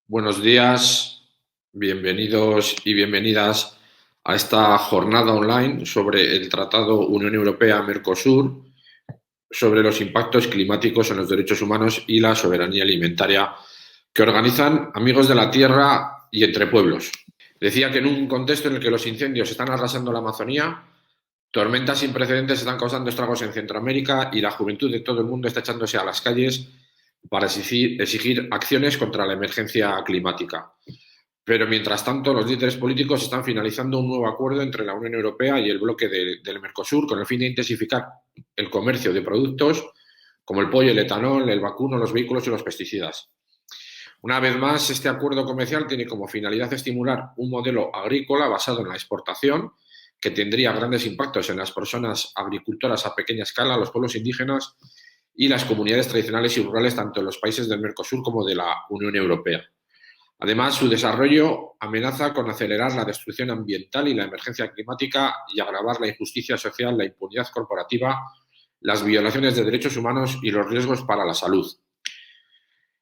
Buenos días, bienvenidos y bienvenidas a esta jornada online sobre el Tratado Unión Europea-Mercosur, sobre los impactos climáticos en los derechos humanos y la soberanía alimentaria, que organizan Amigos de la Tierra y Entre Pueblos. Decía que en un contexto en el que los incendios están arrasando la Amazonía, tormentas sin precedentes están causando estragos en Centroamérica y la juventud de todo el mundo está echándose a las calles para exigir acciones contra la emergencia climática. Pero mientras tanto, los líderes políticos están finalizando un nuevo acuerdo entre la Unión Europea y el bloque del Mercosur con el fin de intensificar el comercio de productos como el pollo, el etanol, el vacuno, los vehículos y los pesticidas. Una vez más, este acuerdo comercial tiene como finalidad estimular un modelo agrícola basado en la exportación que tendría grandes impactos en las personas agricultoras a pequeña escala, los pueblos indígenas y las comunidades tradicionales y rurales tanto en los países del Mercosur como de la Unión Europea. Además, su desarrollo amenaza con acelerar la destrucción ambiental y la emergencia climática y agravar la injusticia social, la impunidad corporativa, las violaciones de derechos humanos y los riesgos para la salud.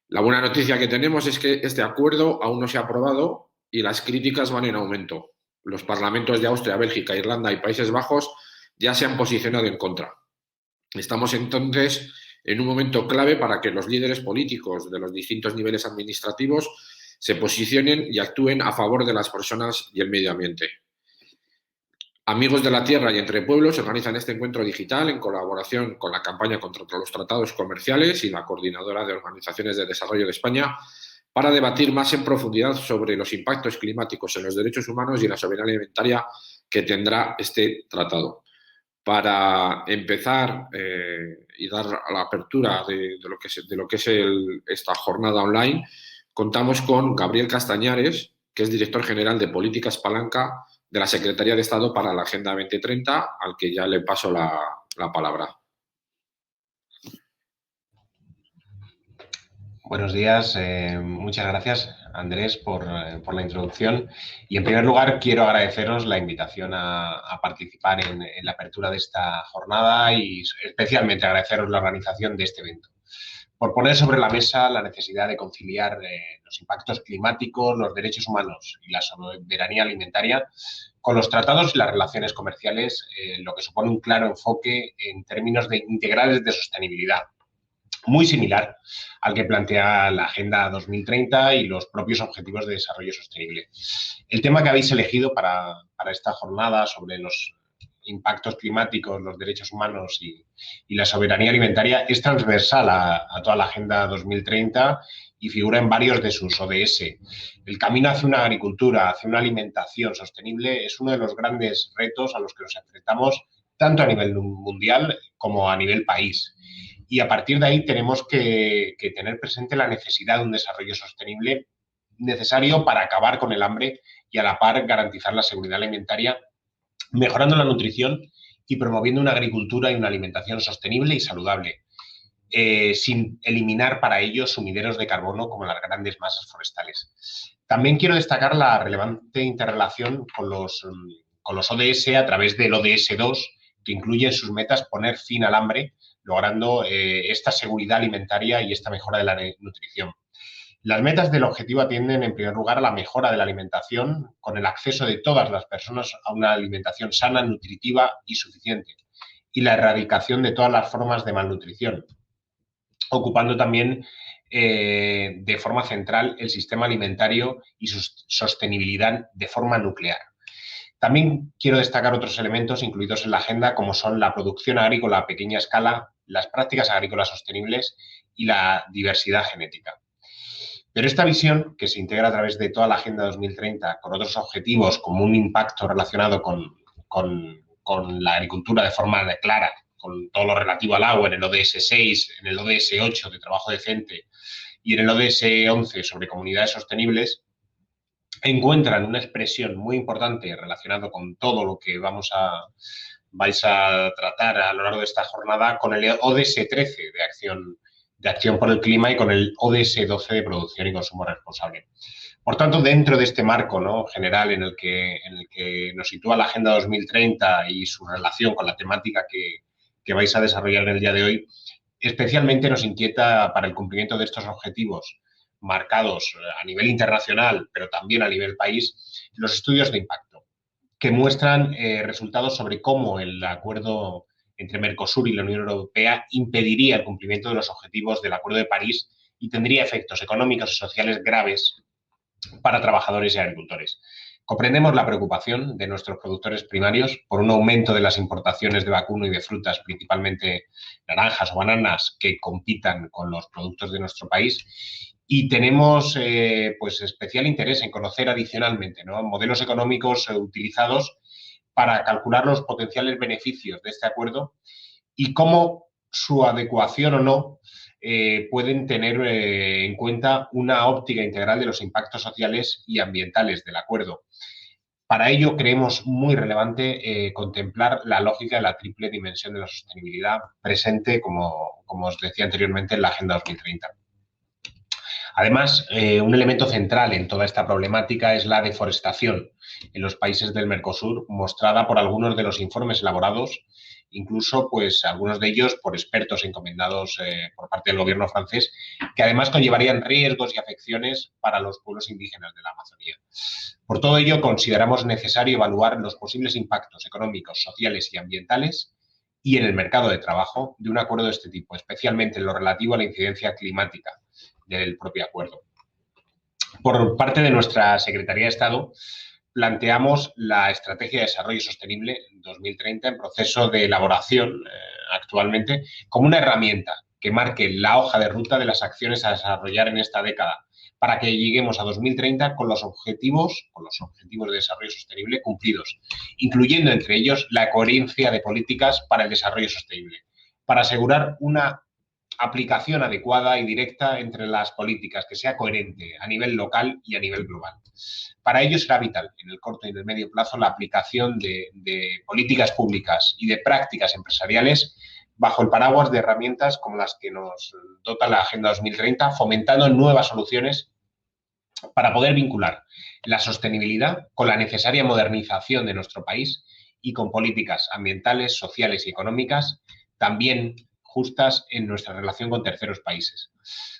La buena noticia que tenemos es que este acuerdo aún no se ha aprobado y las críticas van en aumento. Los parlamentos de Austria, Bélgica, Irlanda y Países Bajos ya se han posicionado en contra. Estamos entonces en un momento clave para que los líderes políticos de los distintos niveles administrativos se posicionen y actúen a favor de las personas y el medio ambiente. Amigos de la Tierra y Entre Pueblos organizan este encuentro digital en colaboración con la campaña contra los tratados comerciales y la Coordinadora de Organizaciones de Desarrollo de España para debatir más en profundidad sobre los impactos climáticos en los derechos humanos y la soberanía alimentaria que tendrá este tratado. Para empezar y dar la apertura de lo que es esta jornada online, contamos con Gabriel Castañares, que es director general de Políticas Palanca de la Secretaría de Estado para la Agenda 2030, al que ya le paso la palabra. Buenos días, muchas gracias Andrés por la introducción y en primer lugar quiero agradeceros la invitación a participar en la apertura de esta jornada y especialmente agradeceros la organización de este evento. Por poner sobre la mesa la necesidad de conciliar los impactos climáticos, los derechos humanos y la soberanía alimentaria con los tratados y las relaciones comerciales, lo que supone un claro enfoque en términos integrales de sostenibilidad, muy similar al que plantea la Agenda 2030 y los propios Objetivos de Desarrollo Sostenible. El tema que habéis elegido para esta jornada sobre los impactos climáticos, los derechos humanos y la soberanía alimentaria es transversal a toda la Agenda 2030 y figura en varios de sus ODS. El camino hacia una agricultura, hacia una alimentación sostenible es uno de los grandes retos a los que nos enfrentamos tanto a nivel mundial como a nivel país. Y a partir de ahí tenemos que tener presente la necesidad de un desarrollo sostenible necesario para acabar con el hambre y a la par garantizar la seguridad alimentaria, mejorando la nutrición y promoviendo una agricultura y una alimentación sostenible y saludable, sin eliminar para ello sumideros de carbono como las grandes masas forestales. También quiero destacar la relevante interrelación con los ODS a través del ODS 2, que incluye en sus metas poner fin al hambre, logrando esta seguridad alimentaria y esta mejora de la nutrición. Las metas del objetivo atienden, en primer lugar, a la mejora de la alimentación, con el acceso de todas las personas a una alimentación sana, nutritiva y suficiente, y la erradicación de todas las formas de malnutrición, ocupando también de forma central el sistema alimentario y su sostenibilidad de forma nuclear. También quiero destacar otros elementos incluidos en la agenda, como son la producción agrícola a pequeña escala, las prácticas agrícolas sostenibles y la diversidad genética. Pero esta visión, que se integra a través de toda la Agenda 2030 con otros objetivos como un impacto relacionado con la agricultura de forma clara, con todo lo relativo al agua en el ODS 6, en el ODS 8 de trabajo decente y en el ODS 11 sobre comunidades sostenibles, encuentran una expresión muy importante relacionada con todo lo que vais a tratar a lo largo de esta jornada con el ODS 13 de acción por el clima y con el ODS 12 de producción y consumo responsable. Por tanto, dentro de este marco, ¿no?, general en el que nos sitúa la Agenda 2030 y su relación con la temática que vais a desarrollar en el día de hoy, especialmente nos inquieta para el cumplimiento de estos objetivos marcados a nivel internacional, pero también a nivel país, los estudios de impacto, que muestran resultados sobre cómo el acuerdo entre Mercosur y la Unión Europea impediría el cumplimiento de los objetivos del Acuerdo de París y tendría efectos económicos y sociales graves para trabajadores y agricultores. Comprendemos la preocupación de nuestros productores primarios por un aumento de las importaciones de vacuno y de frutas, principalmente naranjas o bananas, que compitan con los productos de nuestro país. Y tenemos pues especial interés en conocer adicionalmente, ¿no?, modelos económicos utilizados para calcular los potenciales beneficios de este acuerdo y cómo su adecuación o no pueden tener en cuenta una óptica integral de los impactos sociales y ambientales del acuerdo. Para ello, creemos muy relevante contemplar la lógica de la triple dimensión de la sostenibilidad presente, como os decía anteriormente, en la Agenda 2030. Además, un elemento central en toda esta problemática es la deforestación en los países del Mercosur, mostrada por algunos de los informes elaborados, incluso pues algunos de ellos por expertos encomendados por parte del gobierno francés, que además conllevarían riesgos y afecciones para los pueblos indígenas de la Amazonía. Por todo ello, consideramos necesario evaluar los posibles impactos económicos, sociales y ambientales y en el mercado de trabajo de un acuerdo de este tipo, especialmente en lo relativo a la incidencia climática del propio acuerdo. Por parte de nuestra Secretaría de Estado, planteamos la Estrategia de Desarrollo Sostenible 2030 en proceso de elaboración actualmente como una herramienta que marque la hoja de ruta de las acciones a desarrollar en esta década para que lleguemos a 2030 con los objetivos de desarrollo sostenible cumplidos, incluyendo entre ellos la coherencia de políticas para el desarrollo sostenible, para asegurar una aplicación adecuada y directa entre las políticas, que sea coherente a nivel local y a nivel global. Para ello será vital, en el corto y en el medio plazo, la aplicación de políticas públicas y de prácticas empresariales bajo el paraguas de herramientas como las que nos dota la Agenda 2030, fomentando nuevas soluciones para poder vincular la sostenibilidad con la necesaria modernización de nuestro país y con políticas ambientales, sociales y económicas también justas en nuestra relación con terceros países.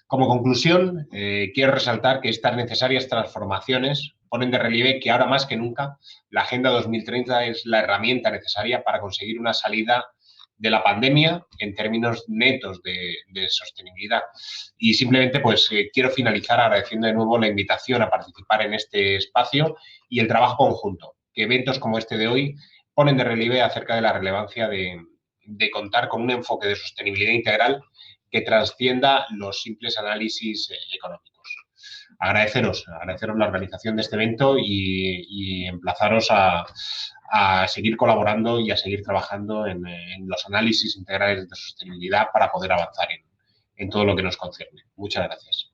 Como conclusión, quiero resaltar que estas necesarias transformaciones ponen de relieve que ahora más que nunca la Agenda 2030 es la herramienta necesaria para conseguir una salida de la pandemia en términos netos de sostenibilidad. Y simplemente pues quiero finalizar agradeciendo de nuevo la invitación a participar en este espacio y el trabajo conjunto, que eventos como este de hoy ponen de relieve acerca de la relevancia de contar con un enfoque de sostenibilidad integral que trascienda los simples análisis económicos. Agradeceros la organización de este evento y emplazaros a seguir colaborando y a seguir trabajando en los análisis integrales de sostenibilidad para poder avanzar en todo lo que nos concierne. Muchas gracias.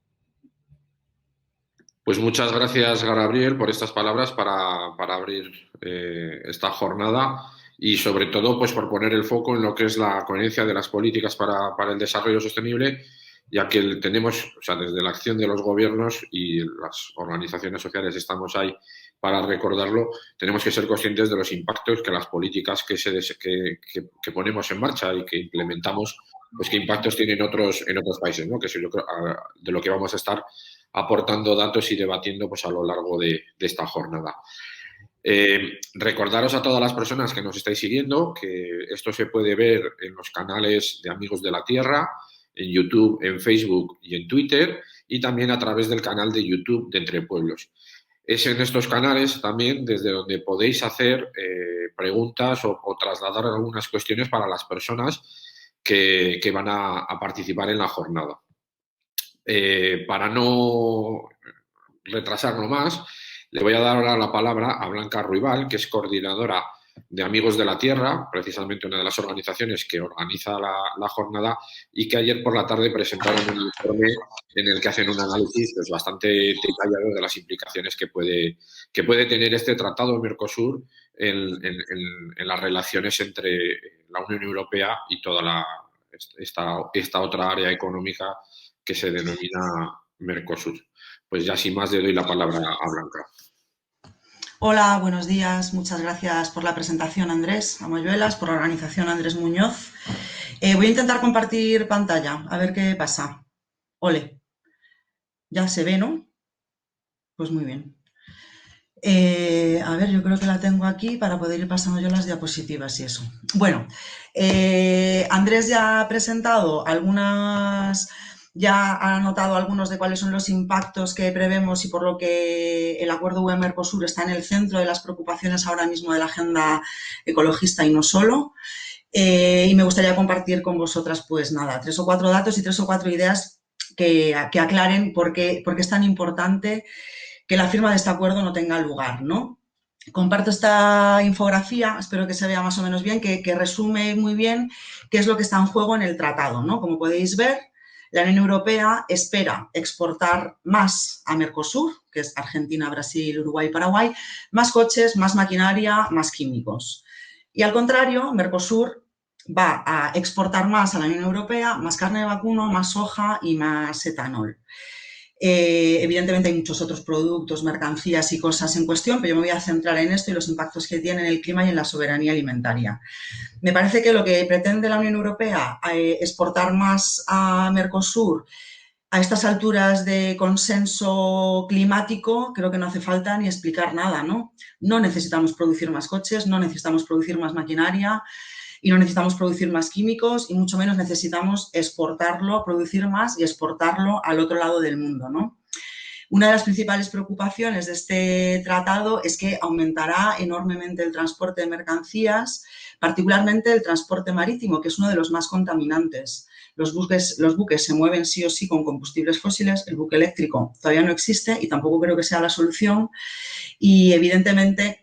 Pues muchas gracias, Gabriel, por estas palabras para abrir esta jornada y sobre todo pues por poner el foco en lo que es la coherencia de las políticas para el desarrollo sostenible, ya que tenemos, o sea, desde la acción de los gobiernos y las organizaciones sociales estamos ahí para recordarlo, tenemos que ser conscientes de los impactos que las políticas que ponemos en marcha y que implementamos, pues qué impactos tienen en otros países, ¿no? Que eso yo creo de lo que vamos a estar aportando datos y debatiendo pues a lo largo de esta jornada. Recordaros a todas las personas que nos estáis siguiendo que esto se puede ver en los canales de Amigos de la Tierra, en YouTube, en Facebook y en Twitter, y también a través del canal de YouTube de Entre Pueblos. Es en estos canales también desde donde podéis hacer preguntas o trasladar algunas cuestiones para las personas que van a participar en la jornada. Para no retrasarlo más, le voy a dar ahora la palabra a Blanca Ruibal, que es coordinadora de Amigos de la Tierra, precisamente una de las organizaciones que organiza la jornada y que ayer por la tarde presentaron un informe en el que hacen un análisis pues, bastante detallado de las implicaciones que puede tener este tratado Mercosur en las relaciones entre la Unión Europea y toda esta otra área económica que se denomina Mercosur. Pues ya sin más le doy la palabra a Blanca. Hola, buenos días. Muchas gracias por la presentación, Andrés Amoyuelas, por la organización Andrés Muñoz. Voy a intentar compartir pantalla, a ver qué pasa. Ole. Ya se ve, ¿no? Pues muy bien. A ver, yo creo que la tengo aquí para poder ir pasando yo las diapositivas y eso. Bueno, Andrés ya ha presentado algunas, ya ha anotado algunos de cuáles son los impactos que prevemos y por lo que el acuerdo UE-Mercosur está en el centro de las preocupaciones ahora mismo de la agenda ecologista y no solo. Y me gustaría compartir con vosotras, pues nada, 3 o 4 datos y 3 o 4 ideas que aclaren por qué es tan importante que la firma de este acuerdo no tenga lugar, ¿no? Comparto esta infografía, espero que se vea más o menos bien, que resume muy bien qué es lo que está en juego en el tratado, ¿no? Como podéis ver, la Unión Europea espera exportar más a Mercosur, que es Argentina, Brasil, Uruguay, Paraguay, más coches, más maquinaria, más químicos. Y al contrario, Mercosur va a exportar más a la Unión Europea, más carne de vacuno, más soja y más etanol. Evidentemente hay muchos otros productos, mercancías y cosas en cuestión, pero yo me voy a centrar en esto y los impactos que tiene en el clima y en la soberanía alimentaria. Me parece que lo que pretende la Unión Europea, exportar más a Mercosur, a estas alturas de consenso climático, creo que no hace falta ni explicar nada, ¿no? No necesitamos producir más coches, no necesitamos producir más maquinaria, y no necesitamos producir más químicos y mucho menos necesitamos exportarlo, producir más y exportarlo al otro lado del mundo, ¿no? Una de las principales preocupaciones de este tratado es que aumentará enormemente el transporte de mercancías, particularmente el transporte marítimo, que es uno de los más contaminantes. Los buques se mueven sí o sí con combustibles fósiles, el buque eléctrico todavía no existe y tampoco creo que sea la solución y evidentemente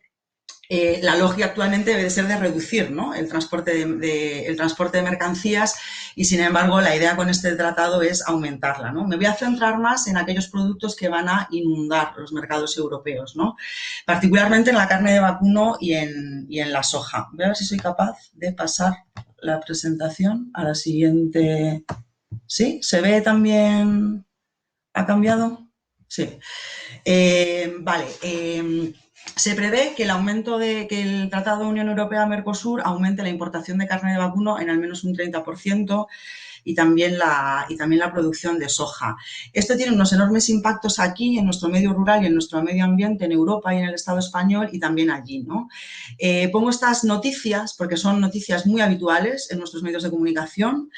la lógica actualmente debe ser de reducir, ¿no?, el transporte de mercancías y, sin embargo, la idea con este tratado es aumentarla, ¿no? Me voy a centrar más en aquellos productos que van a inundar los mercados europeos, ¿no?, particularmente en la carne de vacuno y en la soja. Voy a ver si soy capaz de pasar la presentación a la siguiente. ¿Sí? ¿Se ve también? ¿Ha cambiado? Sí. Vale. Se prevé que que el Tratado de Unión Europea-Mercosur aumente la importación de carne de vacuno en al menos un 30% y también la producción de soja. Esto tiene unos enormes impactos aquí, en nuestro medio rural y en nuestro medio ambiente, en Europa y en el Estado español y también allí, ¿no? Pongo estas noticias porque son noticias muy habituales en nuestros medios de comunicación,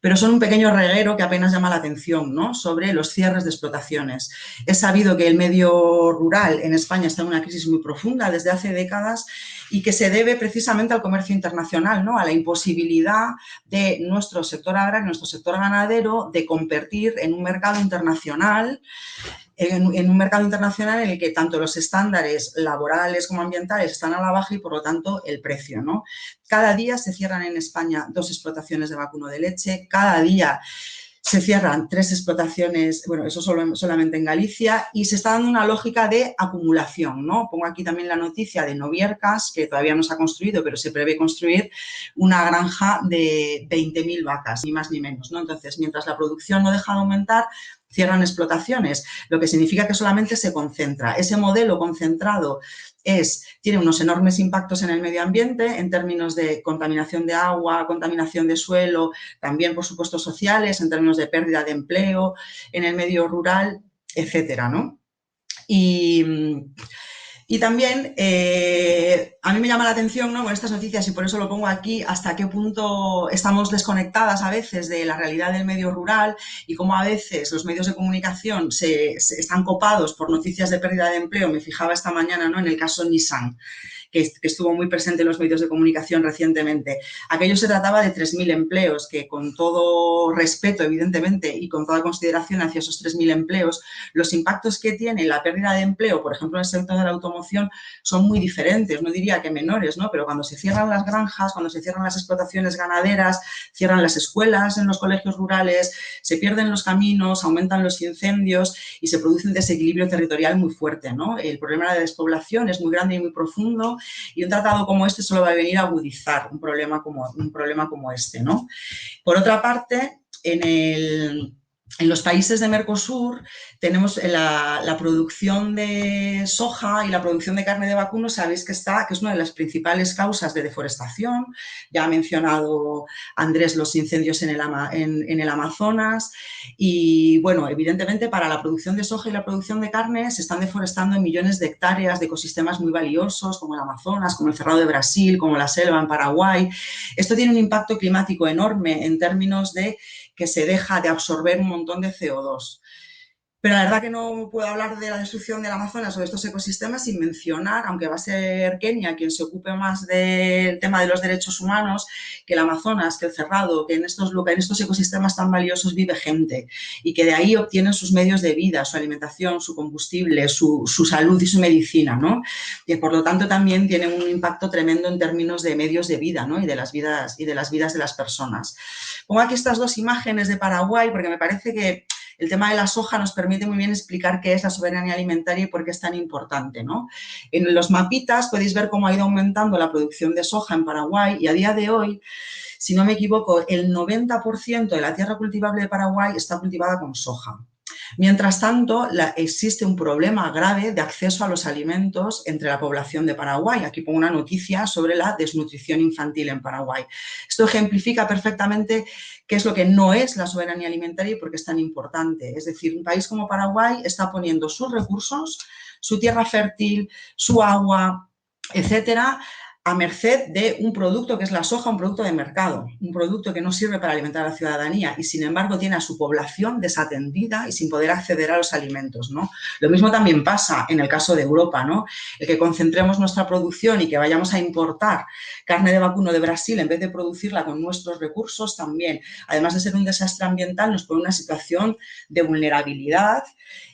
pero son un pequeño reguero que apenas llama la atención, ¿no?, sobre los cierres de explotaciones. Es sabido que el medio rural en España está en una crisis muy profunda desde hace décadas y que se debe precisamente al comercio internacional, ¿no?, a la imposibilidad de nuestro sector agrario, nuestro sector ganadero, de competir en un mercado internacional en un mercado internacional en el que tanto los estándares laborales como ambientales están a la baja y, por lo tanto, el precio, ¿no? Cada día se cierran en España 2 explotaciones de vacuno de leche, cada día se cierran 3 explotaciones, bueno, eso solamente en Galicia, y se está dando una lógica de acumulación, ¿no? Pongo aquí también la noticia de Noviercas, que todavía no se ha construido, pero se prevé construir una granja de 20.000 vacas, ni más ni menos, ¿no? Entonces, mientras la producción no deja de aumentar, cierran explotaciones, lo que significa que solamente se concentra. Ese modelo concentrado tiene unos enormes impactos en el medio ambiente en términos de contaminación de agua, contaminación de suelo, también, por supuesto, sociales, en términos de pérdida de empleo en el medio rural, etcétera, ¿no? Y también a mí me llama la atención, ¿no?, con estas noticias, y por eso lo pongo aquí, hasta qué punto estamos desconectadas a veces de la realidad del medio rural y cómo a veces los medios de comunicación se están copados por noticias de pérdida de empleo. Me fijaba esta mañana, ¿no?, en el caso Nissan, que estuvo muy presente en los medios de comunicación recientemente. Aquello se trataba de 3.000 empleos, que con todo respeto, evidentemente, y con toda consideración hacia esos 3.000 empleos, los impactos que tiene la pérdida de empleo, por ejemplo, en el sector de la automoción, son muy diferentes, no diría que menores, ¿no? Pero cuando se cierran las granjas, cuando se cierran las explotaciones ganaderas, cierran las escuelas en los colegios rurales, se pierden los caminos, aumentan los incendios y se produce un desequilibrio territorial muy fuerte, ¿no? El problema de la despoblación es muy grande y muy profundo, y un tratado como este solo va a venir a agudizar un problema como este, ¿no? Por otra parte, en En los países de Mercosur tenemos la producción de soja y la producción de carne de vacuno, sabéis que es una de las principales causas de deforestación. Ya ha mencionado Andrés los incendios en el Amazonas y, bueno, evidentemente para la producción de soja y la producción de carne se están deforestando en millones de hectáreas de ecosistemas muy valiosos como el Amazonas, como el Cerrado de Brasil, como la selva en Paraguay. Esto tiene un impacto climático enorme en términos de que se deja de absorber un montón de CO2. Pero la verdad que no puedo hablar de la destrucción del Amazonas o de estos ecosistemas sin mencionar, aunque va a ser Kenia quien se ocupe más del tema de los derechos humanos, que el Amazonas, que el Cerrado, que en estos ecosistemas tan valiosos vive gente y que de ahí obtienen sus medios de vida, su alimentación, su combustible, su salud y su medicina, ¿no? Y por lo tanto también tienen un impacto tremendo en términos de medios de vida, ¿no? y de las vidas de las personas. Pongo aquí estas dos imágenes de Paraguay porque me parece que el tema de la soja nos permite muy bien explicar qué es la soberanía alimentaria y por qué es tan importante, ¿no? En los mapitas podéis ver cómo ha ido aumentando la producción de soja en Paraguay y a día de hoy, si no me equivoco, el 90% de la tierra cultivable de Paraguay está cultivada con soja. Mientras tanto, existe un problema grave de acceso a los alimentos entre la población de Paraguay. Aquí pongo una noticia sobre la desnutrición infantil en Paraguay. Esto ejemplifica perfectamente qué es lo que no es la soberanía alimentaria y por qué es tan importante. Es decir, un país como Paraguay está poniendo sus recursos, su tierra fértil, su agua, etcétera, a merced de un producto que es la soja, un producto de mercado, un producto que no sirve para alimentar a la ciudadanía y, sin embargo, tiene a su población desatendida y sin poder acceder a los alimentos, ¿no? Lo mismo también pasa en el caso de Europa, ¿no? El que concentremos nuestra producción y que vayamos a importar carne de vacuno de Brasil en vez de producirla con nuestros recursos también, además de ser un desastre ambiental, nos pone una situación de vulnerabilidad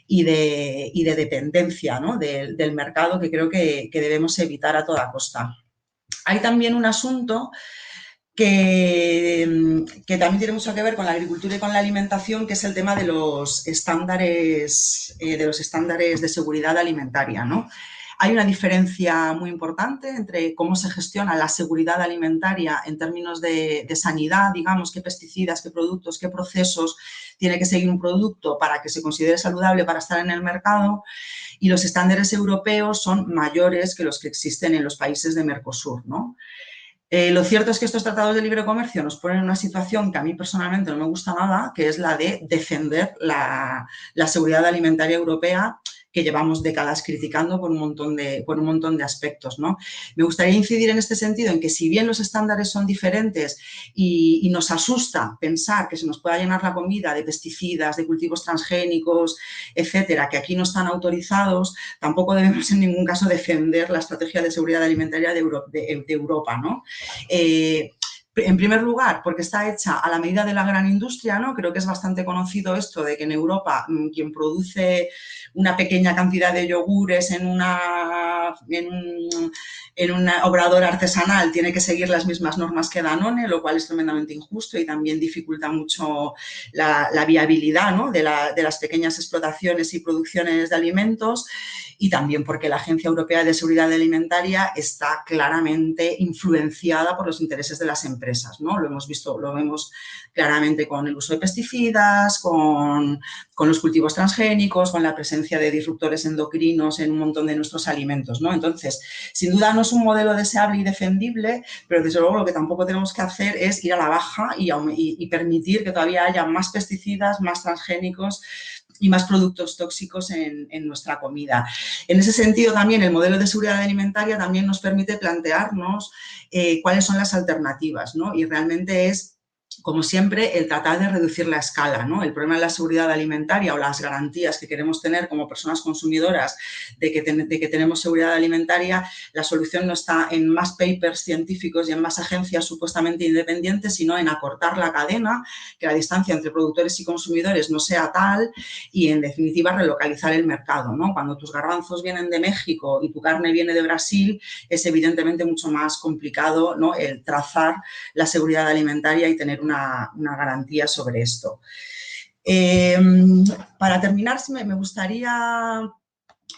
y de dependencia, ¿no? del mercado que creo que debemos evitar a toda costa. Hay también un asunto que también tiene mucho que ver con la agricultura y con la alimentación, que es el tema de los estándares de seguridad alimentaria, ¿no? Hay una diferencia muy importante entre cómo se gestiona la seguridad alimentaria en términos de sanidad, digamos, qué pesticidas, qué productos, qué procesos tiene que seguir un producto para que se considere saludable para estar en el mercado, y los estándares europeos son mayores que los que existen en los países de Mercosur, ¿no? Lo cierto es que estos tratados de libre comercio nos ponen en una situación que a mí personalmente no me gusta nada, que es la de defender la seguridad alimentaria europea, que llevamos décadas criticando por un montón de aspectos, ¿no? Me gustaría incidir en este sentido en que, si bien los estándares son diferentes y nos asusta pensar que se nos pueda llenar la comida de pesticidas, de cultivos transgénicos, etcétera, que aquí no están autorizados, tampoco debemos en ningún caso defender la estrategia de seguridad alimentaria de Europa, ¿no? En primer lugar, porque está hecha a la medida de la gran industria, ¿no? Creo que es bastante conocido esto de que en Europa quien produce una pequeña cantidad de yogures en un obrador artesanal tiene que seguir las mismas normas que Danone, lo cual es tremendamente injusto y también dificulta mucho la viabilidad, ¿no? de las pequeñas explotaciones y producciones de alimentos, y también porque la Agencia Europea de Seguridad Alimentaria está claramente influenciada por los intereses de las empresas, ¿no? Lo vemos claramente con el uso de pesticidas, con los cultivos transgénicos, con la presencia de disruptores endocrinos en un montón de nuestros alimentos, ¿no? Entonces, sin duda no es un modelo deseable y defendible, pero desde luego lo que tampoco tenemos que hacer es ir a la baja y permitir que todavía haya más pesticidas, más transgénicos y más productos tóxicos en nuestra comida. En ese sentido, también el modelo de seguridad alimentaria también nos permite plantearnos cuáles son las alternativas, ¿no? Y realmente es, como siempre, el tratar de reducir la escala, ¿no? El problema de la seguridad alimentaria o las garantías que queremos tener como personas consumidoras de que tenemos seguridad alimentaria, la solución no está en más papers científicos y en más agencias supuestamente independientes, sino en acortar la cadena, que la distancia entre productores y consumidores no sea tal y, en definitiva, relocalizar el mercado, ¿no? Cuando tus garbanzos vienen de México y tu carne viene de Brasil, es evidentemente mucho más complicado, ¿no? El trazar la seguridad alimentaria y tener una garantía sobre esto. Para terminar, me gustaría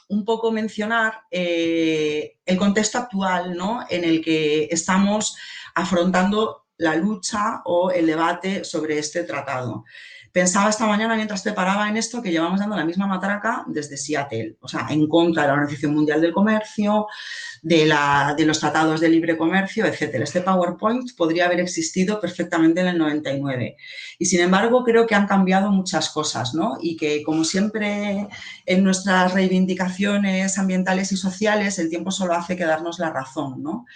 un poco mencionar el contexto actual, ¿no? En el que estamos afrontando la lucha o el debate sobre este tratado. Pensaba esta mañana, mientras preparaba en esto, que llevamos dando la misma matraca desde Seattle, o sea, en contra de la Organización Mundial del Comercio, de los tratados de libre comercio, etcétera. Este PowerPoint podría haber existido perfectamente en el 99. Y sin embargo, creo que han cambiado muchas cosas, ¿no? Y que, como siempre en nuestras reivindicaciones ambientales y sociales, el tiempo solo hace que darnos la razón, ¿no?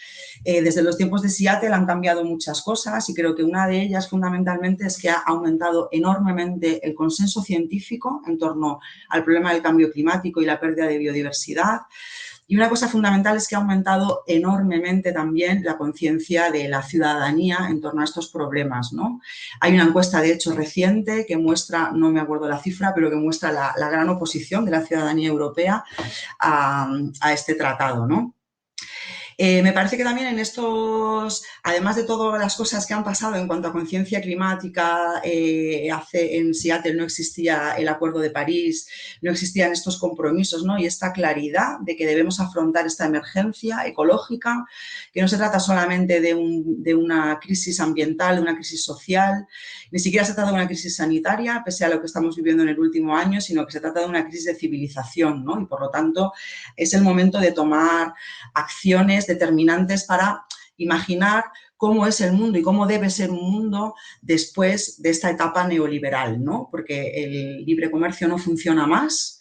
Desde los tiempos de Seattle han cambiado muchas cosas y creo que una de ellas fundamentalmente es que ha aumentado enormemente el consenso científico en torno al problema del cambio climático y la pérdida de biodiversidad. Y una cosa fundamental es que ha aumentado enormemente también la conciencia de la ciudadanía en torno a estos problemas, ¿no? Hay una encuesta, de hecho, reciente que muestra, no me acuerdo la cifra, pero que muestra la gran oposición de la ciudadanía europea a este tratado, ¿no? Me parece que también en estos, además de todas las cosas que han pasado en cuanto a conciencia climática, en Seattle no existía el Acuerdo de París, no existían estos compromisos, ¿no? Y esta claridad de que debemos afrontar esta emergencia ecológica, que no se trata solamente de una crisis ambiental, de una crisis social, ni siquiera se trata de una crisis sanitaria, pese a lo que estamos viviendo en el último año, sino que se trata de una crisis de civilización, ¿no? Y por lo tanto es el momento de tomar acciones determinantes para imaginar cómo es el mundo y cómo debe ser un mundo después de esta etapa neoliberal, ¿no? Porque el libre comercio no funciona más.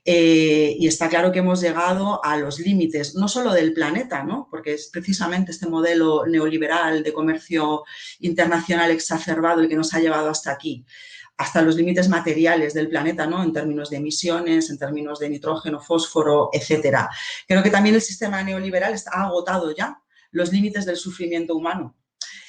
Y está claro que hemos llegado a los límites, no solo del planeta, ¿no? Porque es precisamente este modelo neoliberal de comercio internacional exacerbado el que nos ha llevado hasta aquí, hasta los límites materiales del planeta, ¿no? En términos de emisiones, en términos de nitrógeno, fósforo, etcétera. Creo que también el sistema neoliberal ha agotado ya los límites del sufrimiento humano.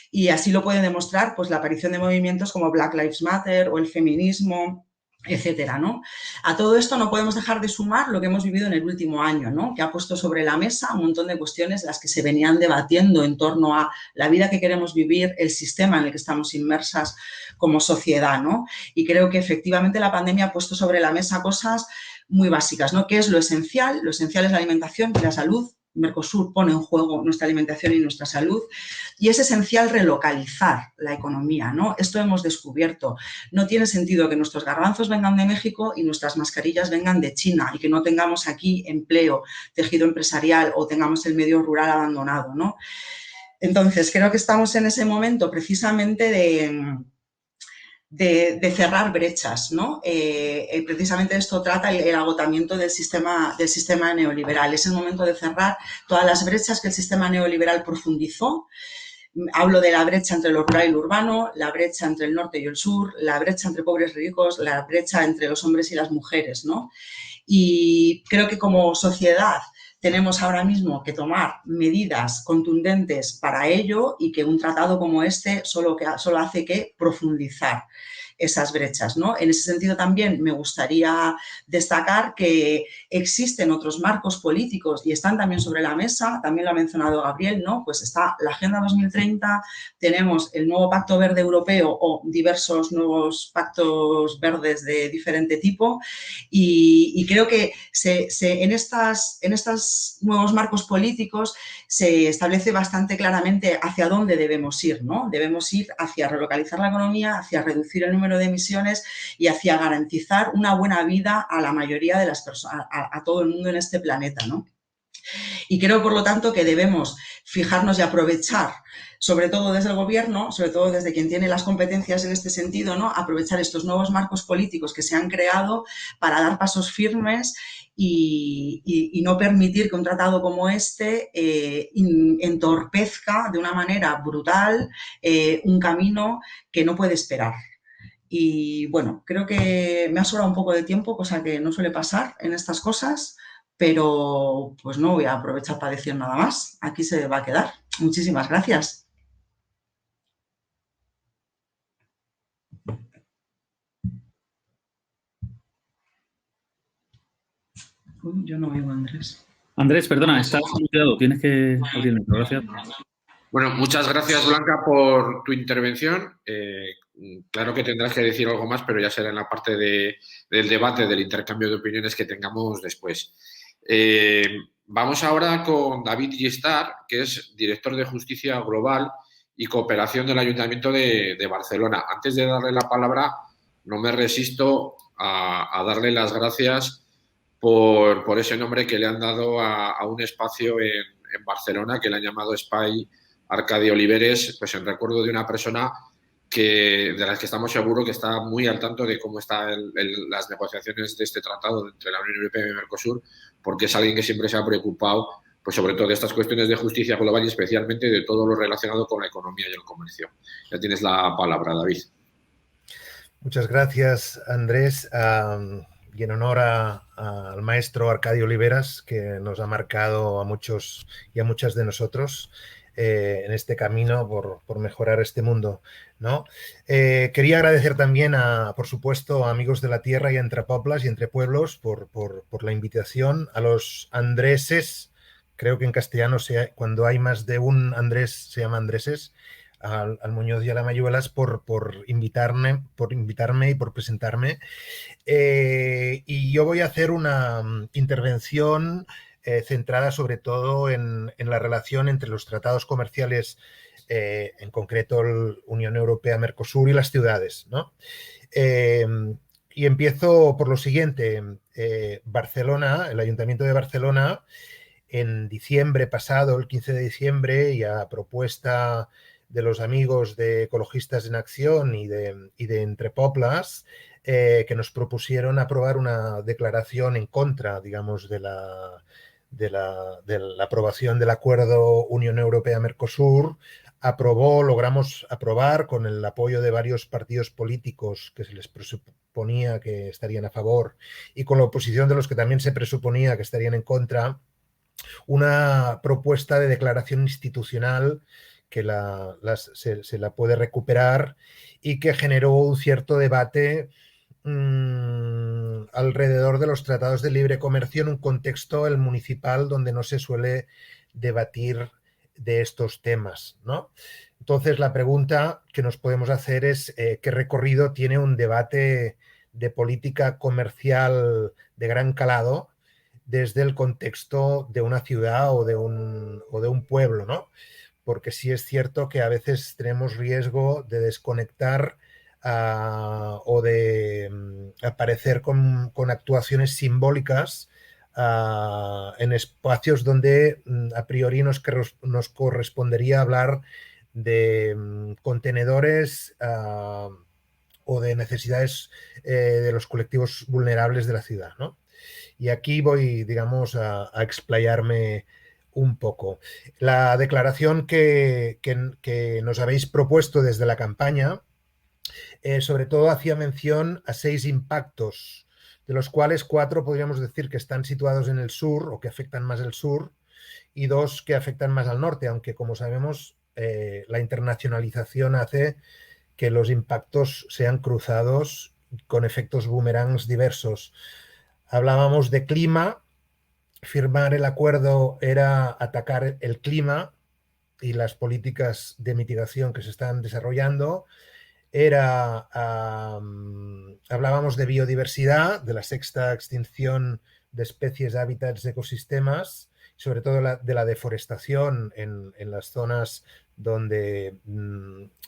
Y así lo puede demostrar pues, la aparición de movimientos como Black Lives Matter o el feminismo, etcétera, ¿no? A todo esto no podemos dejar de sumar lo que hemos vivido en el último año, ¿no? Que ha puesto sobre la mesa un montón de cuestiones las que se venían debatiendo en torno a la vida que queremos vivir, el sistema en el que estamos inmersas como sociedad, ¿no? Y creo que efectivamente la pandemia ha puesto sobre la mesa cosas muy básicas, ¿no? ¿Qué es lo esencial? Lo esencial es la alimentación y la salud. Mercosur pone en juego nuestra alimentación y nuestra salud y es esencial relocalizar la economía, ¿no? Esto hemos descubierto. No tiene sentido que nuestros garbanzos vengan de México y nuestras mascarillas vengan de China y que no tengamos aquí empleo, tejido empresarial o tengamos el medio rural abandonado, ¿no? Entonces, creo que estamos en ese momento precisamente de cerrar brechas, ¿no? Precisamente esto trata el agotamiento del sistema neoliberal. Es el momento de cerrar todas las brechas que el sistema neoliberal profundizó. Hablo de la brecha entre lo rural y lo urbano, la brecha entre el norte y el sur, la brecha entre pobres y ricos, la brecha entre los hombres y las mujeres, ¿no? Y creo que como sociedad tenemos ahora mismo que tomar medidas contundentes para ello y que un tratado como este solo hace que profundizar esas brechas, ¿no? En ese sentido también me gustaría destacar que existen otros marcos políticos y están también sobre la mesa, también lo ha mencionado Gabriel, ¿no? Pues está la Agenda 2030, tenemos el nuevo Pacto Verde Europeo o diversos nuevos pactos verdes de diferente tipo y creo que en estos nuevos marcos políticos se establece bastante claramente hacia dónde debemos ir, ¿no? Debemos ir hacia relocalizar la economía, hacia reducir el número de emisiones y hacia garantizar una buena vida a la mayoría de las personas, a todo el mundo en este planeta, ¿no? Y creo, por lo tanto, que debemos fijarnos y aprovechar, sobre todo desde el gobierno, sobre todo desde quien tiene las competencias en este sentido, ¿no? Aprovechar estos nuevos marcos políticos que se han creado para dar pasos firmes y no permitir que un tratado como este entorpezca de una manera brutal un camino que no puede esperar. Y bueno, creo que me ha sobrado un poco de tiempo, cosa que no suele pasar en estas cosas, pero pues no voy a aprovechar para decir nada más. Aquí se va a quedar. Muchísimas gracias. Uy, yo no oigo a Andrés. Andrés, perdona, estás muteado. Tienes que abrir el micro. Gracias. Bueno, muchas gracias, Blanca, por tu intervención. Claro que tendrás que decir algo más, pero ya será en la parte del debate, del intercambio de opiniones que tengamos después. Vamos ahora con David Gistar, que es director de Justicia Global y Cooperación del Ayuntamiento de Barcelona. Antes de darle la palabra, no me resisto a darle las gracias por ese nombre que le han dado a un espacio en Barcelona que le han llamado Espai Arcadi Oliveres, pues en recuerdo de una persona de las que estamos seguros que está muy al tanto de cómo están las negociaciones de este tratado entre la Unión Europea y Mercosur, porque es alguien que siempre se ha preocupado, pues sobre todo de estas cuestiones de justicia global y especialmente de todo lo relacionado con la economía y el comercio. Ya tienes la palabra, David. Muchas gracias, Andrés. Y en honor al maestro Arcadio Oliveras, que nos ha marcado a muchos y a muchas de nosotros en este camino por mejorar este mundo, ¿no? Quería agradecer también, por supuesto, a Amigos de la Tierra y a Entre Pobles y Entre Pueblos por la invitación, a los Andreses, creo que en castellano cuando hay más de un Andrés se llama Andreses, al Muñoz y a la Mayuelas por invitarme y por presentarme. Y yo voy a hacer una intervención centrada sobre todo en la relación entre los tratados comerciales, en concreto Unión Europea-Mercosur y las ciudades, ¿no? Y empiezo por lo siguiente. Barcelona, el Ayuntamiento de Barcelona, en diciembre pasado, el 15 de diciembre, y a propuesta de los amigos de Ecologistas en Acción y de Entre Pobles, que nos propusieron aprobar una declaración en contra, digamos, de la aprobación del acuerdo Unión Europea-Mercosur. Logramos aprobar con el apoyo de varios partidos políticos que se les presuponía que estarían a favor y con la oposición de los que también se presuponía que estarían en contra, una propuesta de declaración institucional que se la puede recuperar y que generó un cierto debate alrededor de los tratados de libre comercio en un contexto, el municipal, donde no se suele debatir de estos temas, ¿no? Entonces, la pregunta que nos podemos hacer es ¿qué recorrido tiene un debate de política comercial de gran calado desde el contexto de una ciudad o de un pueblo, ¿no? Porque sí es cierto que a veces tenemos riesgo de desconectar o de aparecer con actuaciones simbólicas en espacios donde a priori nos correspondería hablar de contenedores o de necesidades de los colectivos vulnerables de la ciudad, ¿no? Y aquí voy, digamos, a explayarme un poco. La declaración que nos habéis propuesto desde la campaña, sobre todo hacía mención a 6 impactos, de los cuales 4 podríamos decir que están situados en el sur o que afectan más el sur y 2 que afectan más al norte, aunque como sabemos la internacionalización hace que los impactos sean cruzados con efectos boomerangs diversos. Hablábamos de clima. Firmar el acuerdo era atacar el clima y las políticas de mitigación que se están desarrollando. Hablábamos de biodiversidad, de la 6ª extinción de especies, hábitats, de ecosistemas, sobre todo de la deforestación en las zonas donde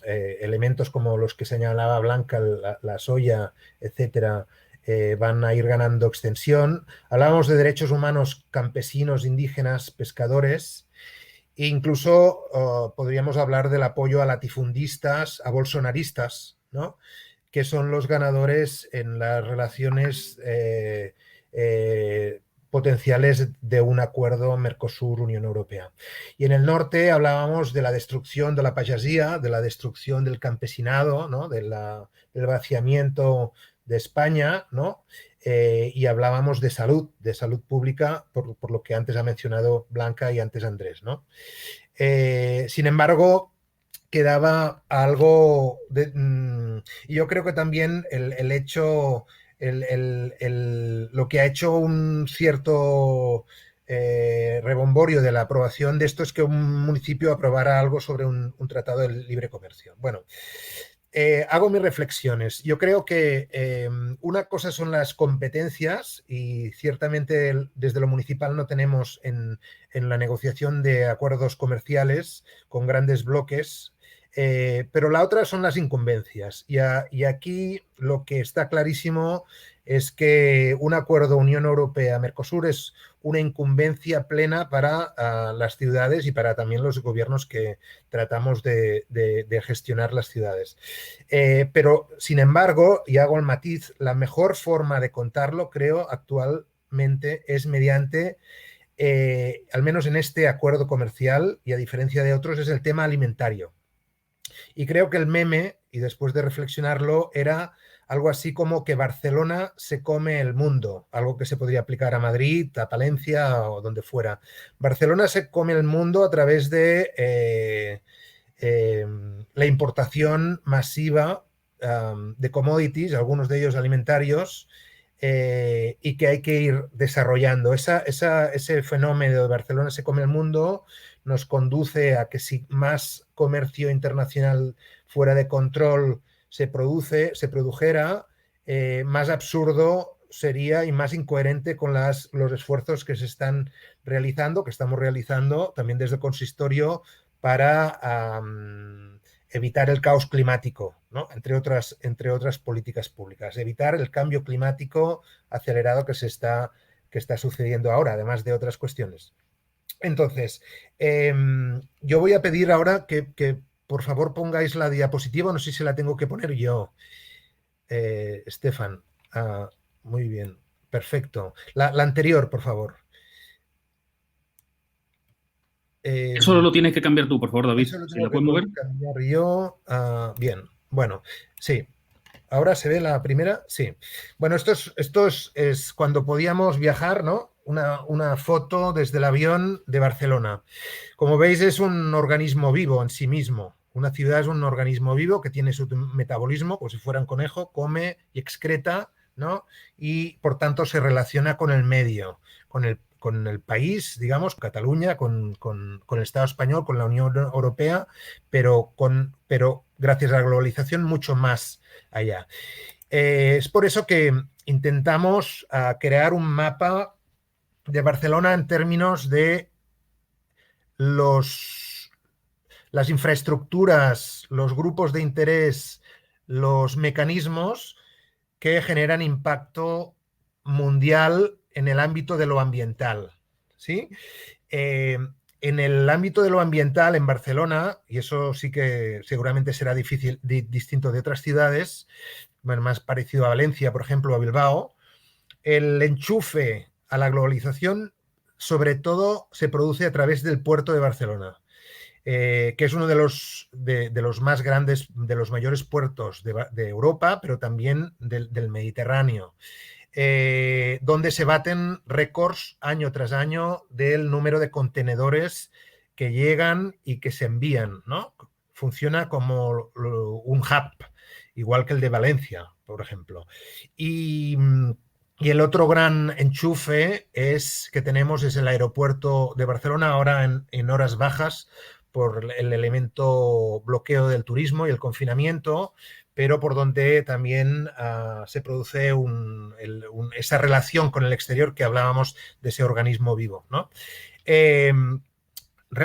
elementos como los que señalaba Blanca, la soya, etcétera, van a ir ganando extensión. Hablábamos de derechos humanos campesinos, indígenas, pescadores, e incluso podríamos hablar del apoyo a latifundistas, a bolsonaristas, ¿no? Que son los ganadores en las relaciones potenciales de un acuerdo Mercosur-Unión Europea. Y en el norte hablábamos de la destrucción de la payasía, de la destrucción del campesinado, ¿no? Del vaciamiento de España, ¿no? Y hablábamos de salud pública, por lo que antes ha mencionado Blanca y antes Andrés, ¿no? Sin embargo, quedaba algo y yo creo que también el hecho, lo que ha hecho un cierto rebomborio de la aprobación de esto es que un municipio aprobara algo sobre un tratado de libre comercio. Bueno, hago mis reflexiones. Yo creo que una cosa son las competencias y ciertamente desde lo municipal no tenemos en la negociación de acuerdos comerciales con grandes bloques Pero la otra son las incumbencias. Y aquí lo que está clarísimo es que un acuerdo Unión Europea-Mercosur es una incumbencia plena para las ciudades y para también los gobiernos que tratamos de gestionar las ciudades. Pero, sin embargo, y hago el matiz, la mejor forma de contarlo, creo, actualmente es mediante, al menos en este acuerdo comercial, y a diferencia de otros, es el tema alimentario. Y creo que el meme, y después de reflexionarlo, era algo así como que Barcelona se come el mundo, algo que se podría aplicar a Madrid, a Palencia o donde fuera. Barcelona se come el mundo a través de la importación masiva de commodities, algunos de ellos alimentarios, y que hay que ir desarrollando. Ese fenómeno de Barcelona se come el mundo nos conduce a que si más comercio internacional fuera de control se produjera, más absurdo sería y más incoherente con los esfuerzos que se están realizando, que estamos realizando también desde el consistorio para evitar el caos climático, ¿no? entre otras políticas públicas, evitar el cambio climático acelerado que está sucediendo ahora, además de otras cuestiones. Entonces, yo voy a pedir ahora que por favor pongáis la diapositiva, no sé si la tengo que poner yo, Estefan. Muy bien, perfecto. La anterior, por favor. Eso lo tienes que cambiar tú, por favor, David. Eso lo ¿Si tengo la puedes mover? cambiar yo. Bien, bueno, sí. ¿Ahora se ve la primera? Sí. Bueno, esto es cuando podíamos viajar, ¿no? Una foto desde el avión de Barcelona. Como veis, es un organismo vivo en sí mismo. Una ciudad es un organismo vivo que tiene su metabolismo, como si fuera un conejo, come y excreta, ¿no? Y, por tanto, se relaciona con el medio, con el país, digamos, Cataluña, con el Estado español, con la Unión Europea, pero gracias a la globalización mucho más allá. Es por eso que intentamos crear un mapa de Barcelona en términos de las infraestructuras, los grupos de interés, los mecanismos que generan impacto mundial en el ámbito de lo ambiental, ¿sí? En el ámbito de lo ambiental en Barcelona, y eso sí que seguramente será distinto de otras ciudades, bueno, más parecido a Valencia, por ejemplo, a Bilbao, el enchufe a la globalización sobre todo se produce a través del puerto de Barcelona, que es uno de los más grandes, de los mayores puertos de Europa, pero también del Mediterráneo, donde se baten récords año tras año del número de contenedores que llegan y que se envían, ¿no? Funciona como un hub, igual que el de Valencia, por ejemplo. Y el otro gran enchufe que tenemos es el aeropuerto de Barcelona, ahora en horas bajas, por el elemento bloqueo del turismo y el confinamiento, pero por donde también se produce esa relación con el exterior que hablábamos de ese organismo vivo, ¿no?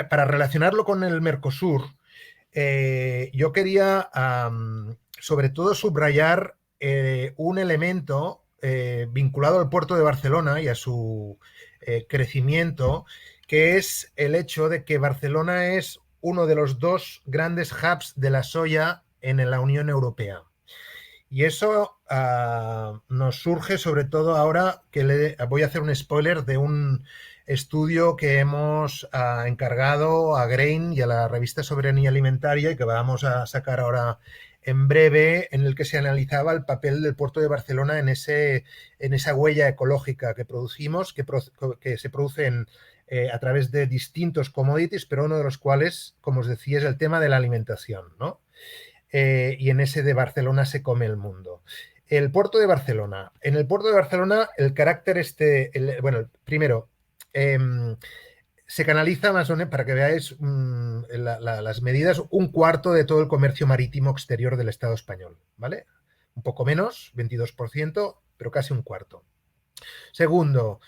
Para relacionarlo con el Mercosur, yo quería sobre todo subrayar un elemento vinculado al puerto de Barcelona y a su crecimiento, que es el hecho de que Barcelona es uno de los dos grandes hubs de la soya en la Unión Europea. Y eso nos surge sobre todo ahora que voy a hacer un spoiler de un estudio que hemos encargado a Grain y a la revista Soberanía Alimentaria y que vamos a sacar ahora en breve, en el que se analizaba el papel del puerto de Barcelona en esa huella ecológica que producimos, que se producen a través de distintos commodities, pero uno de los cuales, como os decía, es el tema de la alimentación, ¿no? Y en ese de Barcelona se come el mundo. El puerto de Barcelona. En el puerto de Barcelona, el carácter primero, se canaliza más o menos, para que veáis las medidas, un cuarto de todo el comercio marítimo exterior del Estado español, ¿vale? Un poco menos, 22%, pero casi un cuarto. Segundo,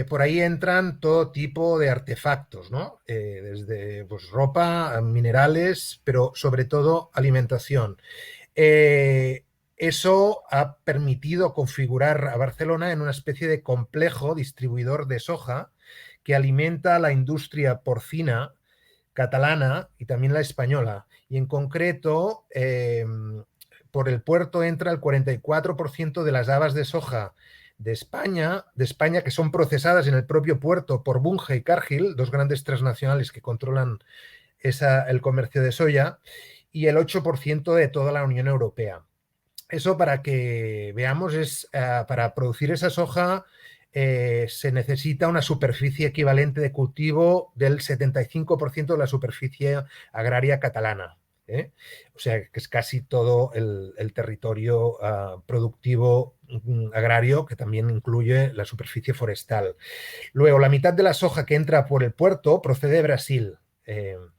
por ahí entran todo tipo de artefactos, ¿no? Desde pues, ropa, minerales, pero sobre todo alimentación. Eso ha permitido configurar a Barcelona en una especie de complejo distribuidor de soja que alimenta a la industria porcina catalana y también la española. Y en concreto, por el puerto entra el 44% de las habas de soja de España, que son procesadas en el propio puerto por Bunge y Cargill, dos grandes transnacionales que controlan el comercio de soya, y el 8% de toda la Unión Europea. Eso, para que veamos, es para producir esa soja se necesita una superficie equivalente de cultivo del 75% de la superficie agraria catalana. O sea, que es casi todo el territorio productivo agrario, que también incluye la superficie forestal. Luego, la mitad de la soja que entra por el puerto procede de Brasil.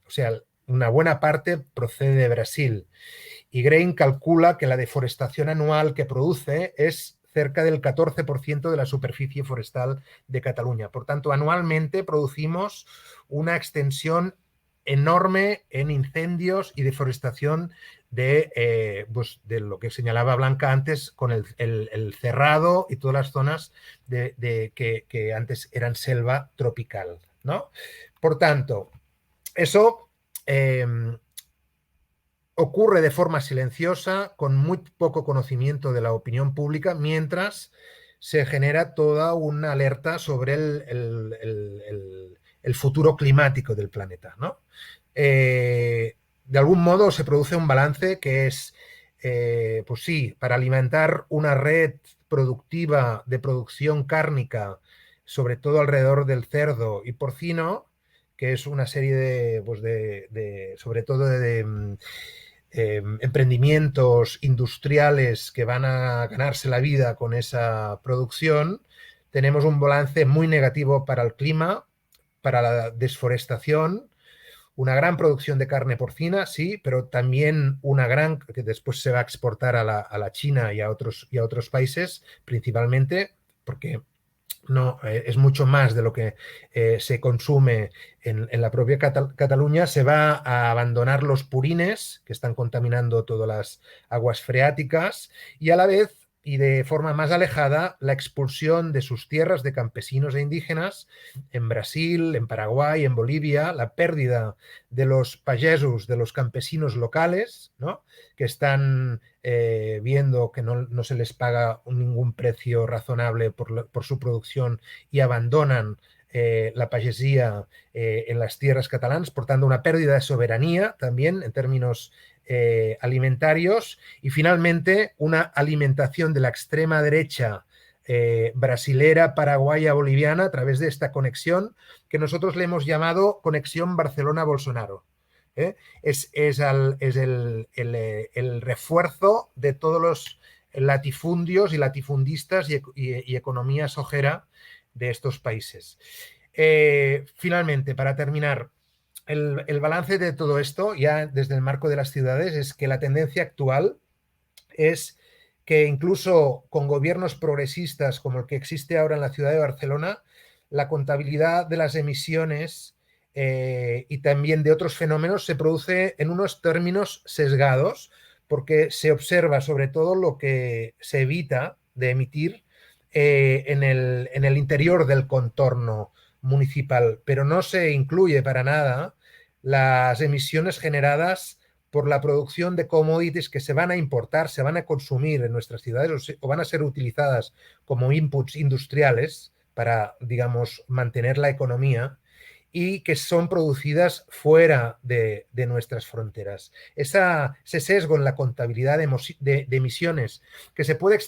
O sea, una buena parte procede de Brasil. Y Grain calcula que la deforestación anual que produce es cerca del 14% de la superficie forestal de Cataluña. Por tanto, anualmente producimos una extensión enorme en incendios y deforestación de lo que señalaba Blanca antes con el cerrado y todas las zonas que antes eran selva tropical, ¿no? Por tanto, eso ocurre de forma silenciosa, con muy poco conocimiento de la opinión pública, mientras se genera toda una alerta sobre el futuro climático del planeta, ¿no? De algún modo se produce un balance que es, pues sí, para alimentar una red productiva de producción cárnica, sobre todo alrededor del cerdo y porcino, que es una serie de sobre todo de emprendimientos industriales que van a ganarse la vida con esa producción, tenemos un balance muy negativo para el clima, para la desforestación, una gran producción de carne porcina, sí, pero también una gran, que después se va a exportar a la China y a otros países, principalmente, porque no, es mucho más de lo que se consume en la propia Cataluña. Se va a abandonar los purines, que están contaminando todas las aguas freáticas, y a la vez, y de forma más alejada, la expulsión de sus tierras de campesinos e indígenas en Brasil, en Paraguay, en Bolivia, la pérdida de los pagesos, de los campesinos locales, ¿no? Que están viendo que no se les paga ningún precio razonable por su producción y abandonan la pagesía en las tierras catalanas, por tanto una pérdida de soberanía también en términos alimentarios, y finalmente una alimentación de la extrema derecha brasilera, paraguaya, boliviana a través de esta conexión que nosotros le hemos llamado conexión Barcelona-Bolsonaro. Es el refuerzo de todos los latifundios y latifundistas y economía sojera de estos países. Finalmente, para terminar, el balance de todo esto, ya desde el marco de las ciudades, es que la tendencia actual es que incluso con gobiernos progresistas como el que existe ahora en la ciudad de Barcelona, la contabilidad de las emisiones y también de otros fenómenos se produce en unos términos sesgados, porque se observa sobre todo lo que se evita de emitir en el interior del contorno municipal, pero no se incluye para nada las emisiones generadas por la producción de commodities que se van a importar, se van a consumir en nuestras ciudades o van a ser utilizadas como inputs industriales para, digamos, mantener la economía, y que son producidas fuera de nuestras fronteras. Ese sesgo en la contabilidad de emisiones, que se puede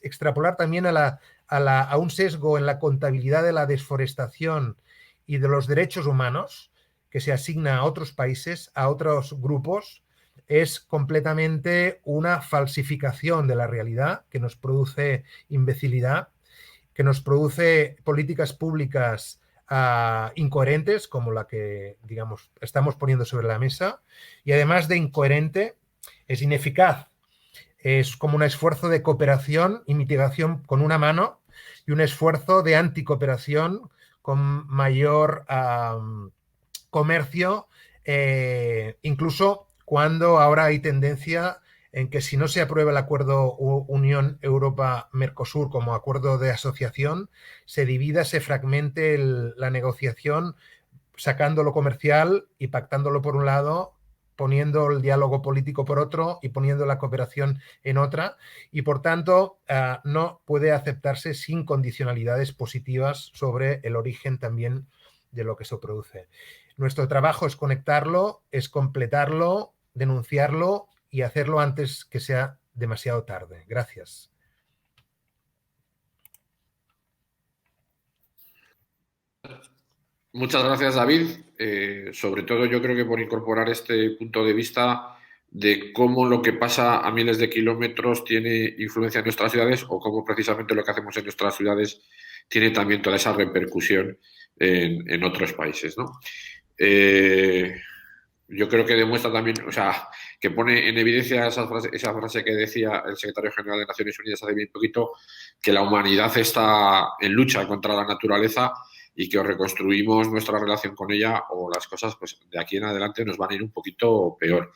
extrapolar también a un sesgo en la contabilidad de la desforestación y de los derechos humanos, que se asigna a otros países, a otros grupos, es completamente una falsificación de la realidad que nos produce imbecilidad, que nos produce políticas públicas incoherentes, como la que, digamos, estamos poniendo sobre la mesa, y además de incoherente, es ineficaz. Es como un esfuerzo de cooperación y mitigación con una mano y un esfuerzo de anticooperación con mayor comercio, incluso cuando ahora hay tendencia en que si no se aprueba el acuerdo Unión Europa-Mercosur como acuerdo de asociación, se divida, se fragmente la negociación, sacando lo comercial y pactándolo por un lado, poniendo el diálogo político por otro y poniendo la cooperación en otra, y por tanto no puede aceptarse sin condicionalidades positivas sobre el origen también de lo que se produce. Nuestro trabajo es conectarlo, es completarlo, denunciarlo y hacerlo antes que sea demasiado tarde. Gracias. Muchas gracias, David. Sobre todo yo creo que por incorporar este punto de vista de cómo lo que pasa a miles de kilómetros tiene influencia en nuestras ciudades o cómo precisamente lo que hacemos en nuestras ciudades tiene también toda esa repercusión en otros países, ¿no? Yo creo que demuestra también, o sea, que pone en evidencia esa frase que decía el secretario general de Naciones Unidas hace bien poquito, que la humanidad está en lucha contra la naturaleza y que o reconstruimos nuestra relación con ella o las cosas, pues de aquí en adelante nos van a ir un poquito peor.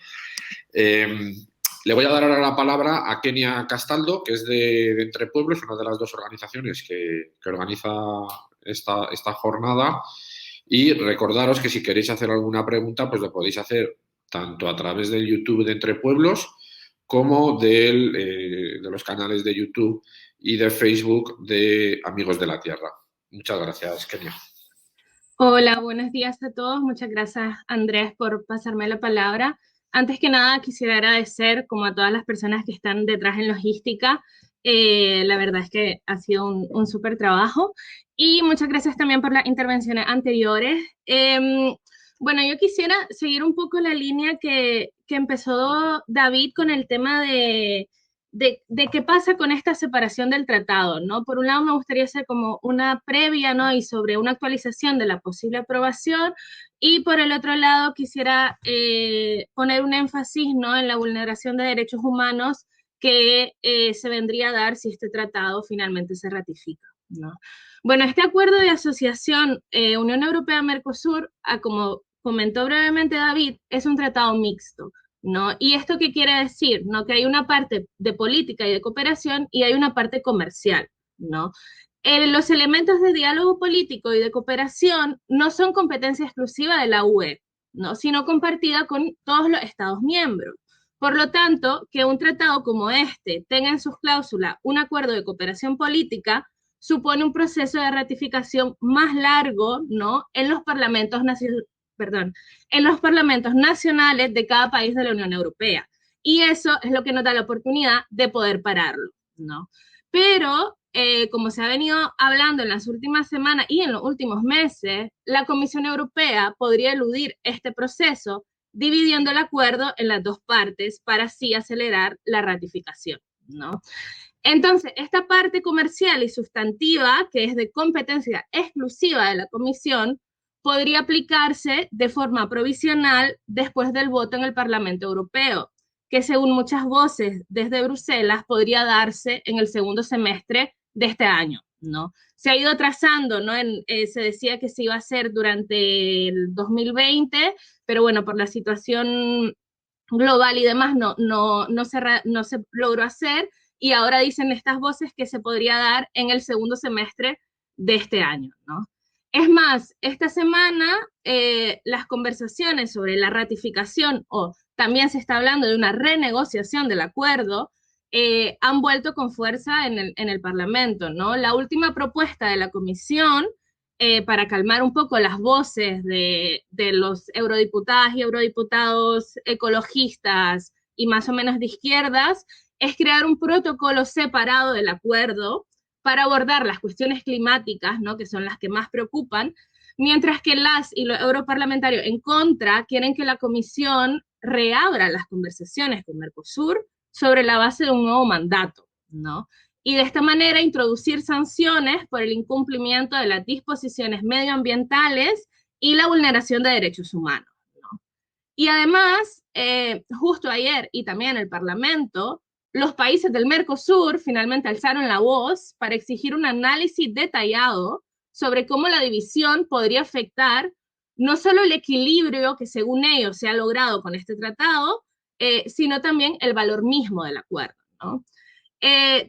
Le voy a dar ahora la palabra a Kenia Castaldo, que es de Entre Pueblos, una de las dos organizaciones que organiza esta jornada. Y recordaros que si queréis hacer alguna pregunta, pues lo podéis hacer tanto a través del YouTube de Entre Pueblos como de los canales de YouTube y de Facebook de Amigos de la Tierra. Muchas gracias, Kenia. Hola, buenos días a todos. Muchas gracias, Andrés, por pasarme la palabra. Antes que nada, quisiera agradecer como a todas las personas que están detrás en logística. La verdad es que ha sido un súper trabajo. Y muchas gracias también por las intervenciones anteriores. Bueno, yo quisiera seguir un poco la línea que empezó David con el tema de qué pasa con esta separación del tratado, ¿no? Por un lado me gustaría hacer como una previa, ¿no? Y sobre una actualización de la posible aprobación, y por el otro lado quisiera poner un énfasis, ¿no? En la vulneración de derechos humanos que se vendría a dar si este tratado finalmente se ratifica, ¿no? Bueno, este acuerdo de asociación Unión Europea-Mercosur, como comentó brevemente David, es un tratado mixto, ¿no? ¿Y esto qué quiere decir? ¿No? Que hay una parte de política y de cooperación y hay una parte comercial, ¿no? Los elementos de diálogo político y de cooperación no son competencia exclusiva de la UE, ¿no? Sino compartida con todos los Estados miembros. Por lo tanto, que un tratado como este tenga en sus cláusulas un acuerdo de cooperación política supone un proceso de ratificación más largo, ¿no? En los parlamentos nacionales de cada país de la Unión Europea. Y eso es lo que nos da la oportunidad de poder pararlo, ¿no? Pero, como se ha venido hablando en las últimas semanas y en los últimos meses, la Comisión Europea podría eludir este proceso dividiendo el acuerdo en las dos partes para así acelerar la ratificación, ¿no? Entonces, esta parte comercial y sustantiva, que es de competencia exclusiva de la Comisión, podría aplicarse de forma provisional después del voto en el Parlamento Europeo, que según muchas voces desde Bruselas podría darse en el segundo semestre de este año, ¿no? Se ha ido trazando, ¿no? Se decía que se iba a hacer durante el 2020, pero bueno, por la situación global y demás no se logró hacer, y ahora dicen estas voces que se podría dar en el segundo semestre de este año, ¿no? Es más, esta semana las conversaciones sobre la ratificación, o también se está hablando de una renegociación del acuerdo, han vuelto con fuerza en el Parlamento, ¿no? La última propuesta de la Comisión, para calmar un poco las voces de los eurodiputadas y eurodiputados ecologistas y más o menos de izquierdas, es crear un protocolo separado del acuerdo para abordar las cuestiones climáticas, ¿no? Que son las que más preocupan, mientras que las y los europarlamentarios en contra quieren que la Comisión reabra las conversaciones con Mercosur sobre la base de un nuevo mandato, ¿no? Y de esta manera introducir sanciones por el incumplimiento de las disposiciones medioambientales y la vulneración de derechos humanos, ¿no? Y además, justo ayer y también el Parlamento, los países del Mercosur finalmente alzaron la voz para exigir un análisis detallado sobre cómo la división podría afectar no solo el equilibrio que según ellos se ha logrado con este tratado, sino también el valor mismo del acuerdo, ¿no?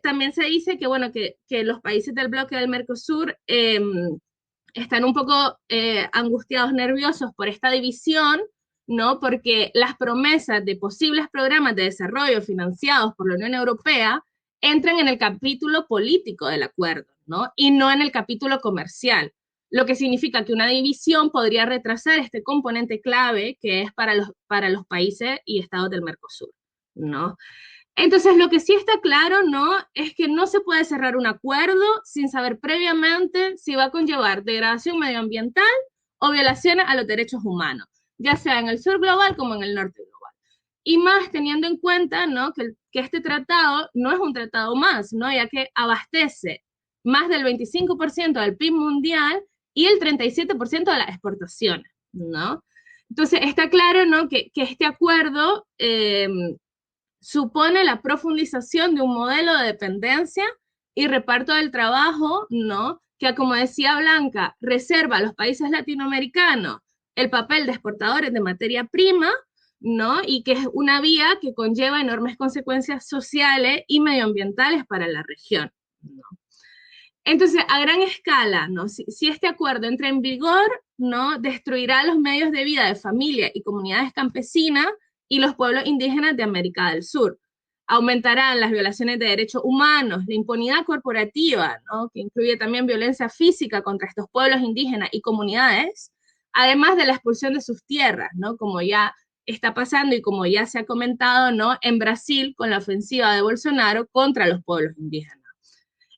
También se dice que, bueno, que los países del bloque del Mercosur están un poco angustiados, nerviosos por esta división, ¿no? Porque las promesas de posibles programas de desarrollo financiados por la Unión Europea entran en el capítulo político del acuerdo, ¿no? Y no en el capítulo comercial, lo que significa que una división podría retrasar este componente clave que es para los países y estados del Mercosur, ¿no? Entonces, lo que sí está claro, ¿no?, es que no se puede cerrar un acuerdo sin saber previamente si va a conllevar degradación medioambiental o violaciones a los derechos humanos, ya sea en el sur global como en el norte global. Y más teniendo en cuenta, ¿no?, que este tratado no es un tratado más, ¿no?, ya que abastece más del 25% del PIB mundial y el 37% de las exportaciones, ¿no? Entonces, está claro, ¿no?, que este acuerdo supone la profundización de un modelo de dependencia y reparto del trabajo, ¿no?, que, como decía Blanca, reserva a los países latinoamericanos el papel de exportadores de materia prima, ¿no?, y que es una vía que conlleva enormes consecuencias sociales y medioambientales para la región, ¿no? Entonces, a gran escala, ¿no?, si este acuerdo entra en vigor, ¿no?, destruirá los medios de vida de familia y comunidades campesinas y los pueblos indígenas de América del Sur. Aumentarán las violaciones de derechos humanos, la impunidad corporativa, ¿no?, que incluye también violencia física contra estos pueblos indígenas y comunidades, además de la expulsión de sus tierras, ¿no?, como ya está pasando y como ya se ha comentado, ¿no?, en Brasil con la ofensiva de Bolsonaro contra los pueblos indígenas.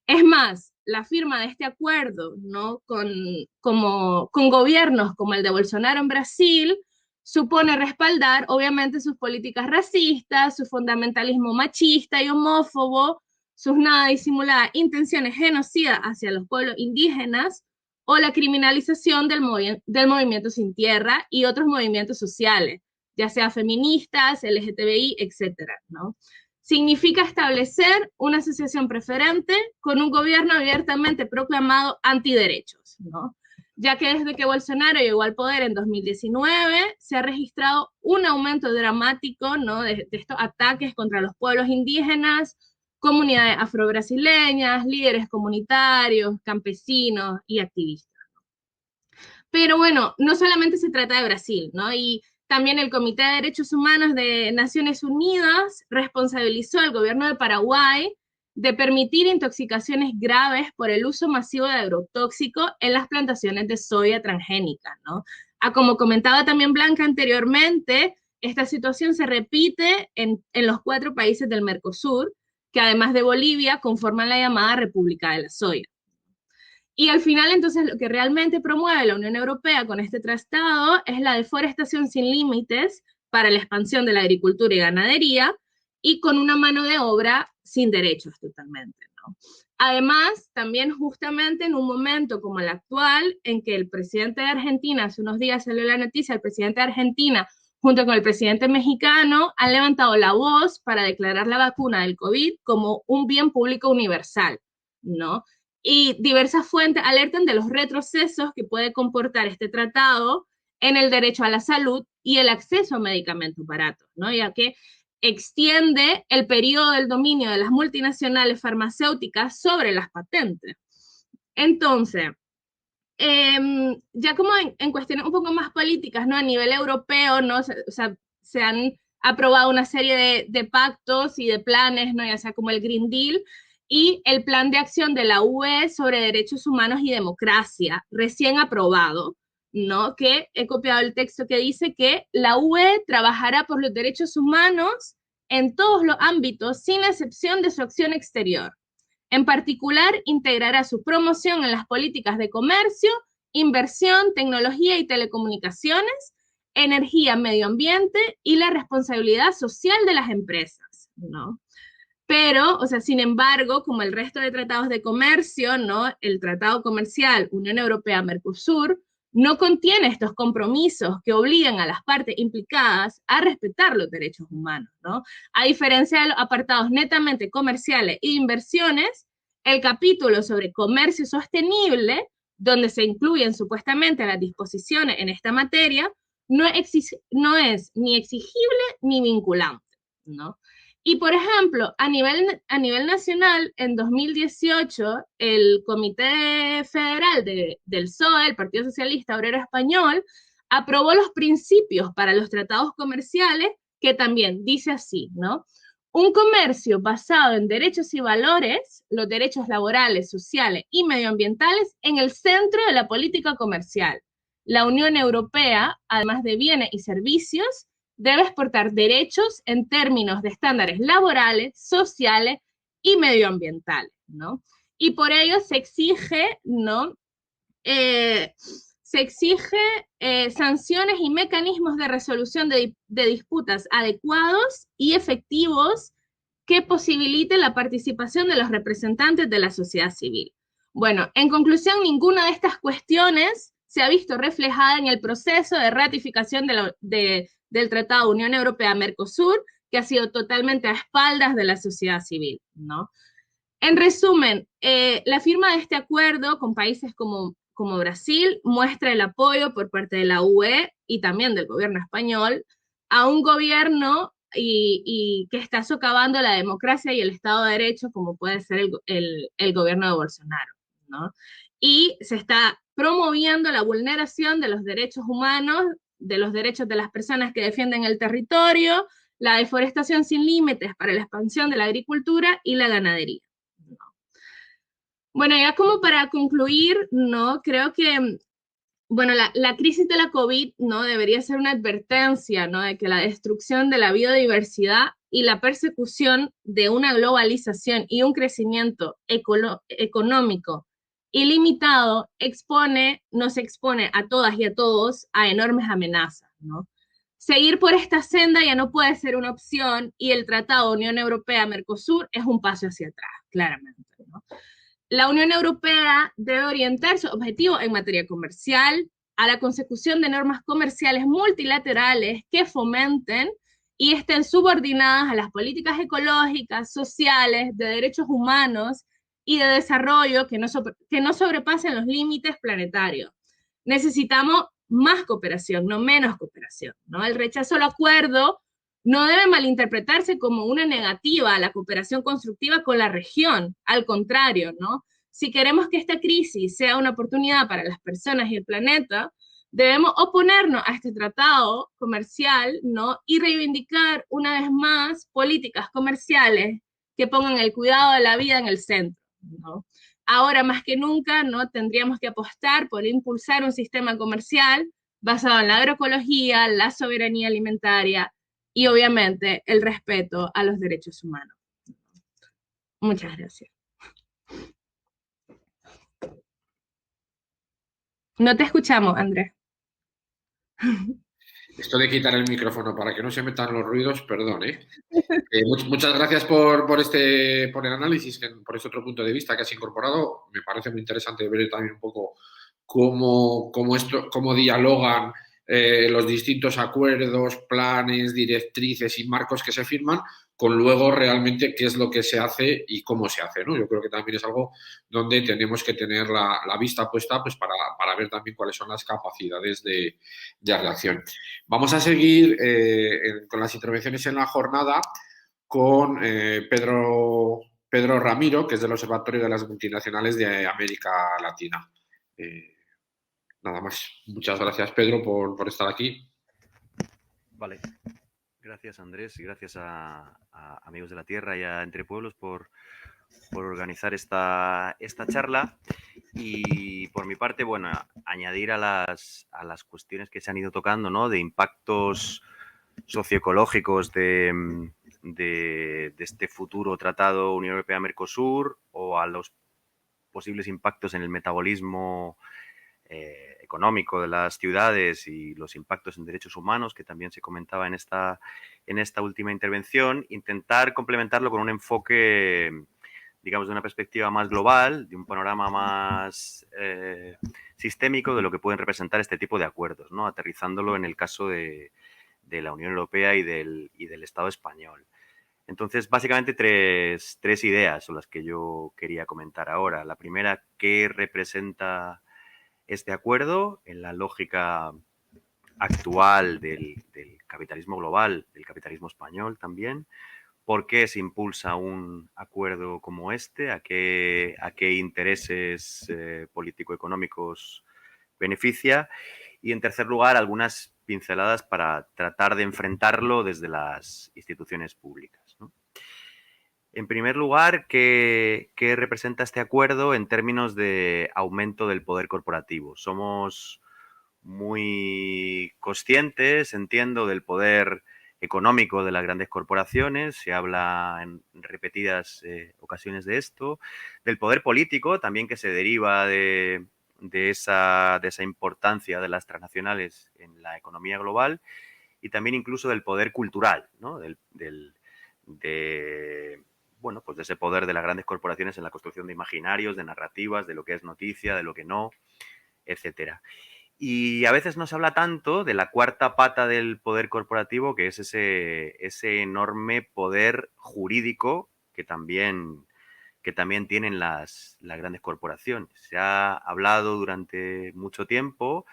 Es más, la firma de este acuerdo, ¿no?, con gobiernos como el de Bolsonaro en Brasil, supone respaldar, obviamente, sus políticas racistas, su fundamentalismo machista y homófobo, sus nada disimuladas intenciones genocidas hacia los pueblos indígenas, o la criminalización del movimiento Sin Tierra y otros movimientos sociales, ya sea feministas, LGTBI, etcétera, ¿no? Significa establecer una asociación preferente con un gobierno abiertamente proclamado antiderechos, ¿no?, ya que desde que Bolsonaro llegó al poder en 2019 se ha registrado un aumento dramático, ¿no?, de estos ataques contra los pueblos indígenas, comunidades afrobrasileñas, líderes comunitarios, campesinos y activistas. Pero bueno, no solamente se trata de Brasil, ¿no? Y también el Comité de Derechos Humanos de Naciones Unidas responsabilizó al gobierno de Paraguay de permitir intoxicaciones graves por el uso masivo de agrotóxicos en las plantaciones de soya transgénica, ¿no? Como comentaba también Blanca anteriormente, esta situación se repite en los 4 países del Mercosur, que además de Bolivia conforman la llamada República de la Soya. Y al final, entonces, lo que realmente promueve la Unión Europea con este tratado es la deforestación sin límites para la expansión de la agricultura y ganadería y con una mano de obra sin derechos totalmente, ¿no? Además, también justamente en un momento como el actual, en que el presidente de Argentina, hace unos días salió la noticia, el presidente de Argentina, junto con el presidente mexicano, han levantado la voz para declarar la vacuna del COVID como un bien público universal, ¿no? Y diversas fuentes alertan de los retrocesos que puede comportar este tratado en el derecho a la salud y el acceso a medicamentos baratos, ¿no?, ya que extiende el periodo del dominio de las multinacionales farmacéuticas sobre las patentes. Entonces, ya como en cuestiones un poco más políticas, ¿no?, a nivel europeo, ¿no?, o sea, se han aprobado una serie de pactos y de planes, ¿no?, ya sea como el Green Deal y el Plan de Acción de la UE sobre Derechos Humanos y Democracia, recién aprobado, ¿no?, que he copiado el texto que dice que la UE trabajará por los derechos humanos en todos los ámbitos, sin excepción de su acción exterior. En particular, integrará su promoción en las políticas de comercio, inversión, tecnología y telecomunicaciones, energía, medio ambiente y la responsabilidad social de las empresas, ¿no? Pero, o sea, sin embargo, como el resto de tratados de comercio, ¿no?, el Tratado Comercial Unión Europea-Mercosur no contiene estos compromisos que obligan a las partes implicadas a respetar los derechos humanos, ¿no? A diferencia de los apartados netamente comerciales e inversiones, el capítulo sobre comercio sostenible, donde se incluyen supuestamente las disposiciones en esta materia, no es ni exigible ni vinculante, ¿no? Y, por ejemplo, a nivel nacional, en 2018, el Comité Federal del PSOE, el Partido Socialista Obrero Español, aprobó los principios para los tratados comerciales, que también dice así, ¿no? Un comercio basado en derechos y valores, los derechos laborales, sociales y medioambientales, en el centro de la política comercial. La Unión Europea, además de bienes y servicios, debe exportar derechos en términos de estándares laborales, sociales y medioambientales, ¿no? Y por ello se exige, ¿no? Se exige sanciones y mecanismos de resolución de disputas adecuados y efectivos que posibiliten la participación de los representantes de la sociedad civil. Bueno, en conclusión, ninguna de estas cuestiones se ha visto reflejada en el proceso de ratificación del Tratado Unión Europea-Mercosur, que ha sido totalmente a espaldas de la sociedad civil, ¿no? En resumen, la firma de este acuerdo con países como Brasil muestra el apoyo por parte de la UE y también del gobierno español a un gobierno y que está socavando la democracia y el Estado de Derecho, como puede ser el gobierno de Bolsonaro, ¿no? Y se está promoviendo la vulneración de los derechos humanos, de los derechos de las personas que defienden el territorio, la deforestación sin límites para la expansión de la agricultura y la ganadería. Bueno, ya como para concluir, ¿no? Creo que, bueno, la crisis de la COVID, ¿no? Debería ser una advertencia, ¿no? De que la destrucción de la biodiversidad y la persecución de una globalización y un crecimiento económico ilimitado nos expone a todas y a todos a enormes amenazas, ¿no? Seguir por esta senda ya no puede ser una opción y el Tratado Unión Europea-Mercosur es un paso hacia atrás, claramente, ¿no? La Unión Europea debe orientar sus objetivos en materia comercial a la consecución de normas comerciales multilaterales que fomenten y estén subordinadas a las políticas ecológicas, sociales, de derechos humanos y de desarrollo que no sobrepasen los límites planetarios. Necesitamos más cooperación, no menos cooperación, ¿no? El rechazo al acuerdo no debe malinterpretarse como una negativa a la cooperación constructiva con la región, al contrario, ¿no? Si queremos que esta crisis sea una oportunidad para las personas y el planeta, debemos oponernos a este tratado comercial, ¿no? Y reivindicar una vez más políticas comerciales que pongan el cuidado de la vida en el centro, ¿no? Ahora más que nunca, ¿no? Tendríamos que apostar por impulsar un sistema comercial basado en la agroecología, la soberanía alimentaria, y obviamente el respeto a los derechos humanos. Muchas gracias. No te escuchamos, Andrés. Esto de quitar el micrófono para que no se metan los ruidos, perdón, ¿eh? Muchas gracias por el análisis, por este otro punto de vista que has incorporado. Me parece muy interesante ver también un poco cómo dialogan los distintos acuerdos, planes, directrices y marcos que se firman con luego realmente qué es lo que se hace y cómo se hace, ¿no? Yo creo que también es algo donde tenemos que tener la vista puesta pues para ver también cuáles son las capacidades de reacción. Vamos a seguir con las intervenciones en la jornada con Pedro Ramiro, que es del Observatorio de las Multinacionales de América Latina. Nada más. Muchas gracias, Pedro, por estar aquí. Vale. Gracias, Andrés, y gracias a Amigos de la Tierra y a Entre Pueblos por organizar esta charla. Y por mi parte, bueno, añadir a las cuestiones que se han ido tocando, ¿no? De impactos socioecológicos de este futuro tratado Unión Europea-Mercosur o a los posibles impactos en el metabolismo económico de las ciudades y los impactos en derechos humanos, que también se comentaba en esta última intervención, intentar complementarlo con un enfoque, digamos, de una perspectiva más global, de un panorama más sistémico de lo que pueden representar este tipo de acuerdos, ¿no? Aterrizándolo en el caso de la Unión Europea y del Estado español. Entonces, básicamente tres ideas son las que yo quería comentar ahora. La primera, ¿qué representa este acuerdo en la lógica actual del capitalismo global, del capitalismo español también? ¿Por qué se impulsa un acuerdo como este? ¿A qué intereses político-económicos beneficia? Y, en tercer lugar, algunas pinceladas para tratar de enfrentarlo desde las instituciones públicas, ¿no? En primer lugar, ¿qué representa este acuerdo en términos de aumento del poder corporativo? Somos muy conscientes, entiendo, del poder económico de las grandes corporaciones, se habla en repetidas ocasiones de esto, del poder político también que se deriva de esa importancia de las transnacionales en la economía global, y también incluso del poder cultural, ¿no? Bueno, pues de ese poder de las grandes corporaciones en la construcción de imaginarios, de narrativas, de lo que es noticia, de lo que no, etcétera. Y a veces no se habla tanto de la cuarta pata del poder corporativo, que es ese enorme poder jurídico que también tienen las grandes corporaciones. Se ha hablado durante mucho tiempo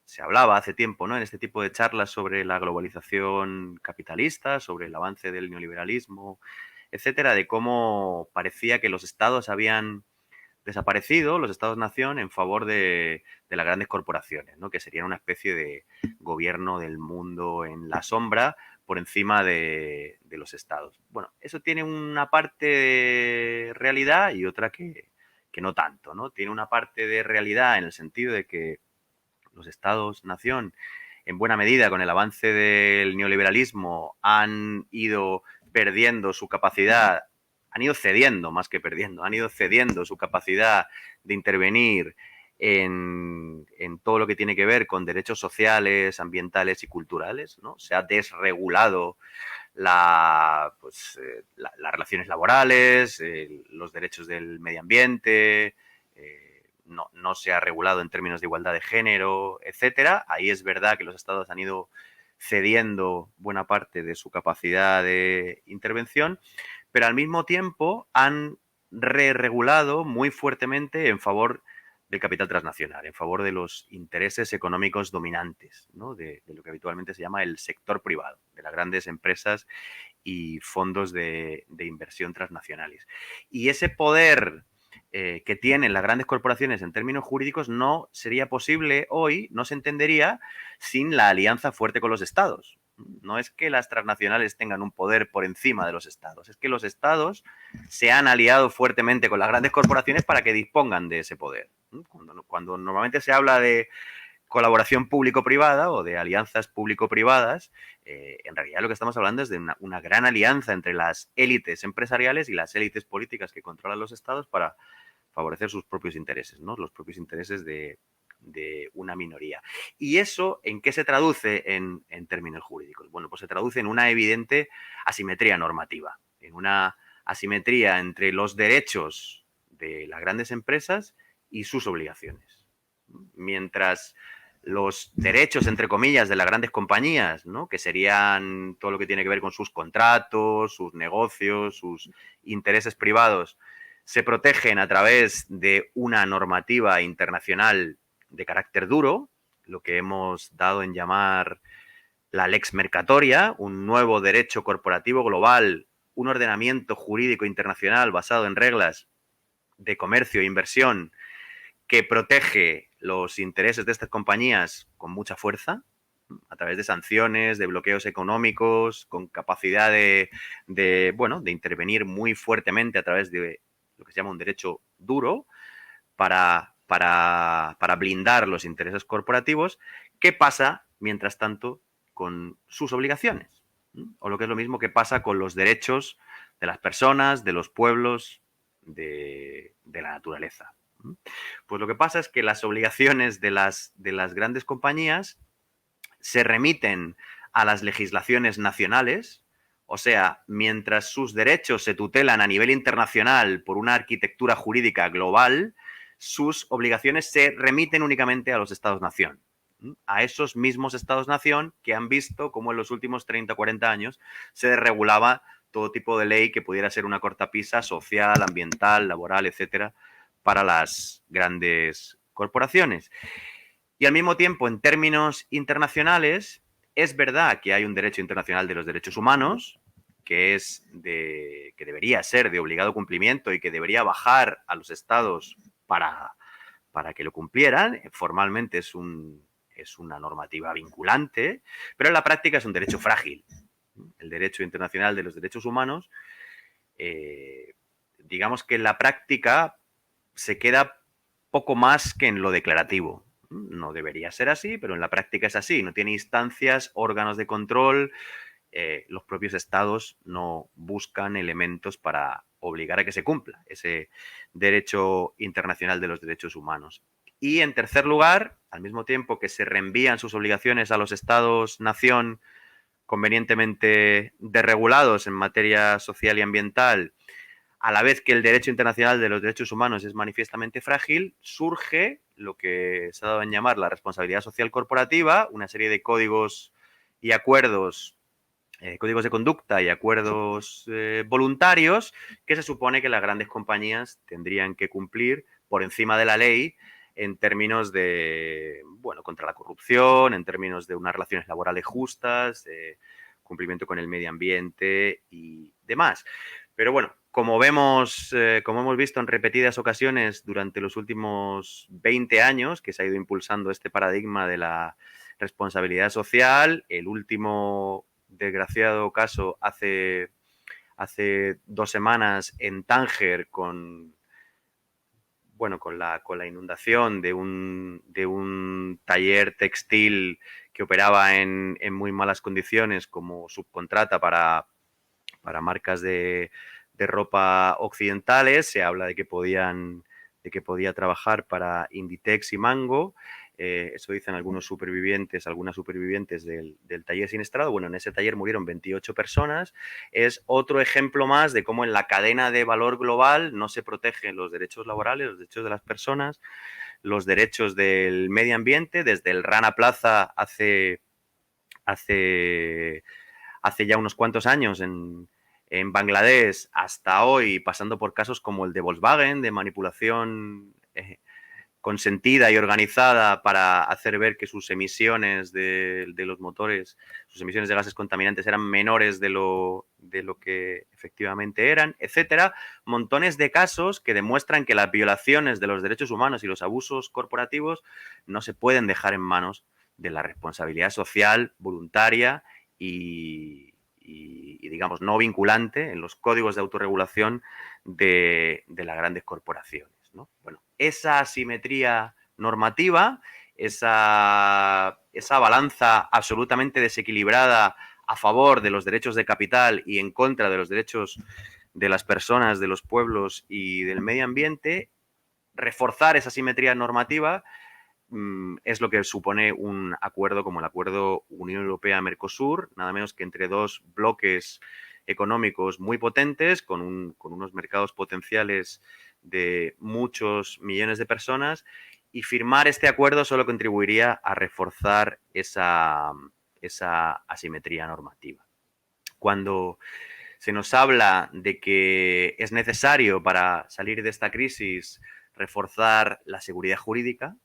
se hablaba hace tiempo, ¿no?, en este tipo de charlas sobre la globalización capitalista, sobre el avance del neoliberalismo, etcétera, de cómo parecía que los estados habían desaparecido, los estados-nación, en favor de las grandes corporaciones, ¿no?, que serían una especie de gobierno del mundo en la sombra por encima de los estados. Bueno, eso tiene una parte de realidad y otra que no tanto, ¿no? Tiene una parte de realidad en el sentido de que los estados-nación, en buena medida, con el avance del neoliberalismo, han ido perdiendo su capacidad, han ido cediendo más que perdiendo, han ido cediendo su capacidad de intervenir en todo lo que tiene que ver con derechos sociales, ambientales y culturales, ¿no? Se ha desregulado las relaciones laborales, los derechos del medio ambiente, no se ha regulado en términos de igualdad de género, etcétera. Ahí es verdad que los estados han ido cediendo buena parte de su capacidad de intervención, pero al mismo tiempo han re-regulado muy fuertemente en favor del capital transnacional, en favor de los intereses económicos dominantes, ¿no?, de lo que habitualmente se llama el sector privado, de las grandes empresas y fondos de inversión transnacionales. Y ese poder que tienen las grandes corporaciones en términos jurídicos no sería posible hoy, no se entendería sin la alianza fuerte con los estados. No es que las transnacionales tengan un poder por encima de los estados, es que los estados se han aliado fuertemente con las grandes corporaciones para que dispongan de ese poder. Cuando normalmente se habla de colaboración público-privada o de alianzas público-privadas, en realidad lo que estamos hablando es de una gran alianza entre las élites empresariales y las élites políticas que controlan los estados para favorecer sus propios intereses, ¿no?, los propios intereses de una minoría. ¿Y eso en qué se traduce en términos jurídicos? Bueno, pues se traduce en una evidente asimetría normativa, en una asimetría entre los derechos de las grandes empresas y sus obligaciones. Mientras los derechos, entre comillas, de las grandes compañías, ¿no?, que serían todo lo que tiene que ver con sus contratos, sus negocios, sus intereses privados, se protegen a través de una normativa internacional de carácter duro, lo que hemos dado en llamar la lex mercatoria, un nuevo derecho corporativo global, un ordenamiento jurídico internacional basado en reglas de comercio e inversión que protege los intereses de estas compañías con mucha fuerza, a través de sanciones, de bloqueos económicos, con capacidad de intervenir muy fuertemente a través de lo que se llama un derecho duro para blindar los intereses corporativos. ¿Qué pasa, mientras tanto, con sus obligaciones? O lo que es lo mismo, ¿qué pasa con los derechos de las personas, de los pueblos, de la naturaleza? Pues lo que pasa es que las obligaciones de las grandes compañías se remiten a las legislaciones nacionales O sea, mientras sus derechos se tutelan a nivel internacional por una arquitectura jurídica global, sus obligaciones se remiten únicamente a los Estados-nación, a esos mismos Estados-nación que han visto cómo en los últimos 30 o 40 años se desregulaba todo tipo de ley que pudiera ser una cortapisa social, ambiental, laboral, etcétera, para las grandes corporaciones. Y al mismo tiempo, en términos internacionales, es verdad que hay un derecho internacional de los derechos humanos, que debería ser de obligado cumplimiento y que debería bajar a los estados para que lo cumplieran. Formalmente es una normativa vinculante, pero en la práctica es un derecho frágil. El derecho internacional de los derechos humanos, digamos que en la práctica se queda poco más que en lo declarativo. No debería ser así, pero en la práctica es así. No tiene instancias, órganos de control. Los propios estados no buscan elementos para obligar a que se cumpla ese derecho internacional de los derechos humanos. Y en tercer lugar, al mismo tiempo que se reenvían sus obligaciones a los estados-nación convenientemente desregulados en materia social y ambiental, a la vez que el derecho internacional de los derechos humanos es manifiestamente frágil, surge lo que se ha dado en llamar la responsabilidad social corporativa, una serie de códigos y acuerdos, códigos de conducta y acuerdos voluntarios que se supone que las grandes compañías tendrían que cumplir por encima de la ley en términos de, bueno, contra la corrupción, en términos de unas relaciones laborales justas, cumplimiento con el medio ambiente y demás. Pero bueno, como hemos visto en repetidas ocasiones durante los últimos 20 años, que se ha ido impulsando este paradigma de la responsabilidad social, el último desgraciado caso hace 2 semanas en Tánger con la inundación de un taller textil que operaba en muy malas condiciones como subcontrata para marcas de ropa occidentales. Se habla de que podía trabajar para Inditex y Mango. Eso dicen algunas supervivientes del taller siniestrado. Bueno, en ese taller murieron 28 personas. Es otro ejemplo más de cómo en la cadena de valor global no se protegen los derechos laborales, los derechos de las personas, los derechos del medio ambiente. Desde el Rana Plaza hace ya unos cuantos años en Bangladesh hasta hoy, pasando por casos como el de Volkswagen, de manipulación consentida y organizada para hacer ver que sus emisiones de los motores, sus emisiones de gases contaminantes eran menores de lo que efectivamente eran, etcétera. Montones de casos que demuestran que las violaciones de los derechos humanos y los abusos corporativos no se pueden dejar en manos de la responsabilidad social voluntaria y digamos, no vinculante en los códigos de autorregulación de las grandes corporaciones, ¿no? Bueno, esa asimetría normativa, esa balanza absolutamente desequilibrada a favor de los derechos de capital y en contra de los derechos de las personas, de los pueblos y del medio ambiente, reforzar esa asimetría normativa es lo que supone un acuerdo como el acuerdo Unión Europea-Mercosur, nada menos que entre dos bloques económicos muy potentes, con unos mercados potenciales de muchos millones de personas, y firmar este acuerdo solo contribuiría a reforzar esa asimetría normativa. Cuando se nos habla de que es necesario para salir de esta crisis reforzar la seguridad jurídica,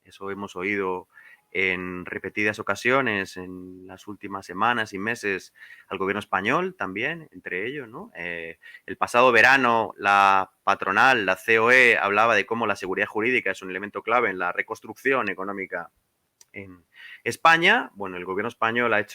eso hemos oído en repetidas ocasiones en las últimas semanas y meses al gobierno español también, entre ellos, ¿no? El pasado verano la patronal, la COE, hablaba de cómo la seguridad jurídica es un elemento clave en la reconstrucción económica en España. Bueno, el gobierno español ha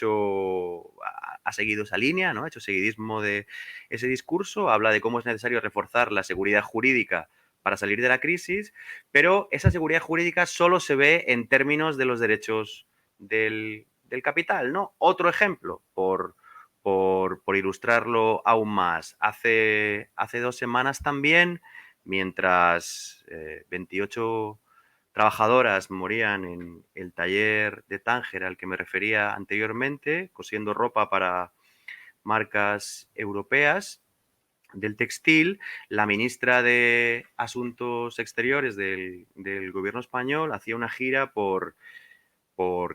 seguido esa línea, ¿no? Ha hecho seguidismo de ese discurso, habla de cómo es necesario reforzar la seguridad jurídica para salir de la crisis, pero esa seguridad jurídica solo se ve en términos de los derechos del capital, ¿no? Otro ejemplo, por ilustrarlo aún más. Hace 2 semanas también, mientras 28 trabajadoras morían en el taller de Tánger al que me refería anteriormente, cosiendo ropa para marcas europeas del textil, la ministra de Asuntos Exteriores del gobierno español hacía una gira por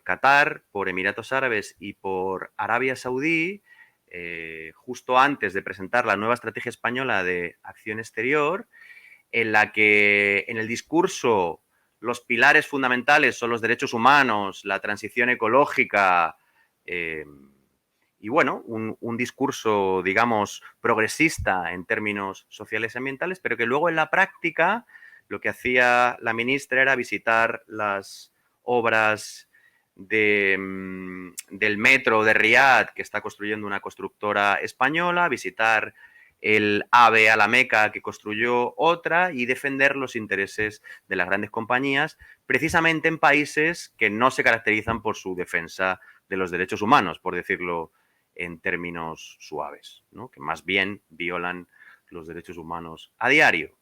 Qatar, por Emiratos Árabes y por Arabia Saudí, justo antes de presentar la nueva estrategia española de acción exterior, en la que en el discurso los pilares fundamentales son los derechos humanos, la transición ecológica y, bueno, un discurso, digamos, progresista en términos sociales y ambientales, pero que luego en la práctica lo que hacía la ministra era visitar las obras del metro de Riad, que está construyendo una constructora española, visitar el AVE a la Meca, que construyó otra, y defender los intereses de las grandes compañías, precisamente en países que no se caracterizan por su defensa de los derechos humanos, por decirlo en términos suaves, ¿no? Que más bien violan los derechos humanos a diario.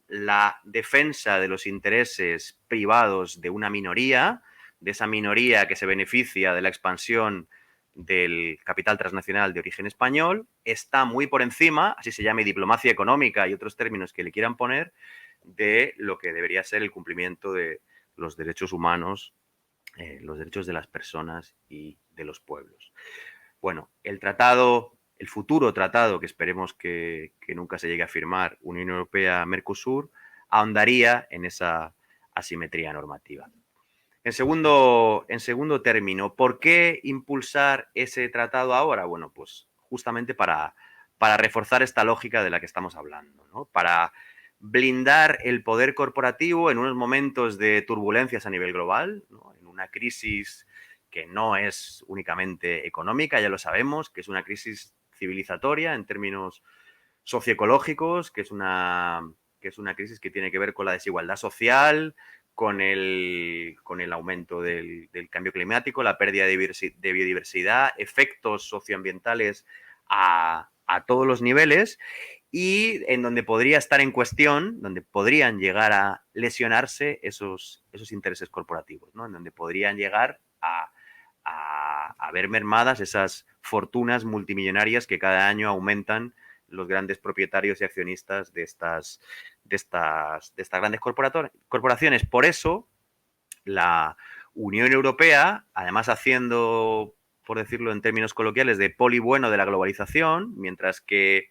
La defensa de los intereses privados de una minoría, de esa minoría que se beneficia de la expansión del capital transnacional de origen español, está muy por encima, así se llame diplomacia económica y otros términos que le quieran poner, de lo que debería ser el cumplimiento de los derechos humanos, los derechos de las personas y de los pueblos. Bueno, el futuro tratado, que esperemos que nunca se llegue a firmar, Unión Europea-Mercosur, ahondaría en esa asimetría normativa. En segundo término, ¿por qué impulsar ese tratado ahora? Bueno, pues justamente para reforzar esta lógica de la que estamos hablando, ¿no? Para blindar el poder corporativo en unos momentos de turbulencias a nivel global, ¿no? En una crisis que no es únicamente económica, ya lo sabemos, que es una crisis civilizatoria en términos socioecológicos, que es una crisis que tiene que ver con la desigualdad social, con el aumento del cambio climático, la pérdida de biodiversidad, efectos socioambientales a todos los niveles, y en donde podría estar en cuestión, donde podrían llegar a lesionarse esos intereses corporativos, ¿no? En donde podrían llegar a ver mermadas esas fortunas multimillonarias que cada año aumentan los grandes propietarios y accionistas de estas grandes corporaciones. Por eso, la Unión Europea, además haciendo, por decirlo en términos coloquiales, de poli bueno de la globalización, mientras que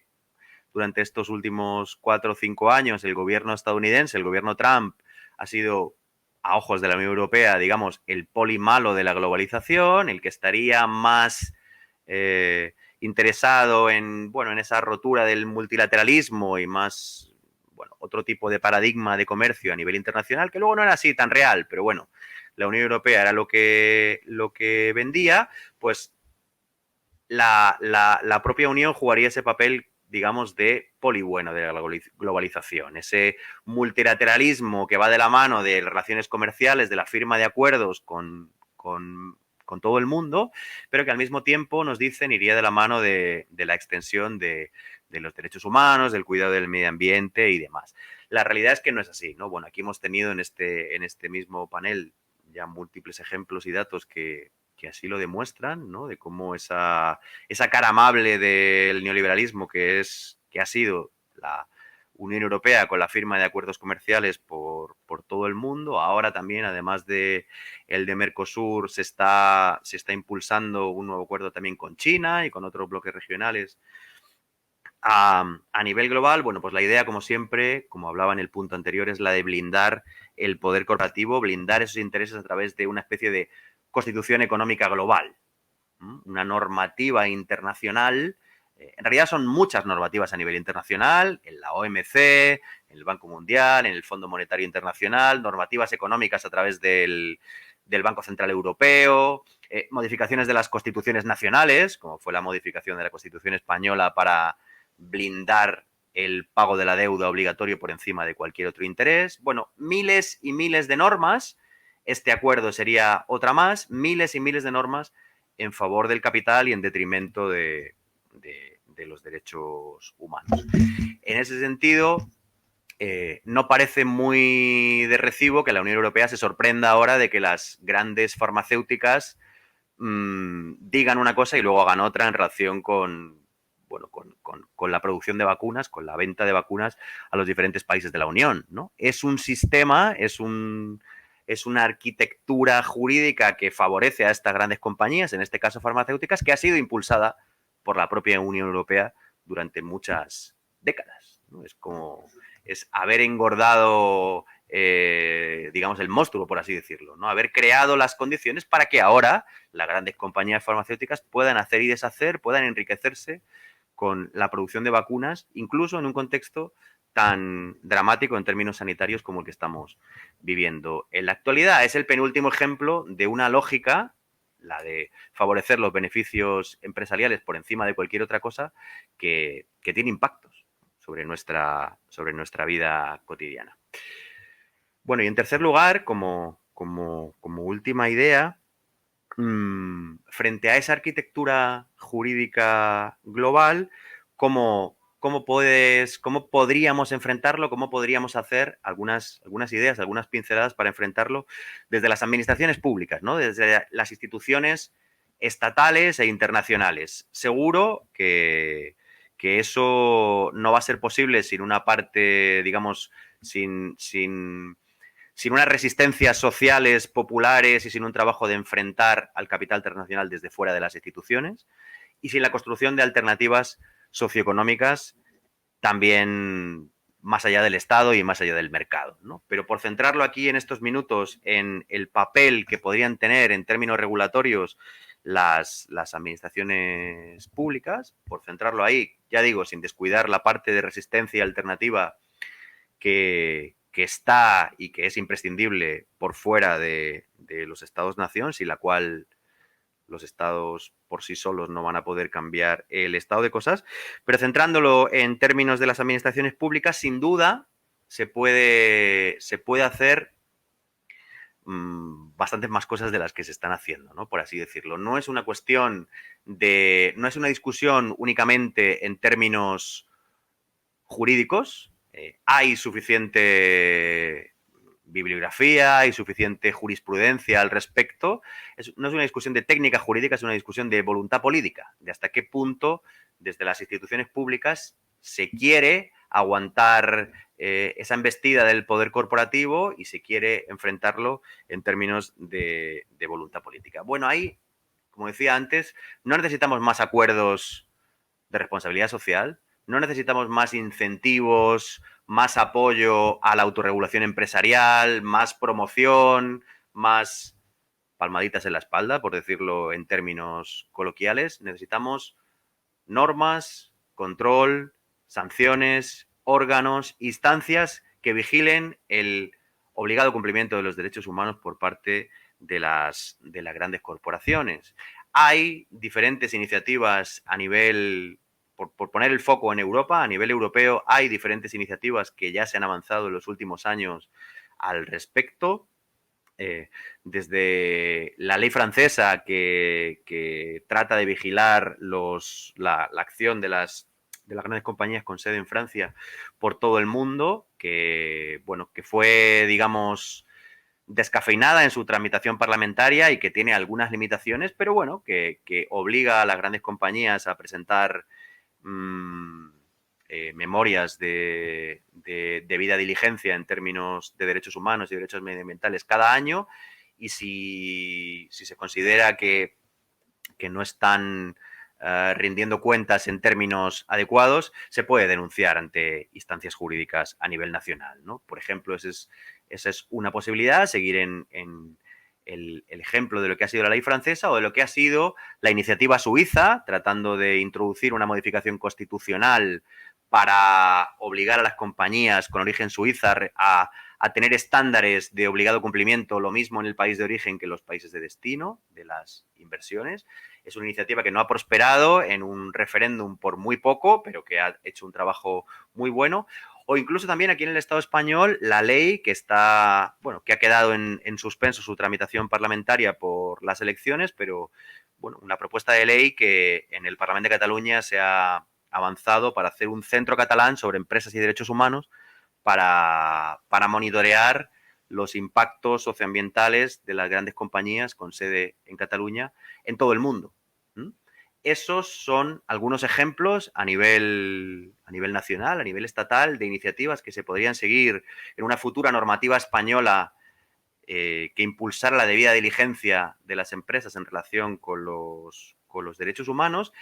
durante estos últimos 4 o 5 años el gobierno estadounidense, el gobierno Trump, ha sido, a ojos de la Unión Europea, digamos, el poli malo de la globalización, el que estaría más interesado en esa rotura del multilateralismo y más, otro tipo de paradigma de comercio a nivel internacional, que luego no era así tan real, pero bueno, la Unión Europea era lo que vendía, pues la propia Unión jugaría ese papel, digamos, de poli bueno de la globalización, ese multilateralismo que va de la mano de relaciones comerciales, de la firma de acuerdos con todo el mundo, pero que al mismo tiempo nos dicen iría de la mano de la extensión de los derechos humanos, del cuidado del medio ambiente y demás. La realidad es que no es así, ¿no? Bueno, aquí hemos tenido en este mismo panel ya múltiples ejemplos y datos que así lo demuestran, ¿no? De cómo esa cara amable del neoliberalismo que ha sido la Unión Europea con la firma de acuerdos comerciales por todo el mundo, ahora también, además de el de Mercosur, se está impulsando un nuevo acuerdo también con China y con otros bloques regionales a nivel global. Bueno, pues la idea, como siempre, como hablaba en el punto anterior, es la de blindar el poder corporativo, blindar esos intereses a través de una especie de constitución económica global, una normativa internacional. En realidad son muchas normativas a nivel internacional, en la OMC, en el Banco Mundial, en el Fondo Monetario Internacional, normativas económicas a través del Banco Central Europeo, modificaciones de las constituciones nacionales, como fue la modificación de la Constitución española para blindar el pago de la deuda obligatorio por encima de cualquier otro interés. Bueno, miles y miles de normas. Este acuerdo sería otra más, miles y miles de normas en favor del capital y en detrimento de los derechos humanos. En ese sentido, no parece muy de recibo que la Unión Europea se sorprenda ahora de que las grandes farmacéuticas digan una cosa y luego hagan otra en relación con bueno, con la producción de vacunas, con la venta de vacunas a los diferentes países de la Unión, ¿no? Es un sistema, es una arquitectura jurídica que favorece a estas grandes compañías, en este caso farmacéuticas, que ha sido impulsada por la propia Unión Europea durante muchas décadas, ¿no? Es haber engordado, digamos, el monstruo, por así decirlo, ¿no? Haber creado las condiciones para que ahora las grandes compañías farmacéuticas puedan hacer y deshacer, puedan enriquecerse con la producción de vacunas, incluso en un contexto tan dramático en términos sanitarios como el que estamos viviendo en la actualidad. Es el penúltimo ejemplo de una lógica, la de favorecer los beneficios empresariales por encima de cualquier otra cosa, que tiene impactos sobre nuestra vida cotidiana. Bueno, y en tercer lugar, como última idea, frente a esa arquitectura jurídica global, ¿cómo podríamos enfrentarlo? ¿Cómo podríamos hacer algunas ideas, algunas pinceladas para enfrentarlo desde las administraciones públicas, ¿no? Desde las instituciones estatales e internacionales? Seguro que eso no va a ser posible sin una parte, digamos, sin unas resistencias sociales, populares y sin un trabajo de enfrentar al capital internacional desde fuera de las instituciones y sin la construcción de alternativas socioeconómicas también más allá del Estado y más allá del mercado, ¿no? Pero por centrarlo aquí en estos minutos en el papel que podrían tener en términos regulatorios las administraciones públicas, por centrarlo ahí, ya digo, sin descuidar la parte de resistencia y alternativa que está y que es imprescindible por fuera de los estados-nación, sin la cual los estados por sí solos no van a poder cambiar el estado de cosas, pero centrándolo en términos de las administraciones públicas, sin duda se puede hacer bastantes más cosas de las que se están haciendo, ¿no? Por así decirlo. No es una discusión únicamente en términos jurídicos. Hay suficiente bibliografía, hay suficiente jurisprudencia al respecto. No es una discusión de técnica jurídica, es una discusión de voluntad política, de hasta qué punto desde las instituciones públicas se quiere aguantar esa embestida del poder corporativo y se quiere enfrentarlo en términos de voluntad política. Bueno, ahí, como decía antes, no necesitamos más acuerdos de responsabilidad social, no necesitamos más incentivos, más apoyo a la autorregulación empresarial, más promoción, más palmaditas en la espalda, por decirlo en términos coloquiales. Necesitamos normas, control, sanciones, órganos, instancias que vigilen el obligado cumplimiento de los derechos humanos por parte de las grandes corporaciones. Hay diferentes iniciativas a nivel, por poner el foco en Europa, a nivel europeo, hay diferentes iniciativas que ya se han avanzado en los últimos años al respecto. Desde la ley francesa que trata de vigilar la acción de las grandes compañías con sede en Francia por todo el mundo, que fue, digamos, descafeinada en su tramitación parlamentaria y que tiene algunas limitaciones, pero bueno, que obliga a las grandes compañías a presentar memorias de debida diligencia en términos de derechos humanos y derechos medioambientales cada año, y si se considera que no están rindiendo cuentas en términos adecuados, se puede denunciar ante instancias jurídicas a nivel nacional, ¿no? Por ejemplo, esa es una posibilidad, seguir en el ejemplo de lo que ha sido la ley francesa o de lo que ha sido la iniciativa suiza, tratando de introducir una modificación constitucional para obligar a las compañías con origen suiza a tener estándares de obligado cumplimiento, lo mismo en el país de origen que en los países de destino de las inversiones. Es una iniciativa que no ha prosperado en un referéndum por muy poco, pero que ha hecho un trabajo muy bueno. O incluso también aquí en el Estado español, la ley que ha quedado en suspenso su tramitación parlamentaria por las elecciones, pero bueno, una propuesta de ley que en el Parlamento de Cataluña se ha avanzado para hacer un centro catalán sobre empresas y derechos humanos para monitorear los impactos socioambientales de las grandes compañías con sede en Cataluña en todo el mundo. esos son algunos ejemplos a nivel nacional, a nivel estatal, de iniciativas que se podrían seguir en una futura normativa española que impulsara la debida diligencia de las empresas en relación con los derechos humanos,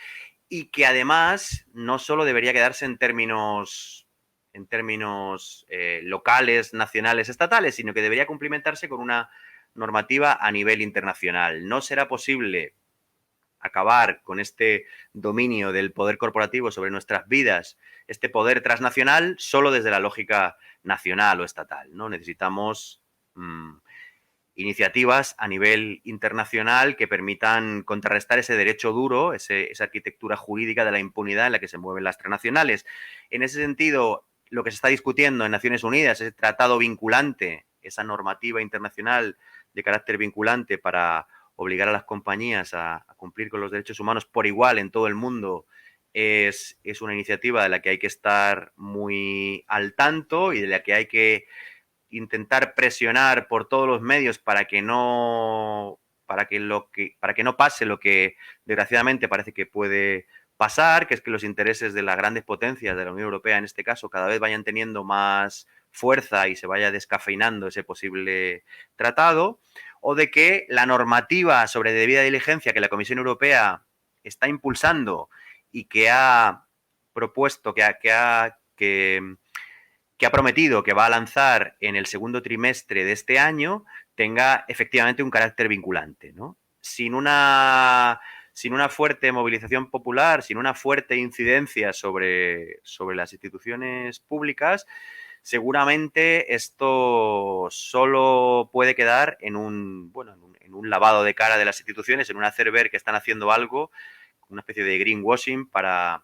y que además no solo debería quedarse en términos locales, nacionales, estatales, sino que debería cumplimentarse con una normativa a nivel internacional. No será posible acabar con este dominio del poder corporativo sobre nuestras vidas, este poder transnacional, solo desde la lógica nacional o estatal, ¿no? Necesitamos iniciativas a nivel internacional que permitan contrarrestar ese derecho duro, esa arquitectura jurídica de la impunidad en la que se mueven las transnacionales. En ese sentido, lo que se está discutiendo en Naciones Unidas, ese tratado vinculante, esa normativa internacional de carácter vinculante para obligar a las compañías a cumplir con los derechos humanos por igual en todo el mundo, es una iniciativa de la que hay que estar muy al tanto y de la que hay que intentar presionar por todos los medios para que no pase lo que desgraciadamente parece que puede pasar, que es que los intereses de las grandes potencias de la Unión Europea, en este caso, cada vez vayan teniendo más fuerza y se vaya descafeinando ese posible tratado, o de que la normativa sobre debida diligencia que la Comisión Europea está impulsando y que ha propuesto, que ha prometido que va a lanzar en el segundo trimestre de este año, tenga efectivamente un carácter vinculante, ¿no? Sin una fuerte movilización popular, sin una fuerte incidencia sobre las instituciones públicas, seguramente esto solo puede quedar en un lavado de cara de las instituciones, en un hacer ver que están haciendo algo, una especie de greenwashing para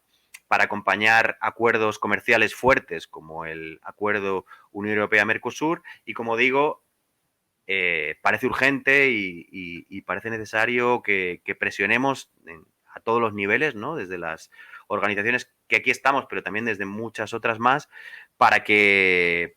acompañar acuerdos comerciales fuertes como el acuerdo Unión Europea-Mercosur, y como digo, parece urgente y parece necesario que presionemos a todos los niveles, ¿no? Desde las organizaciones que aquí estamos, pero también desde muchas otras más, para que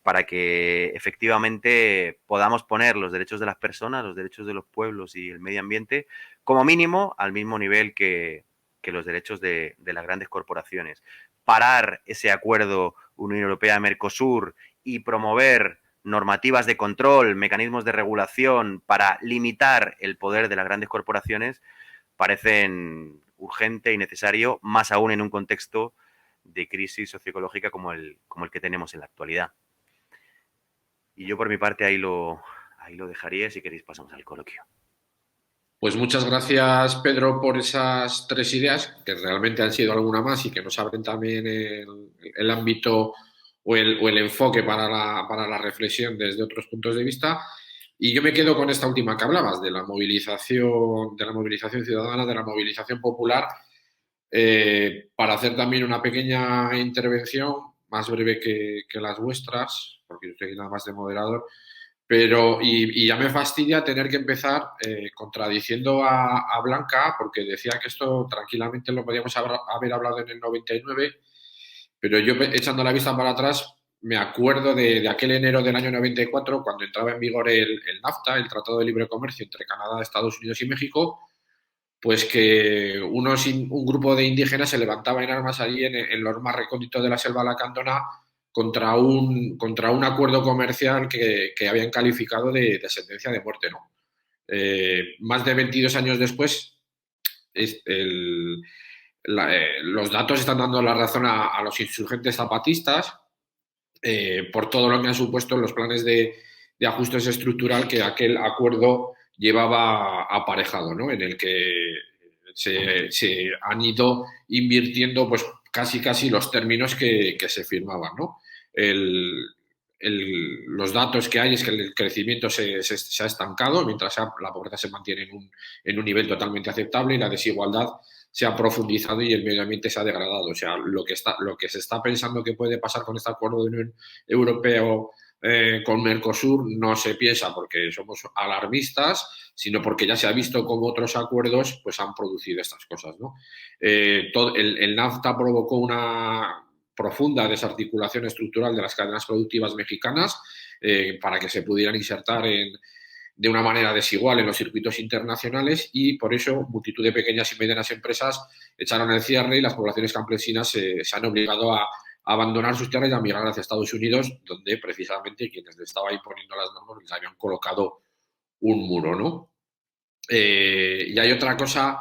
efectivamente podamos poner los derechos de las personas, los derechos de los pueblos y el medio ambiente, como mínimo, al mismo nivel que los derechos de las grandes corporaciones. Parar ese acuerdo Unión Europea-Mercosur y promover normativas de control, mecanismos de regulación para limitar el poder de las grandes corporaciones parecen urgente y necesario, más aún en un contexto de crisis socioecológica como el que tenemos en la actualidad. Y yo por mi parte ahí lo dejaría. Si queréis pasamos al coloquio. Pues muchas gracias, Pedro, por esas 3 ideas, que realmente han sido alguna más y que nos abren también el ámbito o el enfoque para la reflexión desde otros puntos de vista. Y yo me quedo con esta última que hablabas, de la movilización ciudadana, de la movilización popular, para hacer también una pequeña intervención, más breve que las vuestras, porque yo estoy nada más de moderador. Pero, y ya me fastidia tener que empezar contradiciendo a Blanca, porque decía que esto tranquilamente lo podíamos haber hablado en el 99, pero yo, echando la vista para atrás, me acuerdo de aquel enero del año 94, cuando entraba en vigor el NAFTA, el Tratado de Libre Comercio entre Canadá, Estados Unidos y México, pues que un grupo de indígenas se levantaba en armas allí en los más recónditos de la selva lacandona contra un acuerdo comercial que habían calificado de sentencia de muerte, ¿no? Más de 22 años después, los datos están dando la razón a los insurgentes zapatistas por todo lo que han supuesto los planes de ajustes estructural que aquel acuerdo llevaba aparejado, ¿no? En el que se han ido invirtiendo pues casi los términos que se firmaban, ¿no? Los datos que hay es que el crecimiento se ha estancado, mientras la pobreza se mantiene en un nivel totalmente aceptable y la desigualdad se ha profundizado y el medio ambiente se ha degradado. O sea, lo que se está pensando que puede pasar con este acuerdo de Unión Europea con Mercosur no se piensa porque somos alarmistas, sino porque ya se ha visto cómo otros acuerdos pues han producido estas cosas, ¿no? El NAFTA provocó una profunda desarticulación estructural de las cadenas productivas mexicanas para que se pudieran insertar de una manera desigual en los circuitos internacionales y por eso multitud de pequeñas y medianas empresas echaron el cierre y las poblaciones campesinas se han obligado a abandonar sus tierras y a migrar hacia Estados Unidos, donde precisamente quienes les estaban imponiendo las normas les habían colocado un muro, ¿no? Y hay otra cosa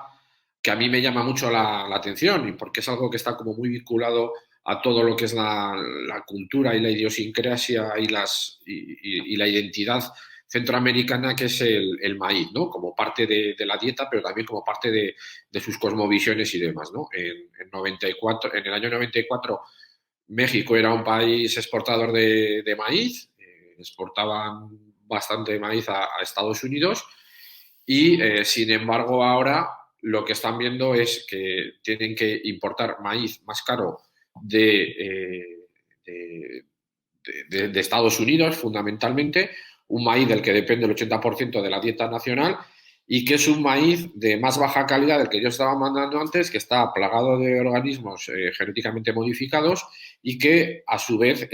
que a mí me llama mucho la atención, y porque es algo que está como muy vinculado a todo lo que es la cultura y la idiosincrasia y la identidad centroamericana, que es el maíz, ¿no? Como parte de la dieta, pero también como parte de sus cosmovisiones y demás, ¿no? En el año 94, México era un país exportador de maíz, exportaban bastante maíz a Estados Unidos y, sin embargo, ahora lo que están viendo es que tienen que importar maíz más caro de Estados Unidos, fundamentalmente, un maíz del que depende el 80% de la dieta nacional y que es un maíz de más baja calidad del que yo estaba mandando antes, que está plagado de organismos genéticamente modificados y que, a su vez,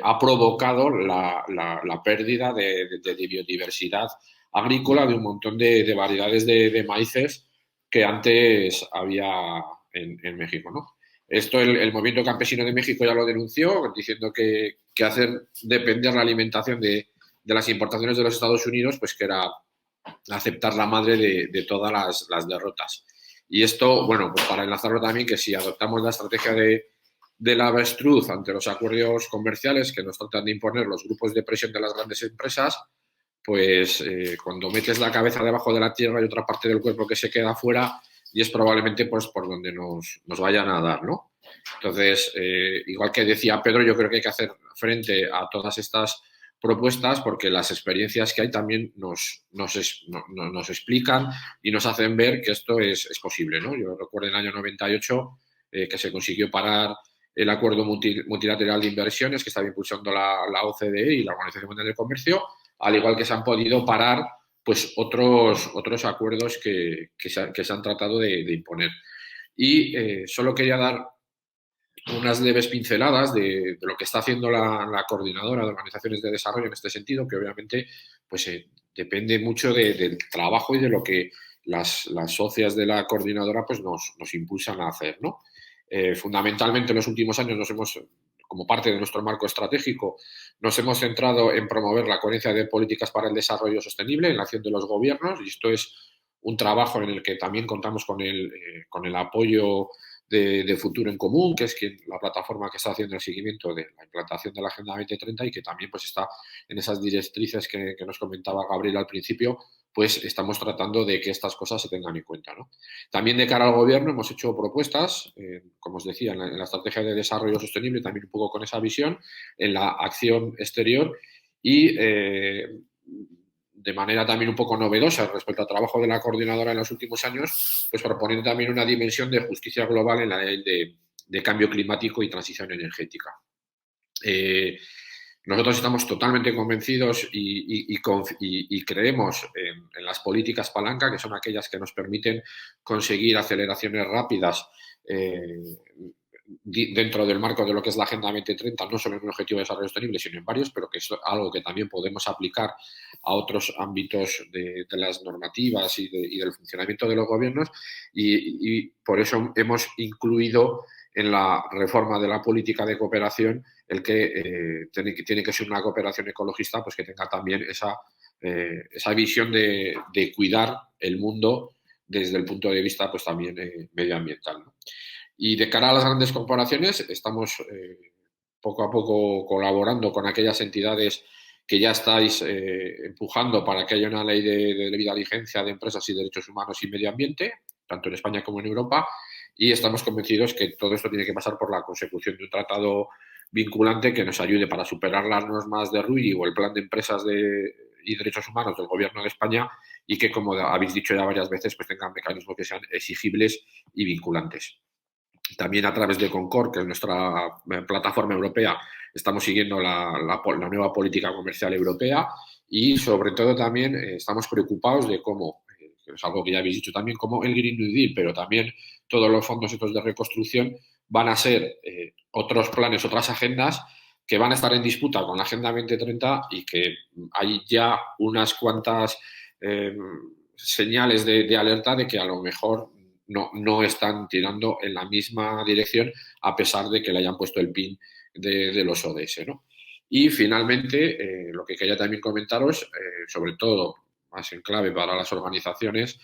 ha provocado la pérdida de biodiversidad agrícola de un montón de variedades de maíces que antes había en México, ¿no? Esto el movimiento campesino de México ya lo denunció, diciendo que hacer depender la alimentación de las importaciones de los Estados Unidos, pues que era aceptar la madre de todas las derrotas. Y esto, bueno, pues para enlazarlo también, que si adoptamos la estrategia de la avestruz ante los acuerdos comerciales que nos tratan de imponer los grupos de presión de las grandes empresas, pues cuando metes la cabeza debajo de la tierra hay otra parte del cuerpo que se queda fuera y es probablemente pues por donde nos vayan a dar, ¿no? Entonces, igual que decía Pedro, yo creo que hay que hacer frente a todas estas propuestas porque las experiencias que hay también nos explican y nos hacen ver que esto es posible, ¿no? Yo recuerdo en el año 98 que se consiguió parar el Acuerdo Multilateral de Inversiones que estaba impulsando la OCDE y la Organización Mundial del Comercio, al igual que se han podido parar pues otros acuerdos que se han tratado de imponer. Y solo quería dar unas leves pinceladas de lo que está haciendo la coordinadora de organizaciones de desarrollo en este sentido, que obviamente pues, depende mucho del trabajo y de lo que las socias de la coordinadora pues, nos impulsan a hacer, ¿no? Fundamentalmente en los últimos años como parte de nuestro marco estratégico, nos hemos centrado en promover la coherencia de políticas para el desarrollo sostenible en la acción de los gobiernos y esto es un trabajo en el que también contamos con el apoyo de Futuro en Común, que es la plataforma que está haciendo el seguimiento de la implantación de la Agenda 2030 y que también pues, está en esas directrices que nos comentaba Gabriel al principio, pues estamos tratando de que estas cosas se tengan en cuenta, ¿no? También de cara al gobierno hemos hecho propuestas, como os decía, en la estrategia de desarrollo sostenible, también un poco con esa visión, en la acción exterior y de manera también un poco novedosa respecto al trabajo de la coordinadora en los últimos años, pues proponiendo también una dimensión de justicia global en la ley de cambio climático y transición energética. Nosotros estamos totalmente convencidos y creemos en las políticas palanca, que son aquellas que nos permiten conseguir aceleraciones rápidas dentro del marco de lo que es la Agenda 2030, no solo en un objetivo de desarrollo sostenible, sino en varios, pero que es algo que también podemos aplicar a otros ámbitos de las normativas y del funcionamiento de los gobiernos y por eso hemos incluido en la reforma de la política de cooperación el que tiene que ser una cooperación ecologista, pues que tenga también esa visión de cuidar el mundo desde el punto de vista pues también medioambiental, ¿no? Y de cara a las grandes corporaciones estamos poco a poco colaborando con aquellas entidades que ya estáis empujando para que haya una ley de debida diligencia de empresas y derechos humanos y medio ambiente, tanto en España como en Europa, y estamos convencidos que todo esto tiene que pasar por la consecución de un tratado vinculante que nos ayude para superar las normas de RUI o el plan de empresas y derechos humanos del Gobierno de España y que, como habéis dicho ya varias veces, pues tengan mecanismos que sean exigibles y vinculantes. También a través de Concord, que es nuestra plataforma europea, estamos siguiendo la nueva política comercial europea y, sobre todo, también estamos preocupados de cómo, que es algo que ya habéis dicho también, como el Green New Deal, pero también todos los fondos estos de reconstrucción van a ser otros planes, otras agendas que van a estar en disputa con la Agenda 2030 y que hay ya unas cuantas señales de alerta de que a lo mejor no están tirando en la misma dirección, a pesar de que le hayan puesto el pin de los ODS, ¿no? Y finalmente, lo que quería también comentaros, sobre todo más en clave para las organizaciones,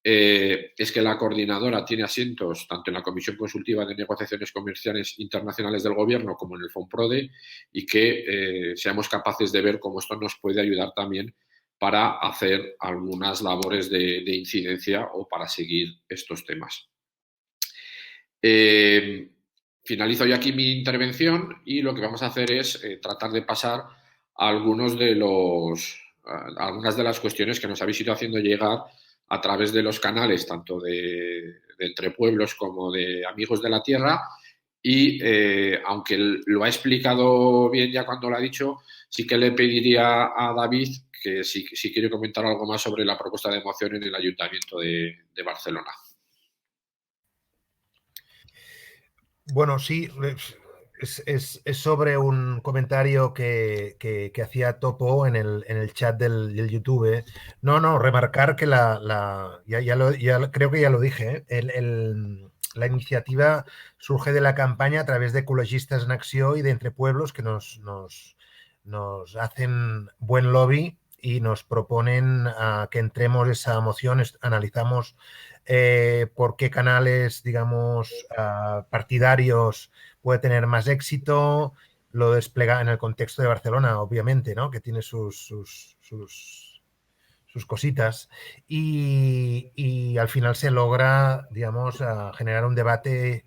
es que la coordinadora tiene asientos tanto en la Comisión Consultiva de Negociaciones Comerciales Internacionales del Gobierno como en el FONPRODE, y que seamos capaces de ver cómo esto nos puede ayudar también para hacer algunas labores de incidencia o para seguir estos temas. Finalizo yo aquí mi intervención y lo que vamos a hacer es tratar de pasar a algunas de las cuestiones que nos habéis ido haciendo llegar a través de los canales, tanto de Entre Pueblos como de Amigos de la Tierra. Y aunque lo ha explicado bien ya cuando lo ha dicho, sí que le pediría a David que si quiere comentar algo más sobre la propuesta de moción en el Ayuntamiento de Barcelona. Bueno, sí, es sobre un comentario que hacía Topo en el chat del YouTube. No, remarcar que creo que ya lo dije, la iniciativa surge de la campaña a través de Ecologistas en Acción y de Entre Pueblos, que nos hacen buen lobby y nos proponen que entremos esa moción, analizamos por qué canales, digamos, partidarios puede tener más éxito, lo despliega en el contexto de Barcelona, obviamente, ¿no? Que tiene sus cositas, y al final se logra, digamos, generar un debate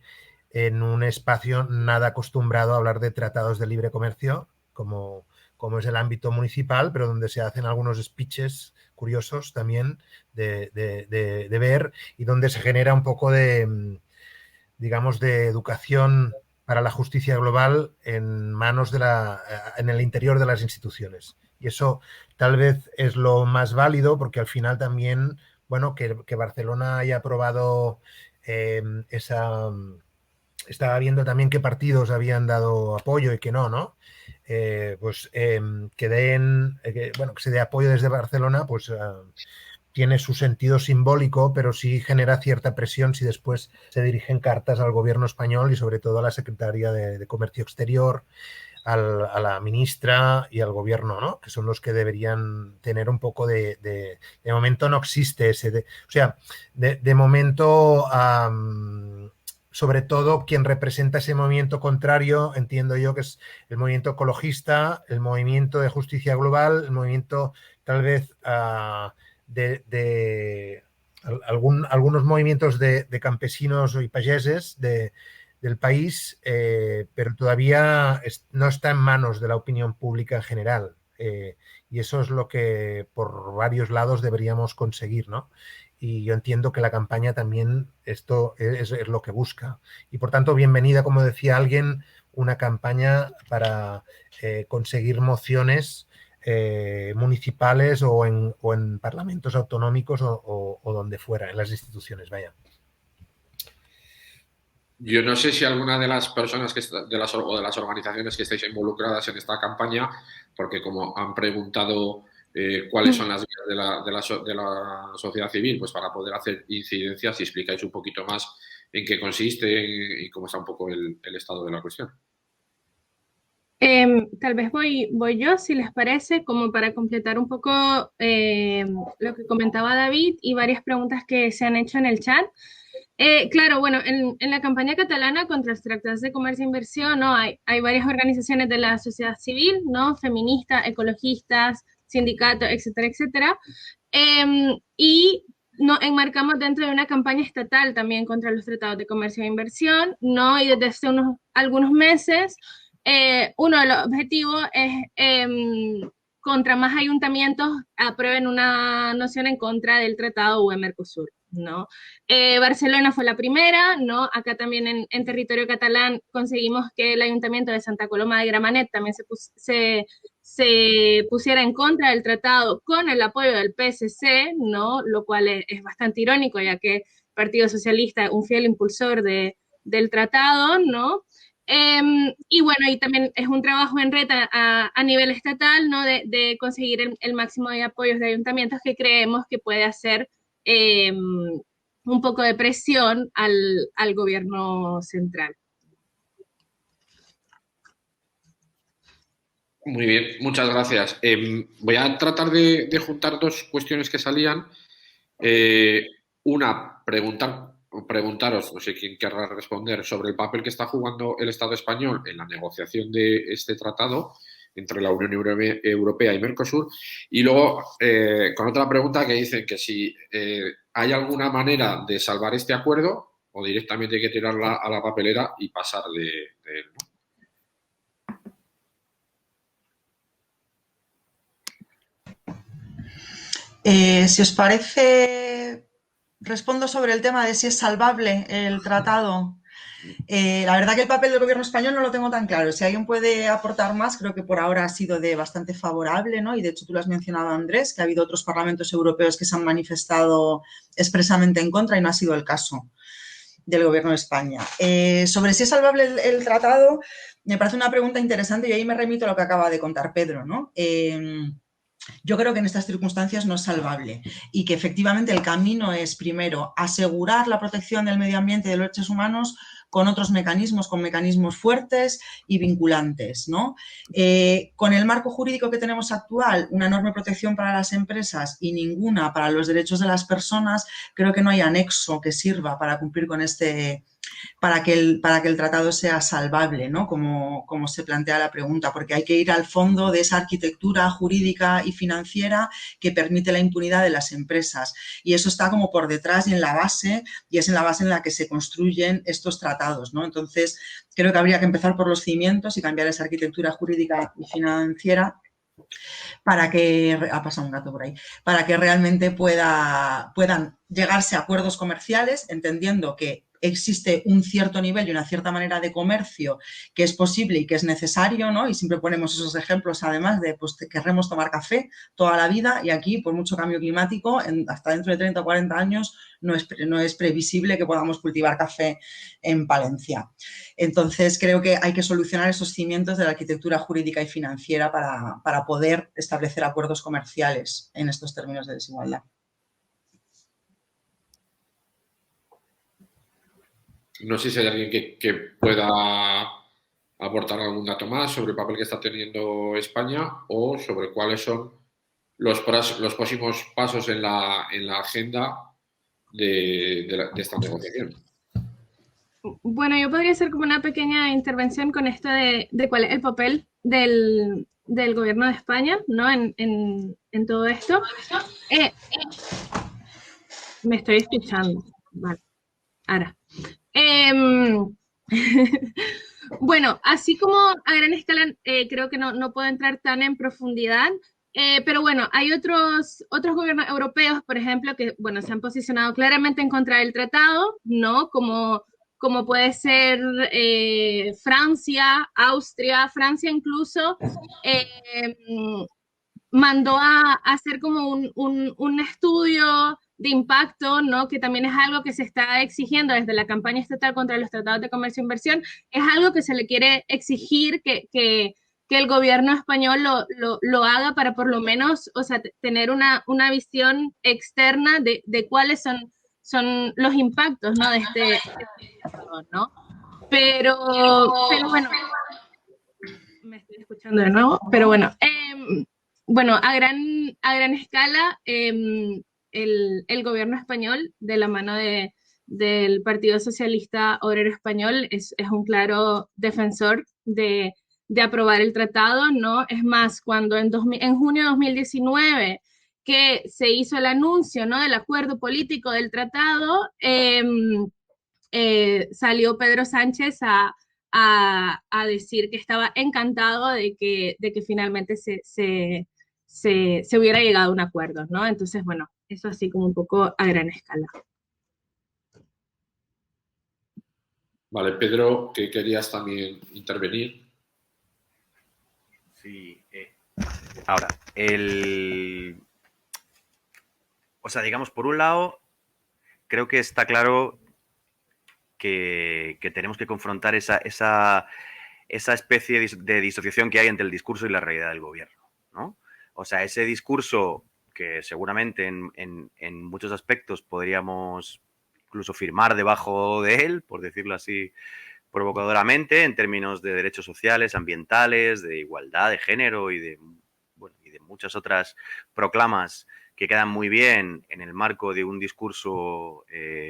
en un espacio nada acostumbrado a hablar de tratados de libre comercio, como es el ámbito municipal, pero donde se hacen algunos speeches curiosos también de ver, y donde se genera un poco de, digamos, de educación para la justicia global en manos en el interior de las instituciones. Y eso tal vez es lo más válido, porque al final también, bueno, que Barcelona haya aprobado estaba viendo también qué partidos habían dado apoyo y que no. Que se dé apoyo desde Barcelona, pues tiene su sentido simbólico, pero sí genera cierta presión si después se dirigen cartas al gobierno español y sobre todo a la Secretaría de Comercio Exterior, a la ministra y al gobierno, ¿no? Que son los que deberían tener un poco de momento no existe ese... de momento... sobre todo quien representa ese movimiento contrario, entiendo yo que es el movimiento ecologista, el movimiento de justicia global, el movimiento tal vez algunos movimientos de campesinos y payeses del país, pero todavía no está en manos de la opinión pública en general. Y eso es lo que por varios lados deberíamos conseguir, ¿no? Y yo entiendo que la campaña también esto es lo que busca. Y por tanto, bienvenida, como decía alguien, una campaña para conseguir mociones municipales o en parlamentos autonómicos o donde fuera, en las instituciones, vaya. Yo no sé si alguna de las personas de las organizaciones que estáis involucradas en esta campaña, porque como han preguntado cuáles son las vías de la sociedad civil, pues para poder hacer incidencias, si explicáis un poquito más en qué consiste y cómo está un poco el estado de la cuestión. Tal vez voy yo, si les parece, como para completar un poco lo que comentaba David y varias preguntas que se han hecho en el chat. Claro, bueno, en la campaña catalana contra los tratados de comercio e inversión, ¿no? Hay varias organizaciones de la sociedad civil, ¿no? Feministas, ecologistas, sindicatos, etcétera, etcétera. Y nos enmarcamos dentro de una campaña estatal también contra los tratados de comercio e inversión, ¿no? Y desde hace algunos meses, uno de los objetivos es contra más ayuntamientos aprueben una noción en contra del tratado UE-Mercosur, ¿no? Barcelona fue la primera, ¿no? Acá también en territorio catalán conseguimos que el ayuntamiento de Santa Coloma de Gramenet también se pusiera en contra del tratado con el apoyo del PSC, ¿no? Lo cual es bastante irónico, ya que el Partido Socialista es un fiel impulsor del tratado, ¿no? Y bueno, y también es un trabajo en red a nivel estatal, ¿no? De conseguir el máximo de apoyos de ayuntamientos que creemos que puede hacer un poco de presión al gobierno central. Muy bien, muchas gracias. Voy a tratar de juntar dos cuestiones que salían. Una, preguntaros, no sé quién querrá responder, sobre el papel que está jugando el Estado español en la negociación de este tratado entre la Unión Europea y Mercosur. Y luego, con otra pregunta que dicen que si hay alguna manera de salvar este acuerdo o directamente hay que tirarla a la papelera y pasar de él, ¿no? Si os parece, respondo sobre el tema de si es salvable el tratado. La verdad que el papel del gobierno español no lo tengo tan claro. Si alguien puede aportar más, creo que por ahora ha sido de bastante favorable, ¿no? Y de hecho tú lo has mencionado, Andrés, que ha habido otros parlamentos europeos que se han manifestado expresamente en contra y no ha sido el caso del gobierno de España. Sobre si es salvable el tratado, me parece una pregunta interesante y ahí me remito a lo que acaba de contar Pedro, ¿no? Yo creo que en estas circunstancias no es salvable y que efectivamente el camino es, primero, asegurar la protección del medio ambiente y de los derechos humanos con otros mecanismos, con mecanismos fuertes y vinculantes, ¿no? Con el marco jurídico que tenemos actual, una enorme protección para las empresas y ninguna para los derechos de las personas, creo que no hay anexo que sirva para cumplir con para que el tratado sea salvable, ¿no? Como se plantea la pregunta, porque hay que ir al fondo de esa arquitectura jurídica y financiera que permite la impunidad de las empresas. Y eso está como por detrás y en la base, y es en la base en la que se construyen estos tratados, ¿no? Entonces, creo que habría que empezar por los cimientos y cambiar esa arquitectura jurídica y financiera para que, ha pasado un gato por ahí, para que realmente puedan llegarse a acuerdos comerciales, entendiendo que existe un cierto nivel y una cierta manera de comercio que es posible y que es necesario, ¿no? Y siempre ponemos esos ejemplos, además, de pues querremos tomar café toda la vida y aquí, por mucho cambio climático, hasta dentro de 30 o 40 años no es previsible que podamos cultivar café en Palencia. Entonces, creo que hay que solucionar esos cimientos de la arquitectura jurídica y financiera para poder establecer acuerdos comerciales en estos términos de desigualdad. No sé si hay alguien que pueda aportar algún dato más sobre el papel que está teniendo España o sobre cuáles son los próximos pasos en la agenda de esta negociación. Bueno, yo podría hacer como una pequeña intervención con esto de cuál es el papel del gobierno de España, ¿no? En todo esto. Me estoy escuchando. Vale. Ahora. Bueno, así como a gran escala, creo que no puedo entrar tan en profundidad, pero bueno, hay otros gobiernos europeos, por ejemplo, que, bueno, se han posicionado claramente en contra del tratado, ¿no? Como puede ser Francia, Austria, Francia incluso, mandó a hacer como un estudio de impacto, ¿no? Que también es algo que se está exigiendo desde la campaña estatal contra los tratados de comercio e inversión, es algo que se le quiere exigir que el gobierno español lo haga para por lo menos, o sea, tener una visión externa de cuáles son los impactos, ¿no? De este tratado, ¿no? Pero bueno, me estoy escuchando de nuevo, pero bueno, bueno, a gran escala, el gobierno español, de la mano del Partido Socialista Obrero Español, es un claro defensor de aprobar el tratado, ¿no? Es más, cuando en junio de 2019 que se hizo el anuncio, ¿no? Del acuerdo político del tratado, salió Pedro Sánchez a decir que estaba encantado de que finalmente se hubiera llegado a un acuerdo, ¿no? Entonces, bueno, eso así como un poco a gran escala. Vale, Pedro, que querías también intervenir. Sí. Ahora, o sea, digamos, por un lado, creo que está claro que tenemos que confrontar esa especie de disociación que hay entre el discurso y la realidad del gobierno, ¿no? O sea, ese discurso que seguramente en muchos aspectos podríamos incluso firmar debajo de él, por decirlo así provocadoramente, en términos de derechos sociales, ambientales, de igualdad de género y de muchas otras proclamas que quedan muy bien en el marco de un discurso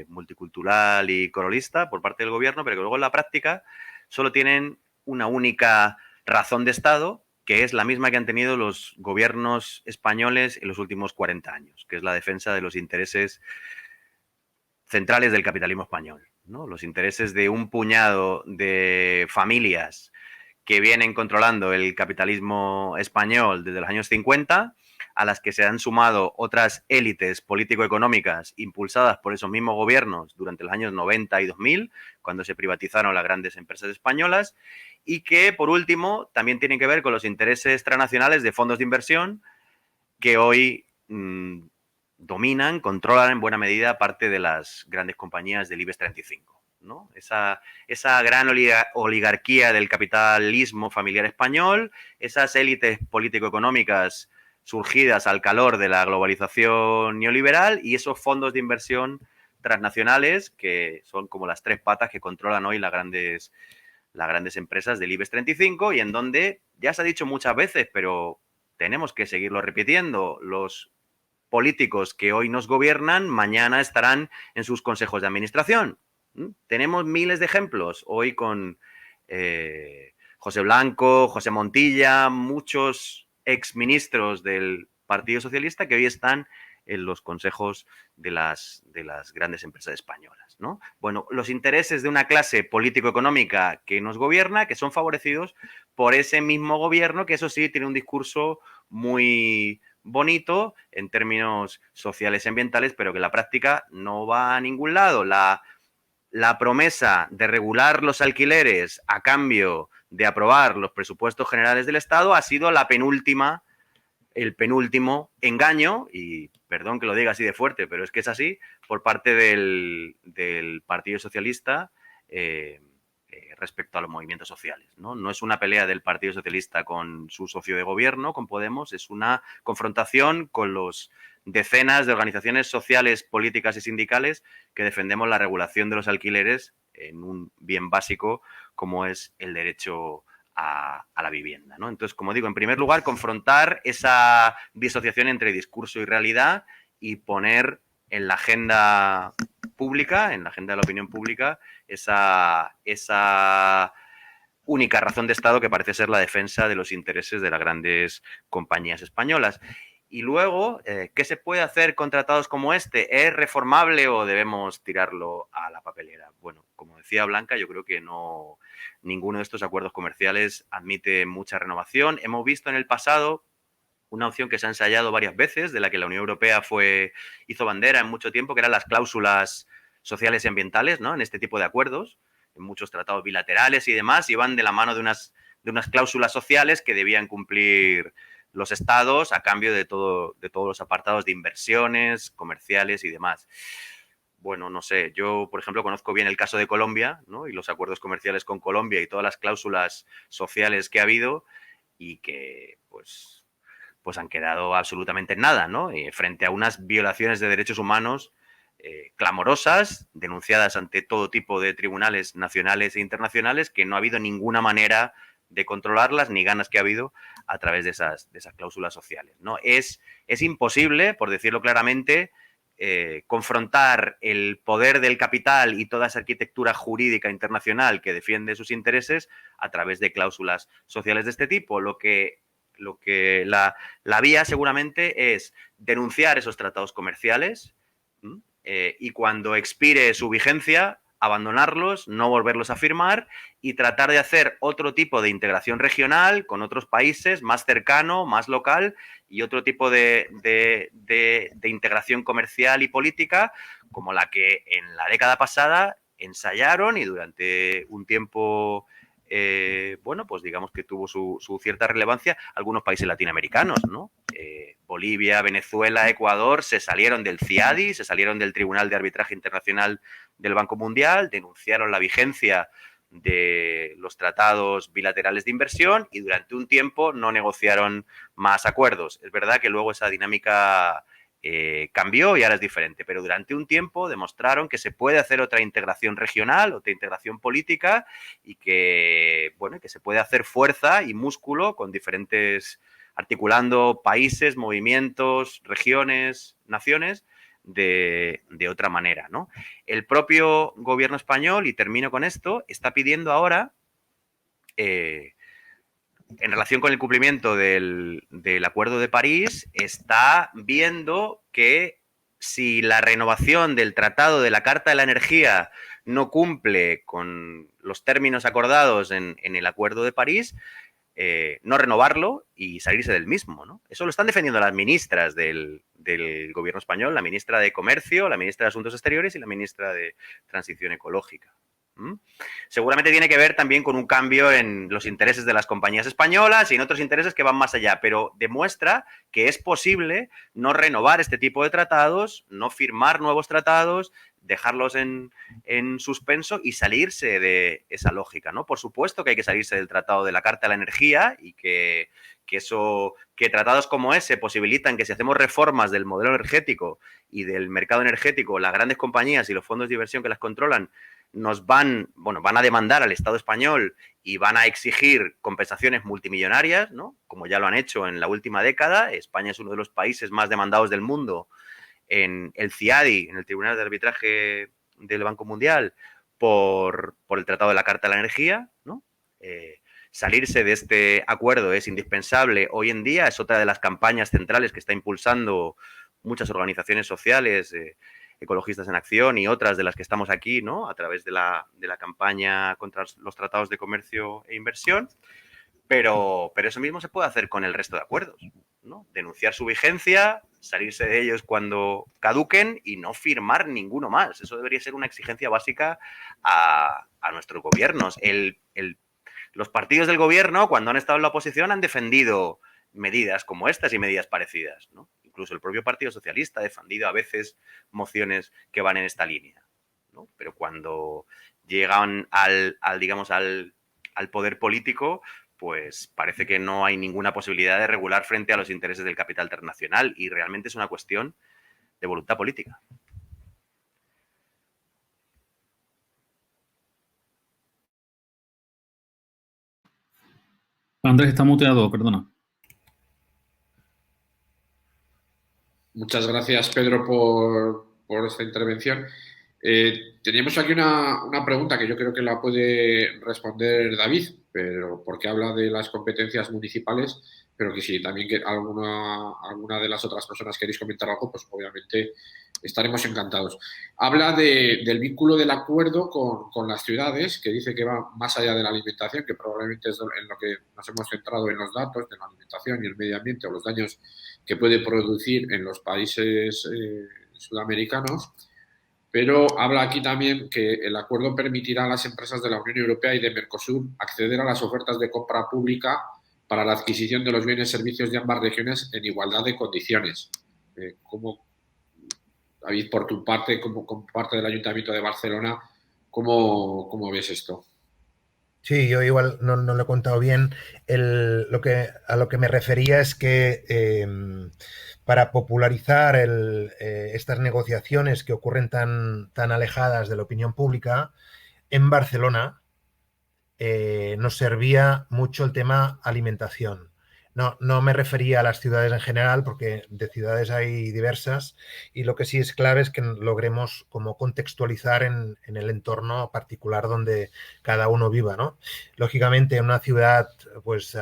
multicultural y corolista por parte del gobierno, pero que luego en la práctica solo tienen una única razón de Estado, que es la misma que han tenido los gobiernos españoles en los últimos 40 años, que es la defensa de los intereses centrales del capitalismo español, ¿no? Los intereses de un puñado de familias que vienen controlando el capitalismo español desde los años 50, a las que se han sumado otras élites político-económicas impulsadas por esos mismos gobiernos durante los años 90 y 2000, cuando se privatizaron las grandes empresas españolas, y que, por último, también tienen que ver con los intereses transnacionales de fondos de inversión que hoy dominan, controlan en buena medida parte de las grandes compañías del IBEX 35. ¿No? Esa gran oligarquía del capitalismo familiar español, esas élites político-económicas surgidas al calor de la globalización neoliberal y esos fondos de inversión transnacionales que son como las tres patas que controlan hoy las grandes empresas del IBEX 35 y en donde, ya se ha dicho muchas veces, pero tenemos que seguirlo repitiendo, los políticos que hoy nos gobiernan mañana estarán en sus consejos de administración. Tenemos miles de ejemplos hoy con José Blanco, José Montilla, muchos exministros del Partido Socialista que hoy están en los consejos de las grandes empresas españolas, ¿no? Bueno, los intereses de una clase político-económica que nos gobierna, que son favorecidos por ese mismo gobierno, que eso sí tiene un discurso muy bonito en términos sociales y ambientales, pero que en la práctica no va a ningún lado. La promesa de regular los alquileres a cambio de aprobar los presupuestos generales del Estado ha sido el penúltimo engaño, y perdón que lo diga así de fuerte, pero es que es así, por parte del Partido Socialista respecto a los movimientos sociales, ¿no? No es una pelea del Partido Socialista con su socio de gobierno, con Podemos, es una confrontación con los decenas de organizaciones sociales, políticas y sindicales que defendemos la regulación de los alquileres en un bien básico como es el derecho a la vivienda, ¿no? Entonces, como digo, en primer lugar, confrontar esa disociación entre discurso y realidad y poner en la agenda pública, en la agenda de la opinión pública, esa única razón de Estado que parece ser la defensa de los intereses de las grandes compañías españolas. Y luego, ¿qué se puede hacer con tratados como este? ¿Es reformable o debemos tirarlo a la papelera? Bueno, como decía Blanca, yo creo que ninguno de estos acuerdos comerciales admite mucha renovación. Hemos visto en el pasado una opción que se ha ensayado varias veces, de la que la Unión Europea hizo bandera en mucho tiempo, que eran las cláusulas sociales y ambientales, ¿no? En este tipo de acuerdos, en muchos tratados bilaterales y demás, iban de la mano de unas cláusulas sociales que debían cumplir los estados a cambio de todos los apartados de inversiones, comerciales y demás. Bueno, no sé, yo, por ejemplo, conozco bien el caso de Colombia, ¿no? Y los acuerdos comerciales con Colombia y todas las cláusulas sociales que ha habido y que, pues han quedado absolutamente en nada, ¿no? Frente a unas violaciones de derechos humanos clamorosas, denunciadas ante todo tipo de tribunales nacionales e internacionales, que no ha habido ninguna manera de controlarlas, ni ganas que ha habido a través de esas cláusulas sociales, ¿no? Es imposible, por decirlo claramente, confrontar el poder del capital y toda esa arquitectura jurídica internacional que defiende sus intereses a través de cláusulas sociales de este tipo. Lo que la vía seguramente es denunciar esos tratados comerciales y cuando expire su vigencia, abandonarlos, no volverlos a firmar y tratar de hacer otro tipo de integración regional con otros países, más cercano, más local, y otro tipo de integración comercial y política como la que en la década pasada ensayaron y durante un tiempo bueno, pues digamos que tuvo su cierta relevancia algunos países latinoamericanos, ¿no? Bolivia, Venezuela, Ecuador se salieron del CIADI, se salieron del Tribunal de Arbitraje Internacional del Banco Mundial, denunciaron la vigencia de los tratados bilaterales de inversión y durante un tiempo no negociaron más acuerdos. Es verdad que luego esa dinámica cambió y ahora es diferente, pero durante un tiempo demostraron que se puede hacer otra integración regional, otra integración política y que, bueno, que se puede hacer fuerza y músculo con diferentes, articulando países, movimientos, regiones, naciones de otra manera, ¿no? El propio gobierno español, y termino con esto, está pidiendo ahora en relación con el cumplimiento del Acuerdo de París, está viendo que si la renovación del Tratado de la Carta de la Energía no cumple con los términos acordados en el Acuerdo de París, no renovarlo y salirse del mismo, ¿no? Eso lo están defendiendo las ministras del gobierno español, la ministra de Comercio, la ministra de Asuntos Exteriores y la ministra de Transición Ecológica. Seguramente tiene que ver también con un cambio en los intereses de las compañías españolas y en otros intereses que van más allá, pero demuestra que es posible no renovar este tipo de tratados, no firmar nuevos tratados, dejarlos en suspenso y salirse de esa lógica, ¿no? Por supuesto que hay que salirse del Tratado de la Carta de la Energía y que tratados como ese posibilitan que si hacemos reformas del modelo energético y del mercado energético, las grandes compañías y los fondos de inversión que las controlan van a demandar al Estado español y van a exigir compensaciones multimillonarias, ¿no? Como ya lo han hecho en la última década. España es uno de los países más demandados del mundo en el CIADI, en el Tribunal de Arbitraje del Banco Mundial, por el Tratado de la Carta de la Energía, ¿no? Salirse de este acuerdo es indispensable hoy en día, es otra de las campañas centrales que está impulsando muchas organizaciones sociales, Ecologistas en Acción y otras de las que estamos aquí, ¿no? A través de la campaña contra los tratados de comercio e inversión, pero eso mismo se puede hacer con el resto de acuerdos, ¿no? Denunciar su vigencia, salirse de ellos cuando caduquen y no firmar ninguno más. Eso debería ser una exigencia básica a nuestros gobiernos. Los partidos del gobierno, cuando han estado en la oposición, han defendido medidas como estas y medidas parecidas, ¿no? Incluso el propio Partido Socialista ha defendido a veces mociones que van en esta línea, ¿no? Pero cuando llegan al poder político, pues parece que no hay ninguna posibilidad de regular frente a los intereses del capital internacional y realmente es una cuestión de voluntad política. Andrés está muteado, perdona. Muchas gracias, Pedro, por esta intervención. Teníamos aquí una pregunta que yo creo que la puede responder David, pero porque habla de las competencias municipales, pero que si también alguna de las otras personas queréis comentar algo, pues obviamente estaremos encantados. Habla del vínculo del acuerdo con las ciudades, que dice que va más allá de la alimentación, que probablemente es en lo que nos hemos centrado en los datos de la alimentación y el medio ambiente o los daños que puede producir en los países sudamericanos. Pero habla aquí también que el acuerdo permitirá a las empresas de la Unión Europea y de Mercosur acceder a las ofertas de compra pública para la adquisición de los bienes y servicios de ambas regiones en igualdad de condiciones. David, por tu parte, como parte del Ayuntamiento de Barcelona, ¿cómo ves esto? Sí, yo igual no lo he contado bien. A lo que me refería es que para popularizar estas negociaciones que ocurren tan alejadas de la opinión pública, en Barcelona nos servía mucho el tema alimentación. No me refería a las ciudades en general, porque de ciudades hay diversas, y lo que sí es clave es que logremos como contextualizar en el entorno particular donde cada uno viva, ¿no? Lógicamente, en una ciudad pues,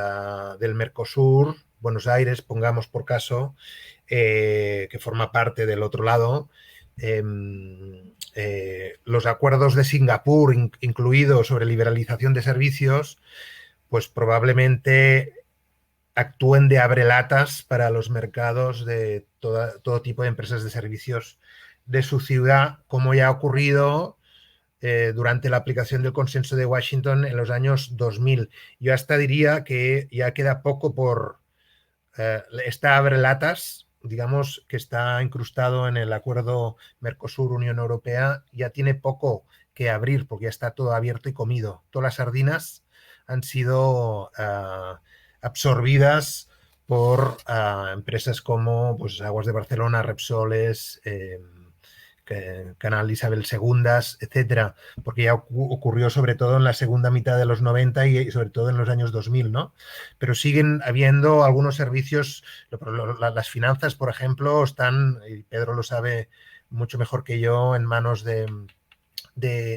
del Mercosur, Buenos Aires, pongamos por caso, que forma parte del otro lado, los acuerdos de Singapur, incluidos sobre liberalización de servicios, pues probablemente actúen de abrelatas para los mercados de todo tipo de empresas de servicios de su ciudad, como ya ha ocurrido durante la aplicación del Consenso de Washington en los años 2000. Yo hasta diría que ya queda poco por esta abrelatas digamos, que está incrustado en el acuerdo Mercosur-Unión Europea, ya tiene poco que abrir porque ya está todo abierto y comido. Todas las sardinas han sido absorbidas por empresas como pues, Aguas de Barcelona, Repsoles, Canal Isabel II, etcétera, porque ya ocurrió sobre todo en la segunda mitad de los 90 y sobre todo en los años 2000, ¿no? Pero siguen habiendo algunos servicios, las finanzas, por ejemplo, están, y Pedro lo sabe mucho mejor que yo, en manos de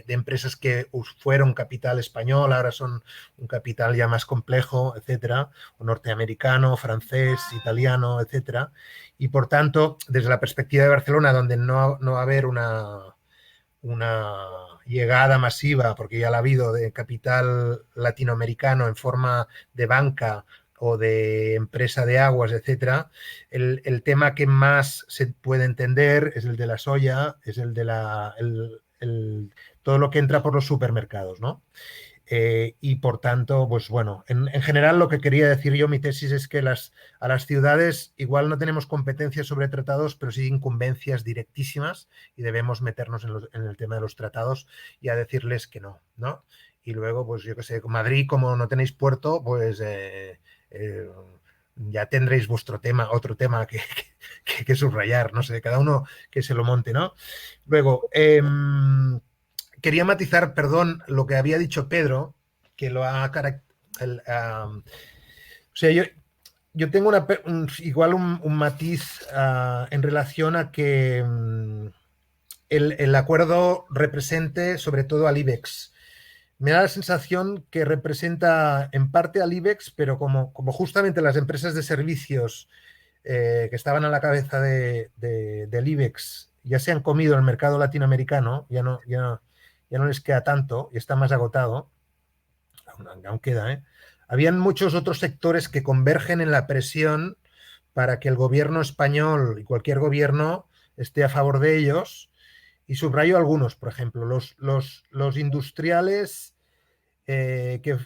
empresas que fueron capital español, ahora son un capital ya más complejo, etcétera, o norteamericano, francés, italiano, etcétera. Y por tanto, desde la perspectiva de Barcelona, donde no va a haber una llegada masiva, porque ya la ha habido, de capital latinoamericano en forma de banca o de empresa de aguas, etcétera, el tema que más se puede entender es el de la soya, es el de todo lo que entra por los supermercados, ¿no? Y por tanto, pues bueno, en general lo que quería decir yo, mi tesis es que a las ciudades igual no tenemos competencias sobre tratados, pero sí incumbencias directísimas y debemos meternos en el tema de los tratados y a decirles que no, ¿no? Y luego, pues yo qué sé, Madrid, como no tenéis puerto, pues ya tendréis vuestro tema, otro tema que subrayar, no sé, cada uno que se lo monte, ¿no? Luego, quería matizar, perdón, lo que había dicho Pedro, que lo ha o sea, yo tengo igual un matiz en relación a que el acuerdo represente sobre todo al IBEX. Me da la sensación que representa en parte al IBEX, pero como justamente las empresas de servicios que estaban a la cabeza del IBEX ya se han comido el mercado latinoamericano, ya no les queda tanto y está más agotado, aún queda, ¿eh? Habían muchos otros sectores que convergen en la presión para que el gobierno español y cualquier gobierno esté a favor de ellos, y subrayo algunos, por ejemplo, los industriales que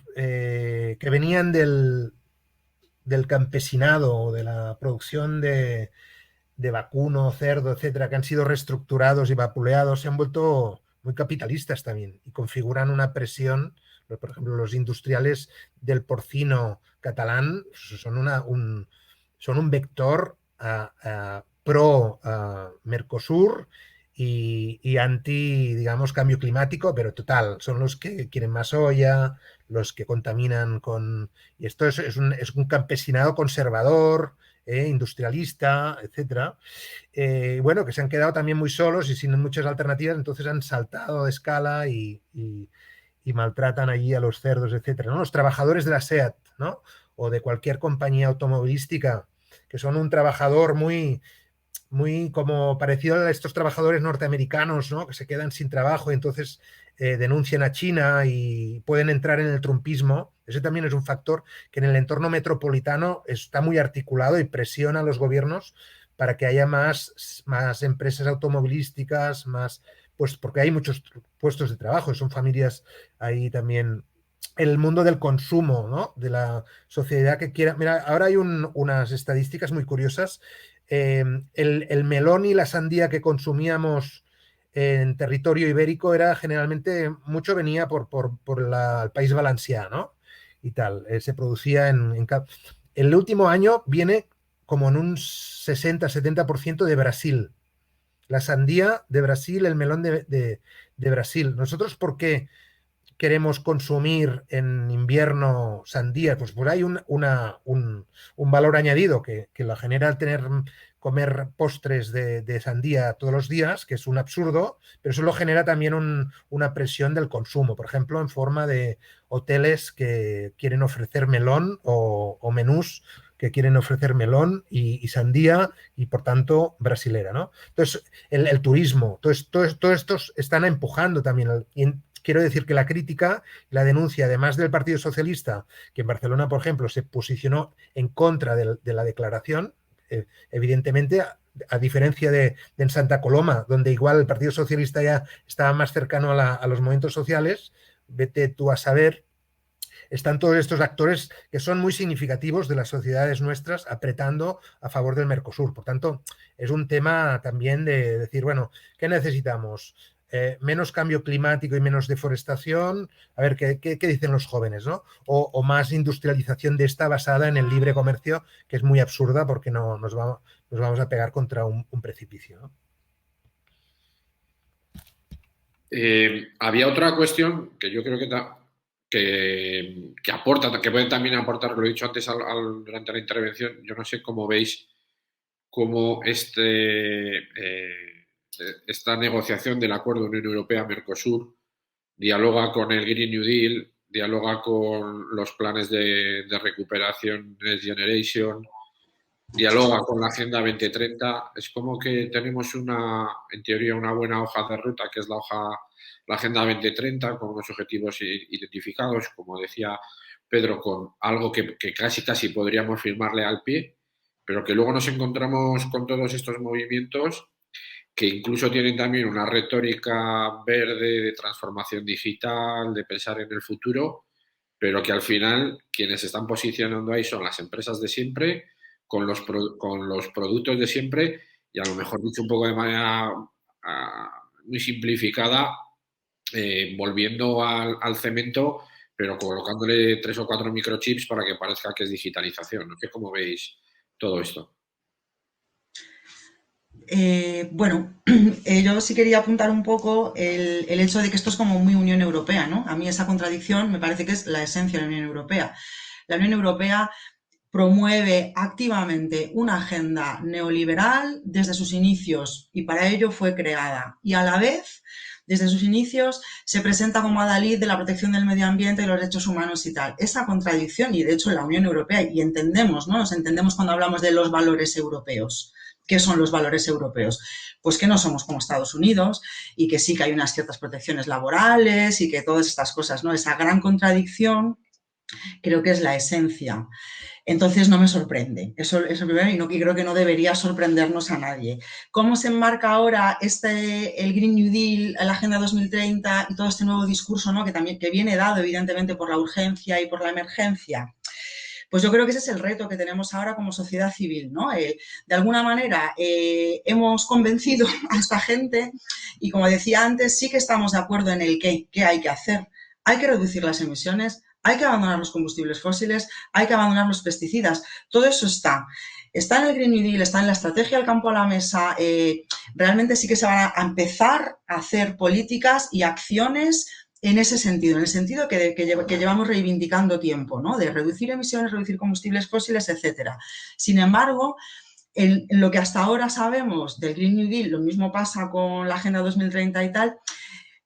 venían del campesinado o de la producción de vacuno, cerdo, etcétera, que han sido reestructurados y vapuleados, se han vuelto muy capitalistas también y configuran una presión. Por ejemplo, los industriales del porcino catalán son un vector pro Mercosur y anti, digamos, cambio climático, pero total, son los que quieren más soya, los que contaminan con... Y esto es un campesinado conservador, industrialista, etcétera. Bueno, que se han quedado también muy solos y sin muchas alternativas, entonces han saltado de escala y maltratan allí a los cerdos, etcétera, ¿no? Los trabajadores de la SEAT, ¿no? O de cualquier compañía automovilística, que son un trabajador muy como parecido a estos trabajadores norteamericanos, ¿no? Que se quedan sin trabajo y entonces denuncian a China y pueden entrar en el trumpismo. Ese también es un factor que en el entorno metropolitano está muy articulado y presiona a los gobiernos para que haya más empresas automovilísticas, pues porque hay muchos puestos de trabajo, son familias ahí también. El mundo del consumo, ¿no? De la sociedad que quiera... Mira, ahora hay unas estadísticas muy curiosas. El melón y la sandía que consumíamos en territorio ibérico era generalmente, mucho venía por el País Valencià, ¿no? Y tal, se producía el último año viene como en un 60-70% de Brasil. La sandía de Brasil, el melón de Brasil. ¿Nosotros por qué queremos consumir en invierno sandía? Pues por ahí un valor añadido que lo genera al comer postres de sandía todos los días, que es un absurdo, pero eso lo genera también una presión del consumo, por ejemplo, en forma de hoteles que quieren ofrecer melón o menús que quieren ofrecer melón y sandía y, por tanto, brasilera, ¿no? Entonces, el turismo, todos estos están empujando también. Quiero decir que la crítica, la denuncia, además del Partido Socialista, que en Barcelona, por ejemplo, se posicionó en contra de la declaración, evidentemente, a diferencia de en Santa Coloma, donde igual el Partido Socialista ya estaba más cercano a los movimientos sociales, vete tú a saber. están todos estos actores que son muy significativos de las sociedades nuestras apretando a favor del Mercosur. Por tanto, es un tema también de decir, bueno, ¿qué necesitamos? Menos cambio climático y menos deforestación, a ver qué dicen los jóvenes, ¿no? O más industrialización de esta basada en el libre comercio, que es muy absurda porque no nos vamos a pegar contra un precipicio, ¿no? Había otra cuestión que yo creo que aporta, que puede también aportar, lo he dicho antes durante la intervención, yo no sé cómo veis cómo esta negociación del acuerdo Unión Europea-Mercosur dialoga con el Green New Deal, dialoga con los planes de recuperación Next Generation, dialoga con la Agenda 2030. Es como que tenemos en teoría, una buena hoja de ruta, que es la Agenda 2030, con unos objetivos identificados, como decía Pedro, con algo que casi podríamos firmarle al pie, pero que luego nos encontramos con todos estos movimientos que incluso tienen también una retórica verde de transformación digital, de pensar en el futuro, pero que al final quienes se están posicionando ahí son las empresas de siempre, con los productos de siempre, y a lo mejor dicho un poco de manera muy simplificada, volviendo al cemento, pero colocándole 3 o 4 microchips para que parezca que es digitalización. No sé cómo veis todo esto. Bueno, yo sí quería apuntar un poco el hecho de que esto es como muy Unión Europea, ¿no? A mí esa contradicción me parece que es la esencia de la Unión Europea. La Unión Europea promueve activamente una agenda neoliberal desde sus inicios y para ello fue creada. Y a la vez, desde sus inicios, se presenta como adalid de la protección del medio ambiente y los derechos humanos y tal. Esa contradicción, y de hecho en la Unión Europea, y entendemos, ¿no? Nos entendemos cuando hablamos de los valores europeos. ¿Qué son los valores europeos? Pues que no somos como Estados Unidos y que sí que hay unas ciertas protecciones laborales y que todas estas cosas, ¿no? Esa gran contradicción creo que es la esencia. Entonces no me sorprende, eso primero, y creo que no debería sorprendernos a nadie. ¿Cómo se enmarca ahora el Green New Deal, la Agenda 2030 y todo este nuevo discurso, ¿no? que viene dado evidentemente por la urgencia y por la emergencia? Pues yo creo que ese es el reto que tenemos ahora como sociedad civil, ¿no? De alguna manera hemos convencido a esta gente y, como decía antes, sí que estamos de acuerdo en el qué hay que hacer. Hay que reducir las emisiones, hay que abandonar los combustibles fósiles, hay que abandonar los pesticidas. Todo eso está en el Green New Deal, está en la estrategia del campo a la mesa. Realmente sí que se van a empezar a hacer políticas y acciones en ese sentido, en el sentido que llevamos reivindicando tiempo, ¿no? De reducir emisiones, reducir combustibles fósiles, etcétera. Sin embargo, en lo que hasta ahora sabemos del Green New Deal, lo mismo pasa con la Agenda 2030 y tal,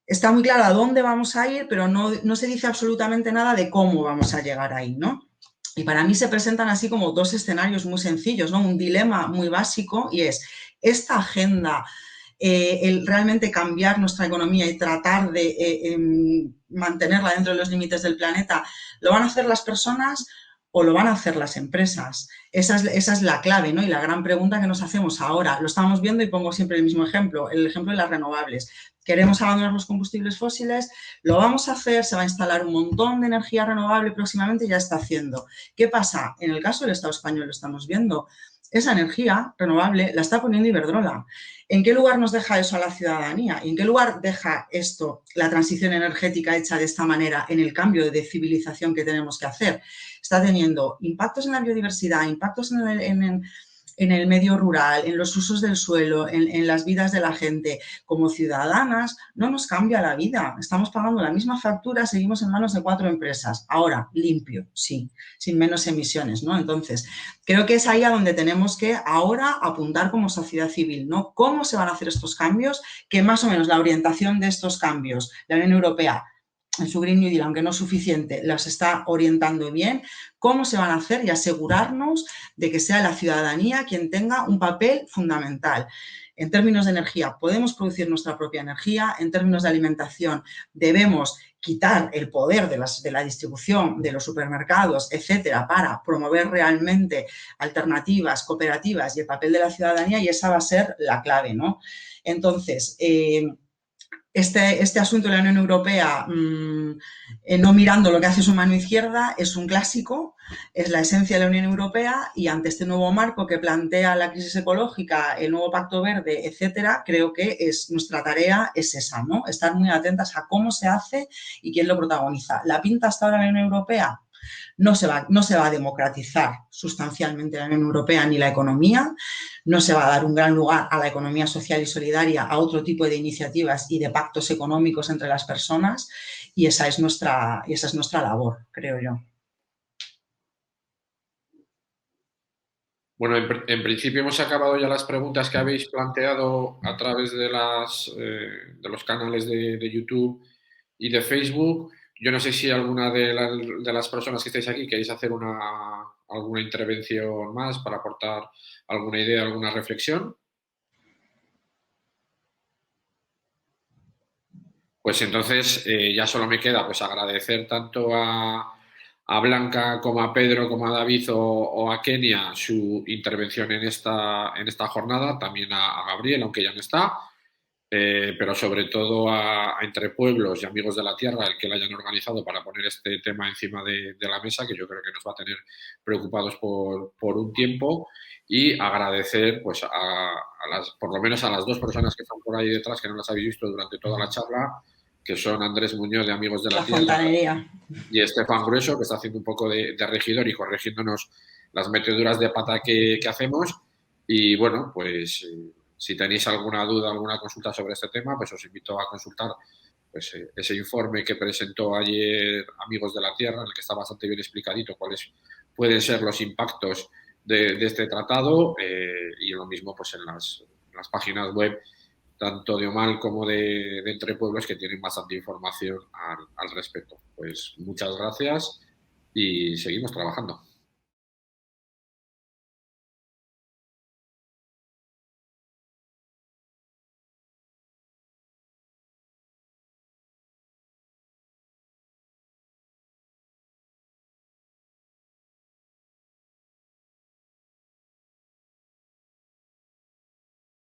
está muy claro a dónde vamos a ir, pero no se dice absolutamente nada de cómo vamos a llegar ahí, ¿no? Y para mí se presentan así como dos escenarios muy sencillos, ¿no? Un dilema muy básico, y es esta agenda, el realmente cambiar nuestra economía y tratar de mantenerla dentro de los límites del planeta, ¿lo van a hacer las personas o lo van a hacer las empresas? Esa es la clave, ¿no? Y la gran pregunta que nos hacemos ahora. Lo estamos viendo y pongo siempre el mismo ejemplo, el ejemplo de las renovables. Queremos abandonar los combustibles fósiles, lo vamos a hacer, se va a instalar un montón de energía renovable próximamente, ya está haciendo. ¿Qué pasa? En el caso del Estado español lo estamos viendo. Esa energía renovable la está poniendo Iberdrola. ¿En qué lugar nos deja eso a la ciudadanía? ¿Y en qué lugar deja esto, la transición energética hecha de esta manera, en el cambio de civilización que tenemos que hacer? Está teniendo impactos en la biodiversidad, impactos en el medio rural, en los usos del suelo, en las vidas de la gente. Como ciudadanas no nos cambia la vida. Estamos pagando la misma factura, seguimos en manos de 4 empresas. Ahora, limpio, sí, sin menos emisiones, ¿no? Entonces, creo que es ahí a donde tenemos que ahora apuntar como sociedad civil, ¿no? ¿Cómo se van a hacer estos cambios? Que más o menos la orientación de estos cambios, la Unión Europea, en su Green New Deal, aunque no es suficiente, las está orientando bien. ¿Cómo se van a hacer? Y asegurarnos de que sea la ciudadanía quien tenga un papel fundamental. En términos de energía, podemos producir nuestra propia energía. En términos de alimentación, debemos quitar el poder de la distribución, de los supermercados, etcétera, para promover realmente alternativas, cooperativas y el papel de la ciudadanía, y esa va a ser la clave, ¿no? Entonces, este asunto de la Unión Europea, no mirando lo que hace su mano izquierda, es un clásico, es la esencia de la Unión Europea, y ante este nuevo marco que plantea la crisis ecológica, el nuevo Pacto Verde, etcétera, creo que nuestra tarea es esa, ¿no? Estar muy atentas a cómo se hace y quién lo protagoniza. La pinta hasta ahora en la Unión Europea no se va a democratizar sustancialmente la Unión Europea ni la economía, no se va a dar un gran lugar a la economía social y solidaria, a otro tipo de iniciativas y de pactos económicos entre las personas, y esa es nuestra labor, creo yo. Bueno, en principio hemos acabado ya las preguntas que habéis planteado a través de los canales de YouTube y de Facebook. Yo no sé si alguna de las personas que estáis aquí queréis hacer alguna intervención más para aportar alguna idea, alguna reflexión. Pues entonces ya solo me queda pues agradecer tanto a Blanca como a Pedro como a David o a Kenia su intervención en esta jornada, también a Gabriel, aunque ya no está, pero sobre todo a Entre Pueblos y Amigos de la Tierra, el que lo hayan organizado para poner este tema encima de la mesa, que yo creo que nos va a tener preocupados por un tiempo, y agradecer pues por lo menos a las dos personas que están por ahí detrás, que no las habéis visto durante toda la charla, que son Andrés Muñoz de Amigos de la Tierra Fontanería y Estefan Grueso, que está haciendo un poco de regidor y corrigiéndonos las meteduras de pata que hacemos. Y bueno, pues si tenéis alguna duda, alguna consulta sobre este tema, pues os invito a consultar pues, ese informe que presentó ayer Amigos de la Tierra, en el que está bastante bien explicadito cuáles pueden ser los impactos de este tratado, y lo mismo pues en las páginas web tanto de Omal como de Entre Pueblos, que tienen bastante información al respecto. Pues muchas gracias y seguimos trabajando.